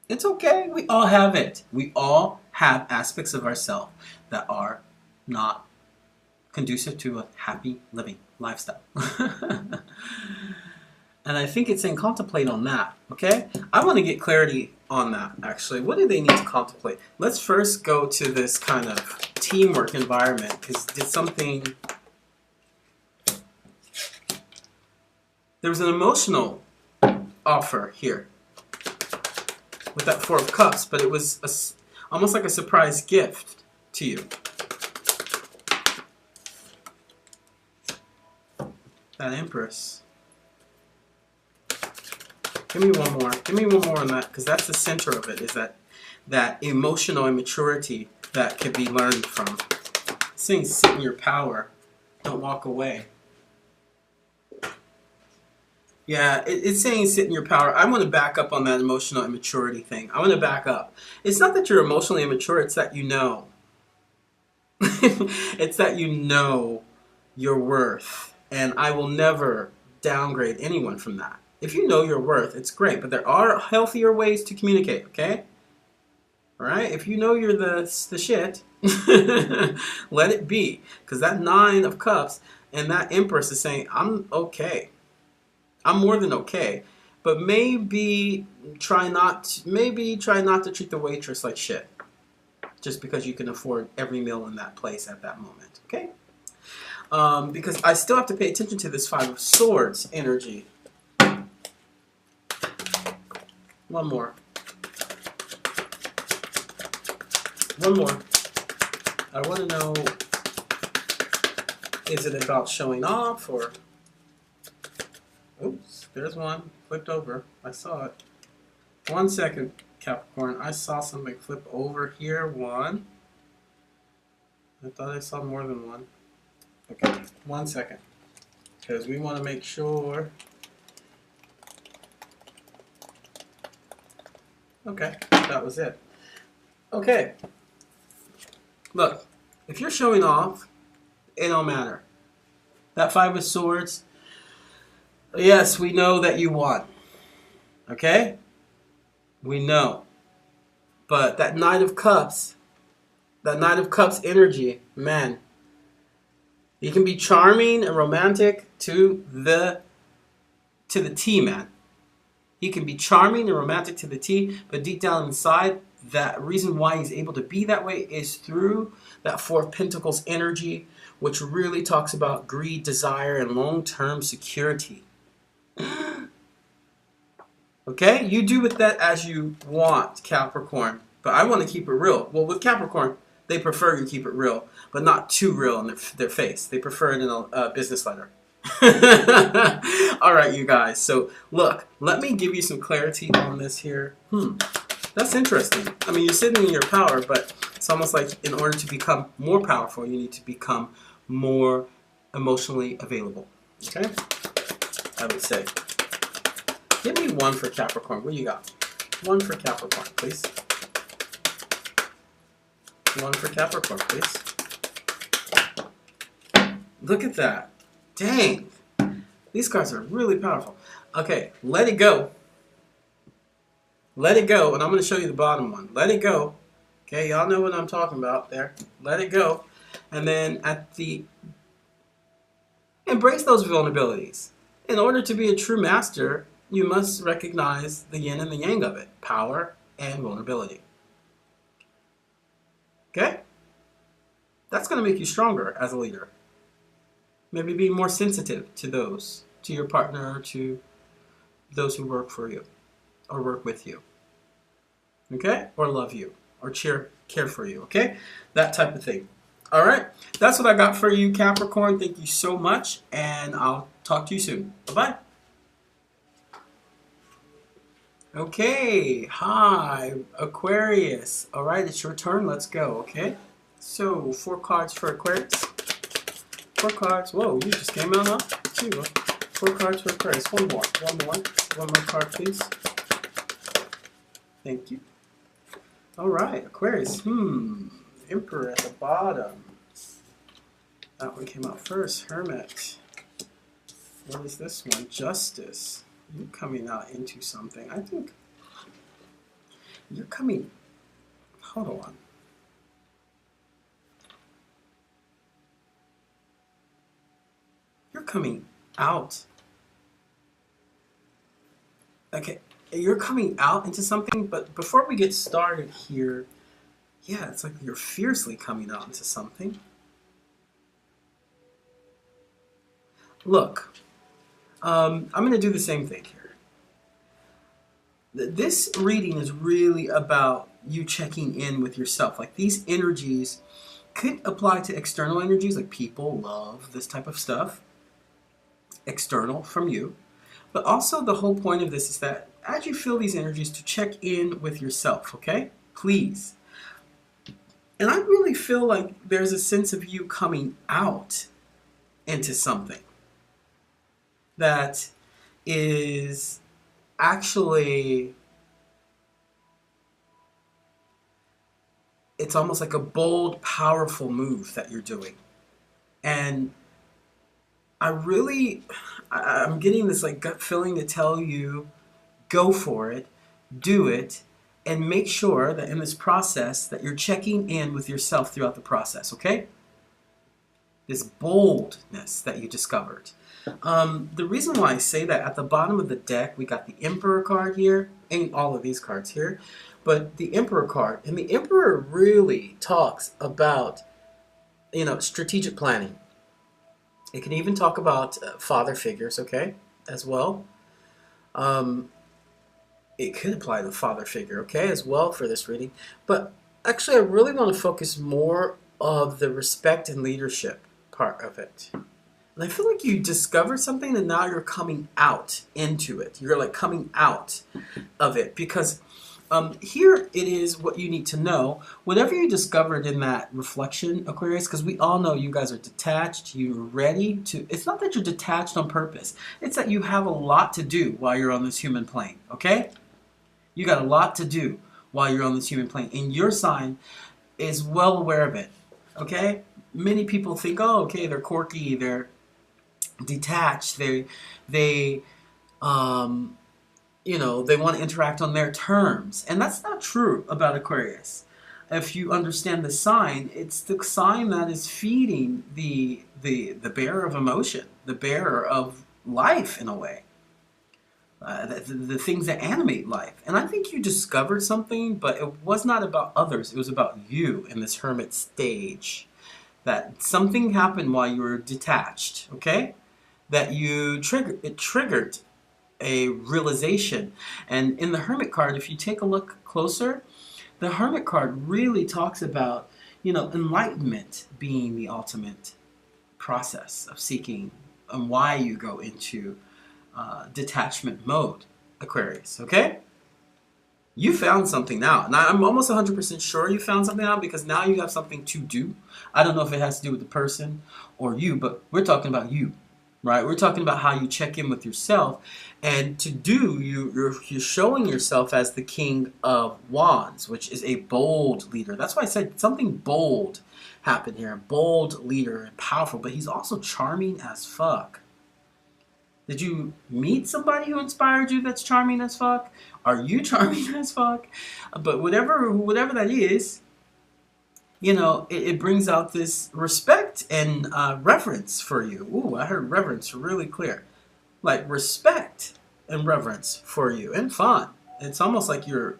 It's okay. We all have it. We all have aspects of ourselves that are not conducive to a happy living lifestyle. And I think it's saying contemplate on that, okay? I want to get clarity on that, actually. What do they need to contemplate? Let's first go to this kind of teamwork environment, because there was an emotional offer here with that Four of Cups, but it was almost like a surprise gift to you. That Empress. Give me one more. Give me one more on that, because that's the center of it, is that emotional immaturity that can be learned from. It's saying sit in your power. Don't walk away. Yeah, it's saying sit in your power. I want to back up on that emotional immaturity thing. I want to back up. It's not that you're emotionally immature, it's that you know. It's that you know your worth. And I will never downgrade anyone from that. If you know your worth, it's great. But there are healthier ways to communicate, okay? All right? If you know you're the shit, let it be. Because that Nine of Cups and that Empress is saying, I'm okay. I'm more than okay. But maybe try not to treat the waitress like shit. Just because you can afford every meal in that place at that moment, okay? Because I still have to pay attention to this Five of Swords energy. One more. One more. I want to know, is it about showing off or... Oops, there's one. Flipped over. I saw it. 1 second, Capricorn. I saw something flip over here. One. I thought I saw more than one. Okay, 1 second. Because we want to make sure... Okay, that was it. Okay. Look, if you're showing off, it don't matter. That Five of Swords, yes, we know that you won. Okay? We know. But that Knight of Cups energy, man, you can be charming and romantic to the T, man. He can be charming and romantic to the T, but deep down inside, that reason why he's able to be that way is through that Four of Pentacles energy, which really talks about greed, desire, and long-term security. Okay? You do with that as you want, Capricorn. But I want to keep it real. Well, with Capricorn, they prefer you keep it real, but not too real in their face. They prefer it in a business letter. Alright, you guys. So, look, let me give you some clarity on this here. That's interesting. I mean, you're sitting in your power, but it's almost like in order to become more powerful, you need to become more emotionally available. Okay? I would say. Give me one for Capricorn. What do you got? One for Capricorn, please. One for Capricorn, please. Look at that. Dang. These cards are really powerful. Okay, let it go. Let it go. And I'm going to show you the bottom one. Let it go. Okay, y'all know what I'm talking about there. Let it go. And then at the... Embrace those vulnerabilities. In order to be a true master, you must recognize the yin and the yang of it. Power and vulnerability. Okay? That's going to make you stronger as a leader. Maybe be more sensitive to those, to your partner, to those who work for you, or work with you. Okay? Or love you, or care for you. Okay? That type of thing. All right? That's what I got for you, Capricorn. Thank you so much, and I'll talk to you soon. Bye-bye. Okay. Hi, Aquarius. All right, it's your turn. Let's go, okay? So, 4 cards for Aquarius. 4 cards. Whoa, you just came out, huh? 4 cards for Aquarius. One more card, please. Thank you. All right, Aquarius. Emperor at the bottom. That one came out first. Hermit. What is this one? Justice. You're coming out into something. I think you're coming. Hold on. You're coming out. Okay, you're coming out into something, but before we get started here, yeah, it's like you're fiercely coming out into something. Look, I'm going to do the same thing here. This reading is really about you checking in with yourself. Like, these energies could apply to external energies, like people, love, this type of stuff. External from you. But also the whole point of this is that as you feel these energies, to check in with yourself, okay? Please. And I really feel like there's a sense of you coming out into something that is actually, it's almost like a bold, powerful move that you're doing. And I'm getting this like gut feeling to tell you, go for it, do it, and make sure that in this process that you're checking in with yourself throughout the process, okay? This boldness that you discovered. The reason why I say that, at the bottom of the deck, we got the Emperor card here, and all of these cards here, but the Emperor card, and the Emperor really talks about, strategic planning. It can even talk about father figures, okay, as well. it could apply to the father figure, okay, as well for this reading. But actually, I really want to focus more of the respect and leadership part of it. And I feel like you discovered something and now you're coming out into it. You're like coming out of it because here it is what you need to know. Whatever you discovered in that reflection, Aquarius, because we all know you guys are detached. You're ready to. It's not that you're detached on purpose. It's that you have a lot to do while you're on this human plane, okay? You got a lot to do while you're on this human plane. And your sign is well aware of it, okay? Many people think, oh, okay, they're quirky, they're detached, they you know, they want to interact on their terms. And that's not true about Aquarius. If you understand the sign, it's the sign that is feeding the bearer of emotion, the bearer of life in a way. The things that animate life. And I think you discovered something, but it was not about others. It was about you in this hermit stage. That something happened while you were detached, okay? That it triggered a realization. And in the Hermit card, if you take a look closer, the Hermit card really talks about, you know, enlightenment being the ultimate process of seeking and why you go into detachment mode, Aquarius, okay? You found something now. And I'm almost 100% sure you found something now because now you have something to do. I don't know if it has to do with the person or you, but we're talking about you. Right, we're talking about how you check in with yourself, and to do you're showing yourself as the King of Wands, which is a bold leader. That's why I said something bold happened here, bold leader and powerful. But he's also charming as fuck. Did you meet somebody who inspired you that's charming as fuck? Are you charming as fuck? But whatever that is, you know, it brings out this respect and reverence for you. Ooh, I heard reverence really clear. Like respect and reverence for you and fun. It's almost like you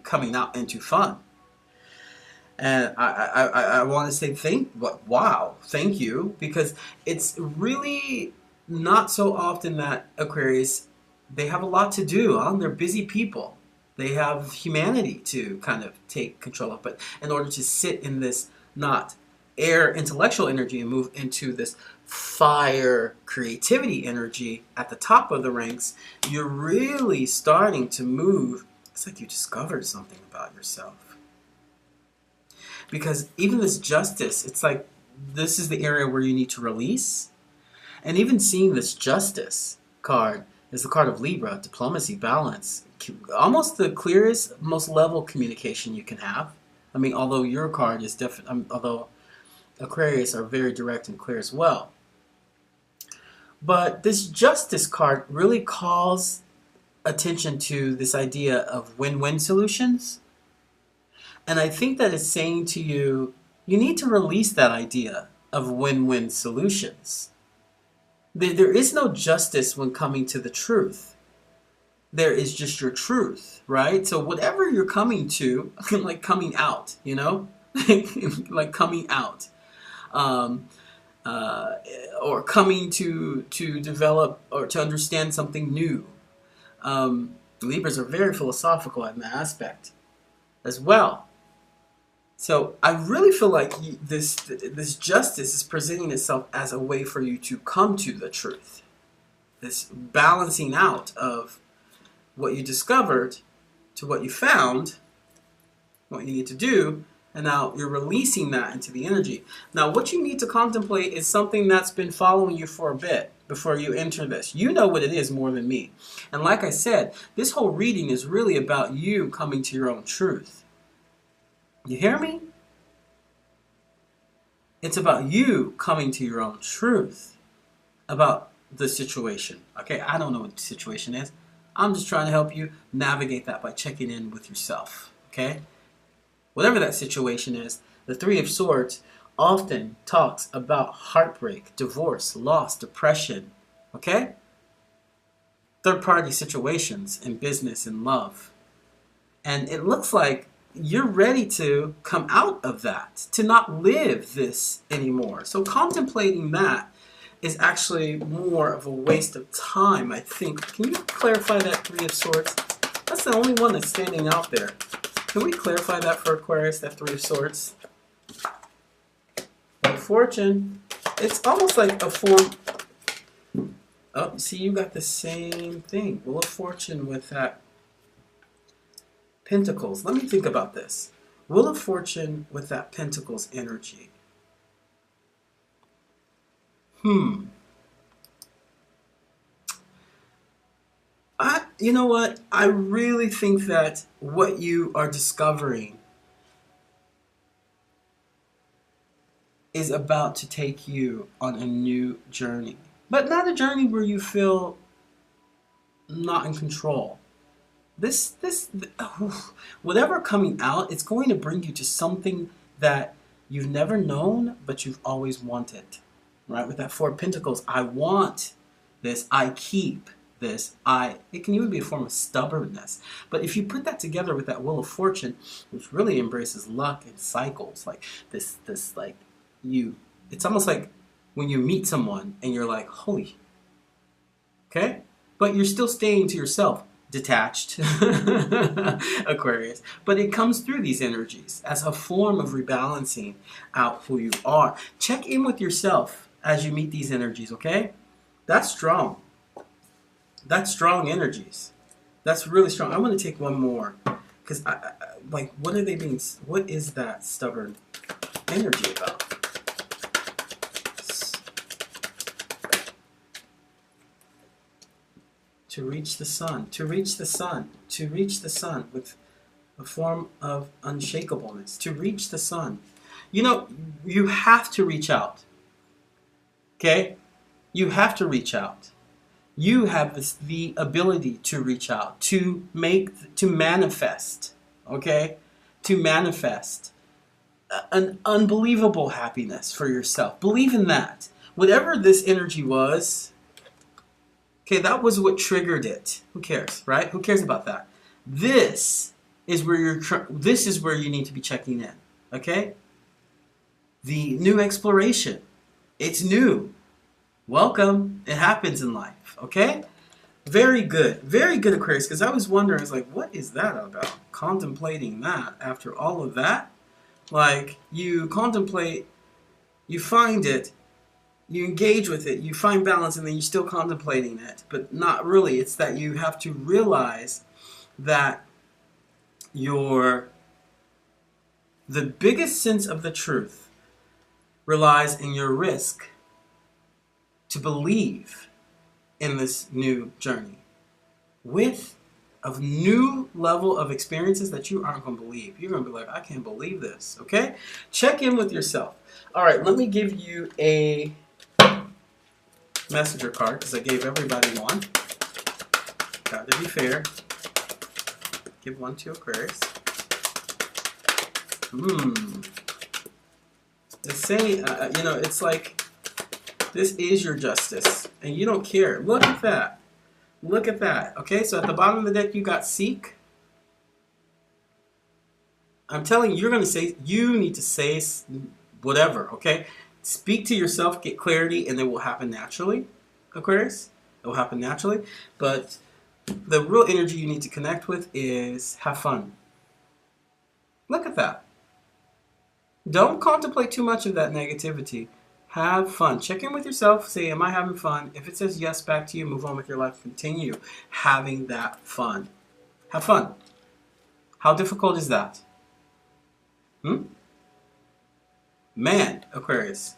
coming out into fun. And I want to say wow, thank you, because it's really not so often that Aquarius, they have a lot to do. They're busy people. They have humanity to kind of take control of. But in order to sit in this not air intellectual energy and move into this fire creativity energy at the top of the ranks, you're really starting to move. It's like you discovered something about yourself. Because even this justice, it's like this is the area where you need to release. And even seeing this justice card is the card of Libra, diplomacy, balance. Almost the clearest, most level communication you can have. I mean, although your card is different, although Aquarius are very direct and clear as well. But this justice card really calls attention to this idea of win-win solutions. And I think that it's saying to you, you need to release that idea of win-win solutions. There is no justice when coming to the truth. There is just your truth, right? So whatever you're coming to, like coming out, you know, like coming out, or coming to develop or to understand something new. Libras are very philosophical in that aspect as well. So I really feel like this justice is presenting itself as a way for you to come to the truth. This balancing out of what you discovered to what you found, what you need to do, and now you're releasing that into the energy. Now what you need to contemplate is something that's been following you for a bit before you enter this. You know what it is more than me. And like I said, this whole reading is really about you coming to your own truth. You hear me? It's about you coming to your own truth about the situation. Okay, I don't know what the situation is. I'm just trying to help you navigate that by checking in with yourself, okay? Whatever that situation is, the Three of Swords often talks about heartbreak, divorce, loss, depression, okay? Third-party situations in business and love. And it looks like you're ready to come out of that, to not live this anymore. So contemplating that is actually more of a waste of time, I think. Can you clarify that Three of Swords? That's the only one that's standing out there. Can we clarify that for Aquarius, that Three of Swords? Wheel of Fortune. It's almost like a form... Oh, see, you got the same thing. Wheel of Fortune with that Pentacles. Let me think about this. Wheel of Fortune with that Pentacles energy. You know what? I really think that what you are discovering is about to take you on a new journey. But not a journey where you feel not in control. Whatever coming out, it's going to bring you to something that you've never known, but you've always wanted. Right? With that Four of Pentacles, I want this, I keep this, it can even be a form of stubbornness. But if you put that together with that Wheel of Fortune, which really embraces luck and cycles, like this like it's almost like when you meet someone and you're like, holy, okay? But you're still staying to yourself, detached, Aquarius. But it comes through these energies as a form of rebalancing out who you are. Check in with yourself as you meet these energies, okay? That's strong. That's strong energies. That's really strong. I'm going to take one more. Because, like, what is that stubborn energy about? To reach the sun. To reach the sun. To reach the sun with a form of unshakableness. To reach the sun. You know, you have to reach out. Okay? You have to reach out. You have the ability to reach out, to manifest, okay? To manifest an unbelievable happiness for yourself. Believe in that. Whatever this energy was, okay, that was what triggered it. Who cares, right? Who cares about that? This is where you need to be checking in, okay? The new exploration. It's new. Welcome. It happens in life. Okay? Very good, Aquarius, because I was wondering, I was like, what is that about? Contemplating that after all of that? Like, you contemplate, you find it, you engage with it, you find balance, and then you're still contemplating it. But not really. It's that you have to realize that the biggest sense of the truth relies in your risk to believe in this new journey with a new level of experiences that you aren't going to believe. You're going to be like, I can't believe this, okay? Check in with yourself. All right, let me give you a messenger card because I gave everybody one. Got to be fair. Give one to Aquarius. They say, you know, it's like, this is your justice, and you don't care. Look at that. Look at that. Okay, so at the bottom of the deck, you got seek. I'm telling you, you need to say whatever, okay? Speak to yourself, get clarity, and it will happen naturally, Aquarius. It will happen naturally. But the real energy you need to connect with is have fun. Look at that. Don't contemplate too much of that negativity. Have fun. Check in with yourself. Say, am I having fun? If it says yes back to you, move on with your life. Continue having that fun. Have fun. How difficult is that? Man, Aquarius.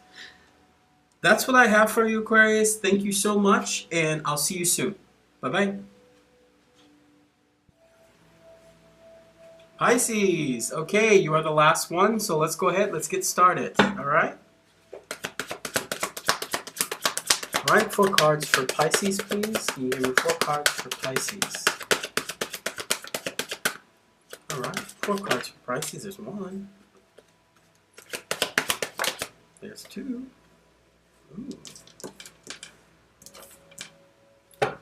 That's what I have for you, Aquarius. Thank you so much, and I'll see you soon. Bye-bye. Pisces. Okay, you are the last one, so let's go ahead. Let's get started. All right? All right, 4 cards for Pisces, please. Can you give me 4 cards for Pisces? All right, 4 cards for Pisces. There's 1. There's 2. Ooh.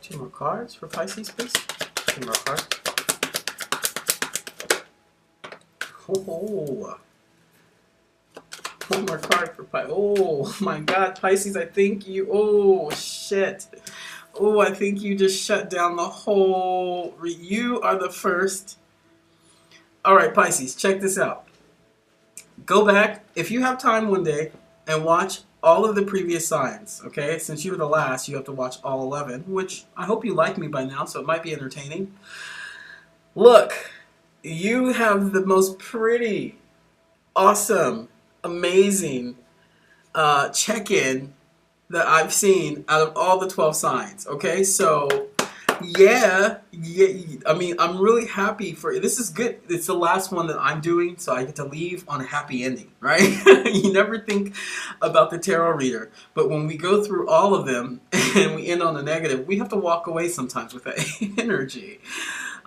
2 more cards for Pisces, please. 2 more cards. Oh. 1 more card for Pisces. Oh my God, Pisces, I think you. Oh shit. Oh, I think you just shut down the whole. You are the first. All right, Pisces, check this out. Go back if you have time one day and watch all of the previous signs. Okay, since you were the last, you have to watch all 11. Which I hope you like me by now, so it might be entertaining. Look, you have the most pretty, awesome, amazing check-in that I've seen out of all the 12 signs. Okay, so yeah. I mean, I'm really happy for this. Is good. It's the last one that I'm doing, so I get to leave on a happy ending, right? You never think about the tarot reader, but when we go through all of them and we end on a negative, we have to walk away sometimes with that energy.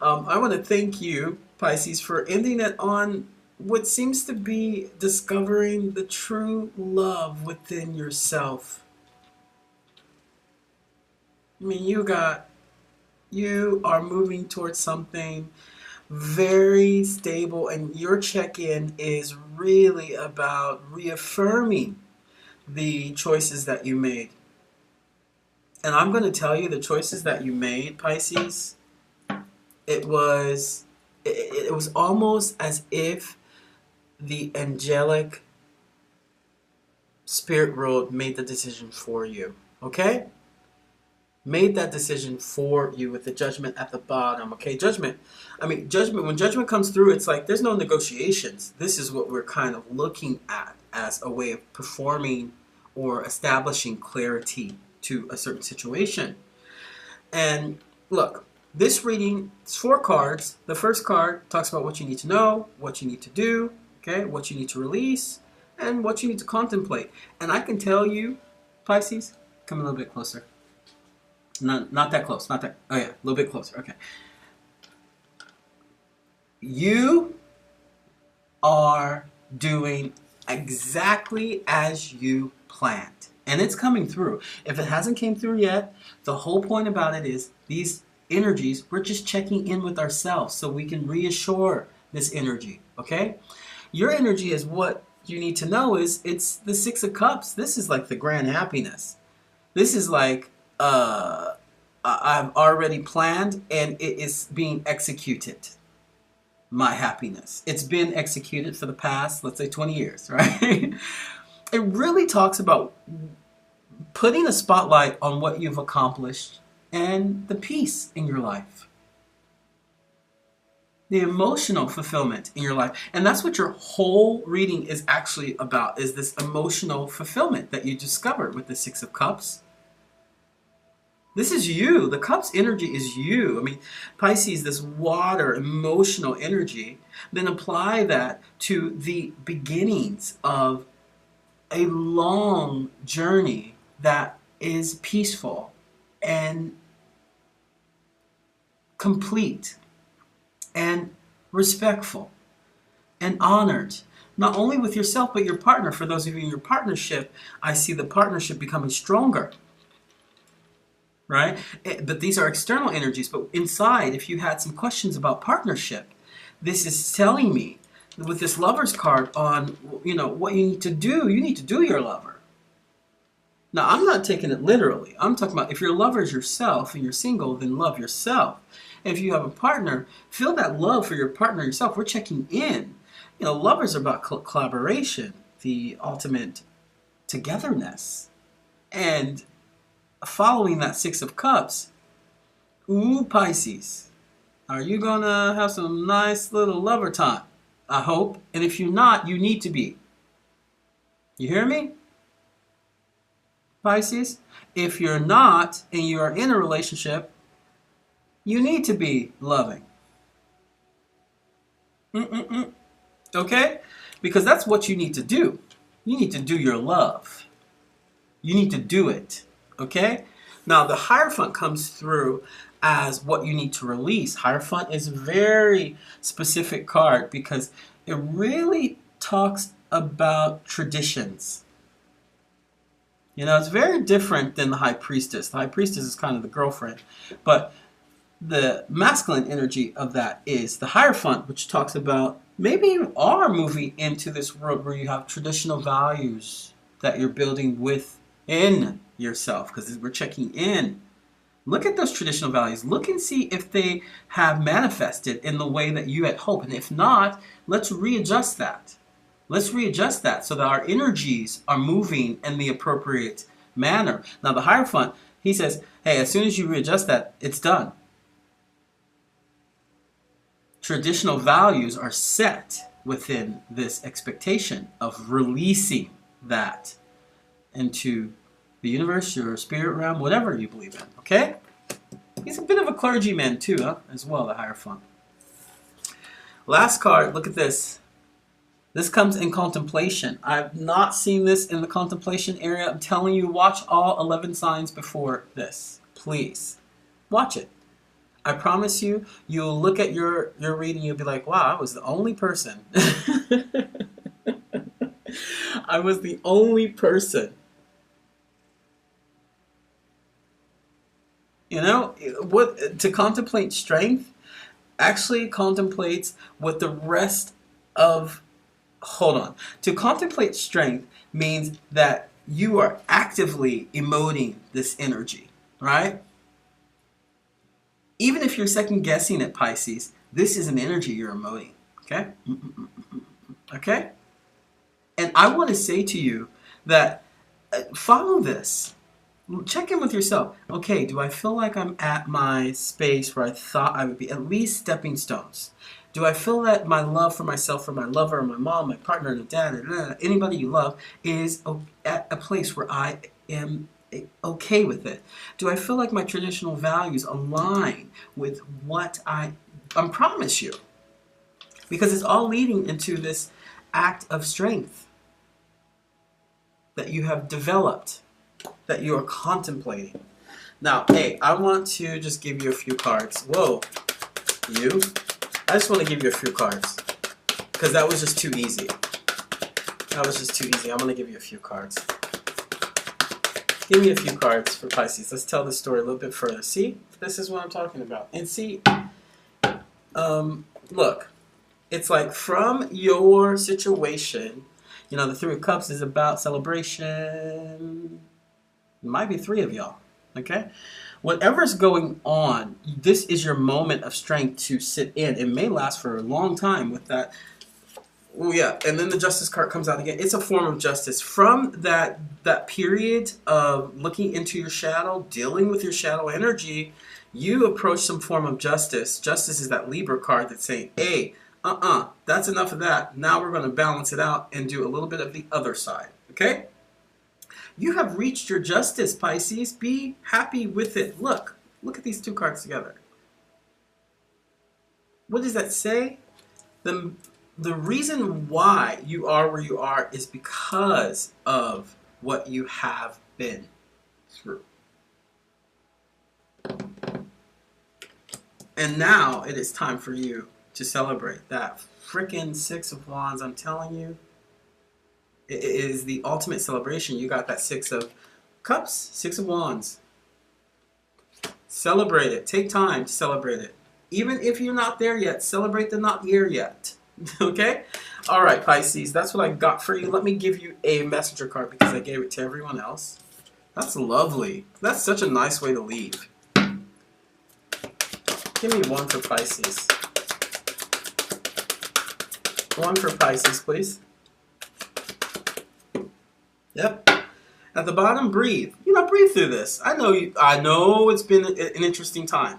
I want to thank you, Pisces, for ending it on what seems to be discovering the true love within yourself. I mean, you are moving towards something very stable, and your check-in is really about reaffirming the choices that you made. And I'm going to tell you, the choices that you made, Pisces, it was almost as if the angelic spirit world made the decision for you. Okay? Made that decision for you with the judgment at the bottom. Okay, judgment. I mean, judgment. When judgment comes through, it's like there's no negotiations. This is what we're kind of looking at as a way of performing or establishing clarity to a certain situation. And look, this reading is 4 cards. The first card talks about what you need to know, what you need to do, okay, what you need to release, and what you need to contemplate. And I can tell you, Pisces, come a little bit closer. Not that close. Not that. Oh yeah, a little bit closer. Okay. You are doing exactly as you planned, and it's coming through. If it hasn't came through yet, the whole point about it is these energies. We're just checking in with ourselves so we can reassure this energy. Okay. Your energy is what you need to know. It's the 6 of Cups. This is like the grand happiness. This is like. I've already planned and it is being executed. My happiness. It's been executed for the past, let's say, 20 years, right? It really talks about putting a spotlight on what you've accomplished and the peace in your life. The emotional fulfillment in your life. And that's what your whole reading is actually about, is this emotional fulfillment that you discovered with the 6 of Cups. This is you. The Cups energy is you. I mean, Pisces, this water, emotional energy, then apply that to the beginnings of a long journey that is peaceful and complete and respectful and honored. Not only with yourself, but your partner. For those of you in your partnership, I see the partnership becoming stronger. Right? But these are external energies. But inside, if you had some questions about partnership, this is telling me with this Lover's card on, what you need to do. You need to do your lover. Now, I'm not taking it literally. I'm talking about if your lover is yourself and you're single, then love yourself. And if you have a partner, feel that love for your partner yourself. We're checking in. Lovers are about collaboration, the ultimate togetherness. And following that 6 of Cups, ooh, Pisces, are you gonna have some nice little lover time? I hope. And if you're not, you need to be. You hear me? Pisces, if you're not and you are in a relationship, you need to be loving. Okay? Because that's what you need to do. You need to do your love. You need to do it. Okay? Now, the Hierophant comes through as what you need to release. Hierophant is a very specific card because it really talks about traditions. It's very different than the High Priestess. The High Priestess is kind of the girlfriend. But the masculine energy of that is the Hierophant, which talks about maybe you are moving into this world where you have traditional values that you're building within yourself, because we're checking in Look at those traditional values. Look and see if they have manifested in the way that you had hoped. And if not, let's readjust that. Let's readjust that so that our energies are moving in the appropriate manner. Now, the Hierophant, he says, hey, as soon as you readjust that, it's done. Traditional values are set within this expectation of releasing that into the universe, your spirit realm, whatever you believe in, okay? He's a bit of a clergyman too, as well, the Hierophant. Last card, look at this. This comes in contemplation. I've not seen this in the contemplation area. I'm telling you, watch all 11 signs before this. Please, watch it. I promise you, you'll look at your reading, you'll be like, wow, I was the only person. I was the only person. You know, what to contemplate strength actually contemplates what the rest of, hold on. To contemplate strength means that you are actively emoting this energy, right? Even if you're second guessing it, Pisces, this is an energy you're emoting, okay? Okay? And I want to say to you that follow this. Check in with yourself. Okay, do I feel like I'm at my space where I thought I would be? At least stepping stones. Do I feel that my love for myself, for my lover, my mom, my partner, and dad, anybody you love, is at a place where I am okay with it? Do I feel like my traditional values align with what I promise you? Because it's all leading into this act of strength that you have developed, that you are contemplating. Now, hey, I want to just give you a few cards. Whoa, you. I just want to give you a few cards because that was just too easy. That was just too easy. I'm going to give you a few cards. Give me a few cards for Pisces. Let's tell the story a little bit further. See? This is what I'm talking about. And see, look, it's like from your situation, you know, the Three of Cups is about celebration. It might be three of y'all, okay? Whatever's going on, this is your moment of strength to sit in. It may last for a long time with that. Oh yeah, and then the Justice card comes out again. It's a form of justice. From that period of looking into your shadow, dealing with your shadow energy, you approach some form of justice. Justice is that Libra card that's saying, hey, that's enough of that. Now we're going to balance it out and do a little bit of the other side, okay? You have reached your justice, Pisces. Be happy with it. Look at these two cards together. What does that say? The reason why you are where you are is because of what you have been through. And now it is time for you to celebrate that freaking Six of Wands. I'm telling you, it is the ultimate celebration. You got that Six of Cups, Six of Wands. Celebrate it. Take time to celebrate it. Even if you're not there yet, celebrate the not here yet. Okay? All right, Pisces, that's what I got for you. Let me give you a messenger card because I gave it to everyone else. That's lovely. That's such a nice way to leave. Give me one for Pisces. One for Pisces, please. Yep. At the bottom, breathe. You know, breathe through this. I know it's been an interesting time.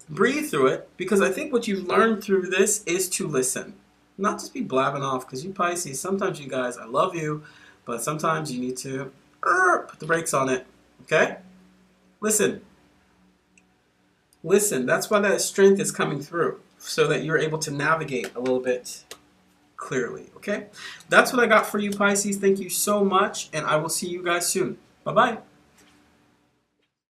Breathe through it, because I think what you've learned through this is to listen. Not just be blabbing off, because you Pisces, sometimes you guys, I love you, but sometimes you need to put the brakes on it. Okay? Listen. Listen. That's why that strength is coming through, so that you're able to navigate a little bit clearly. Okay? That's what I got for you, Pisces. Thank you so much, and I will see you guys soon. Bye-bye.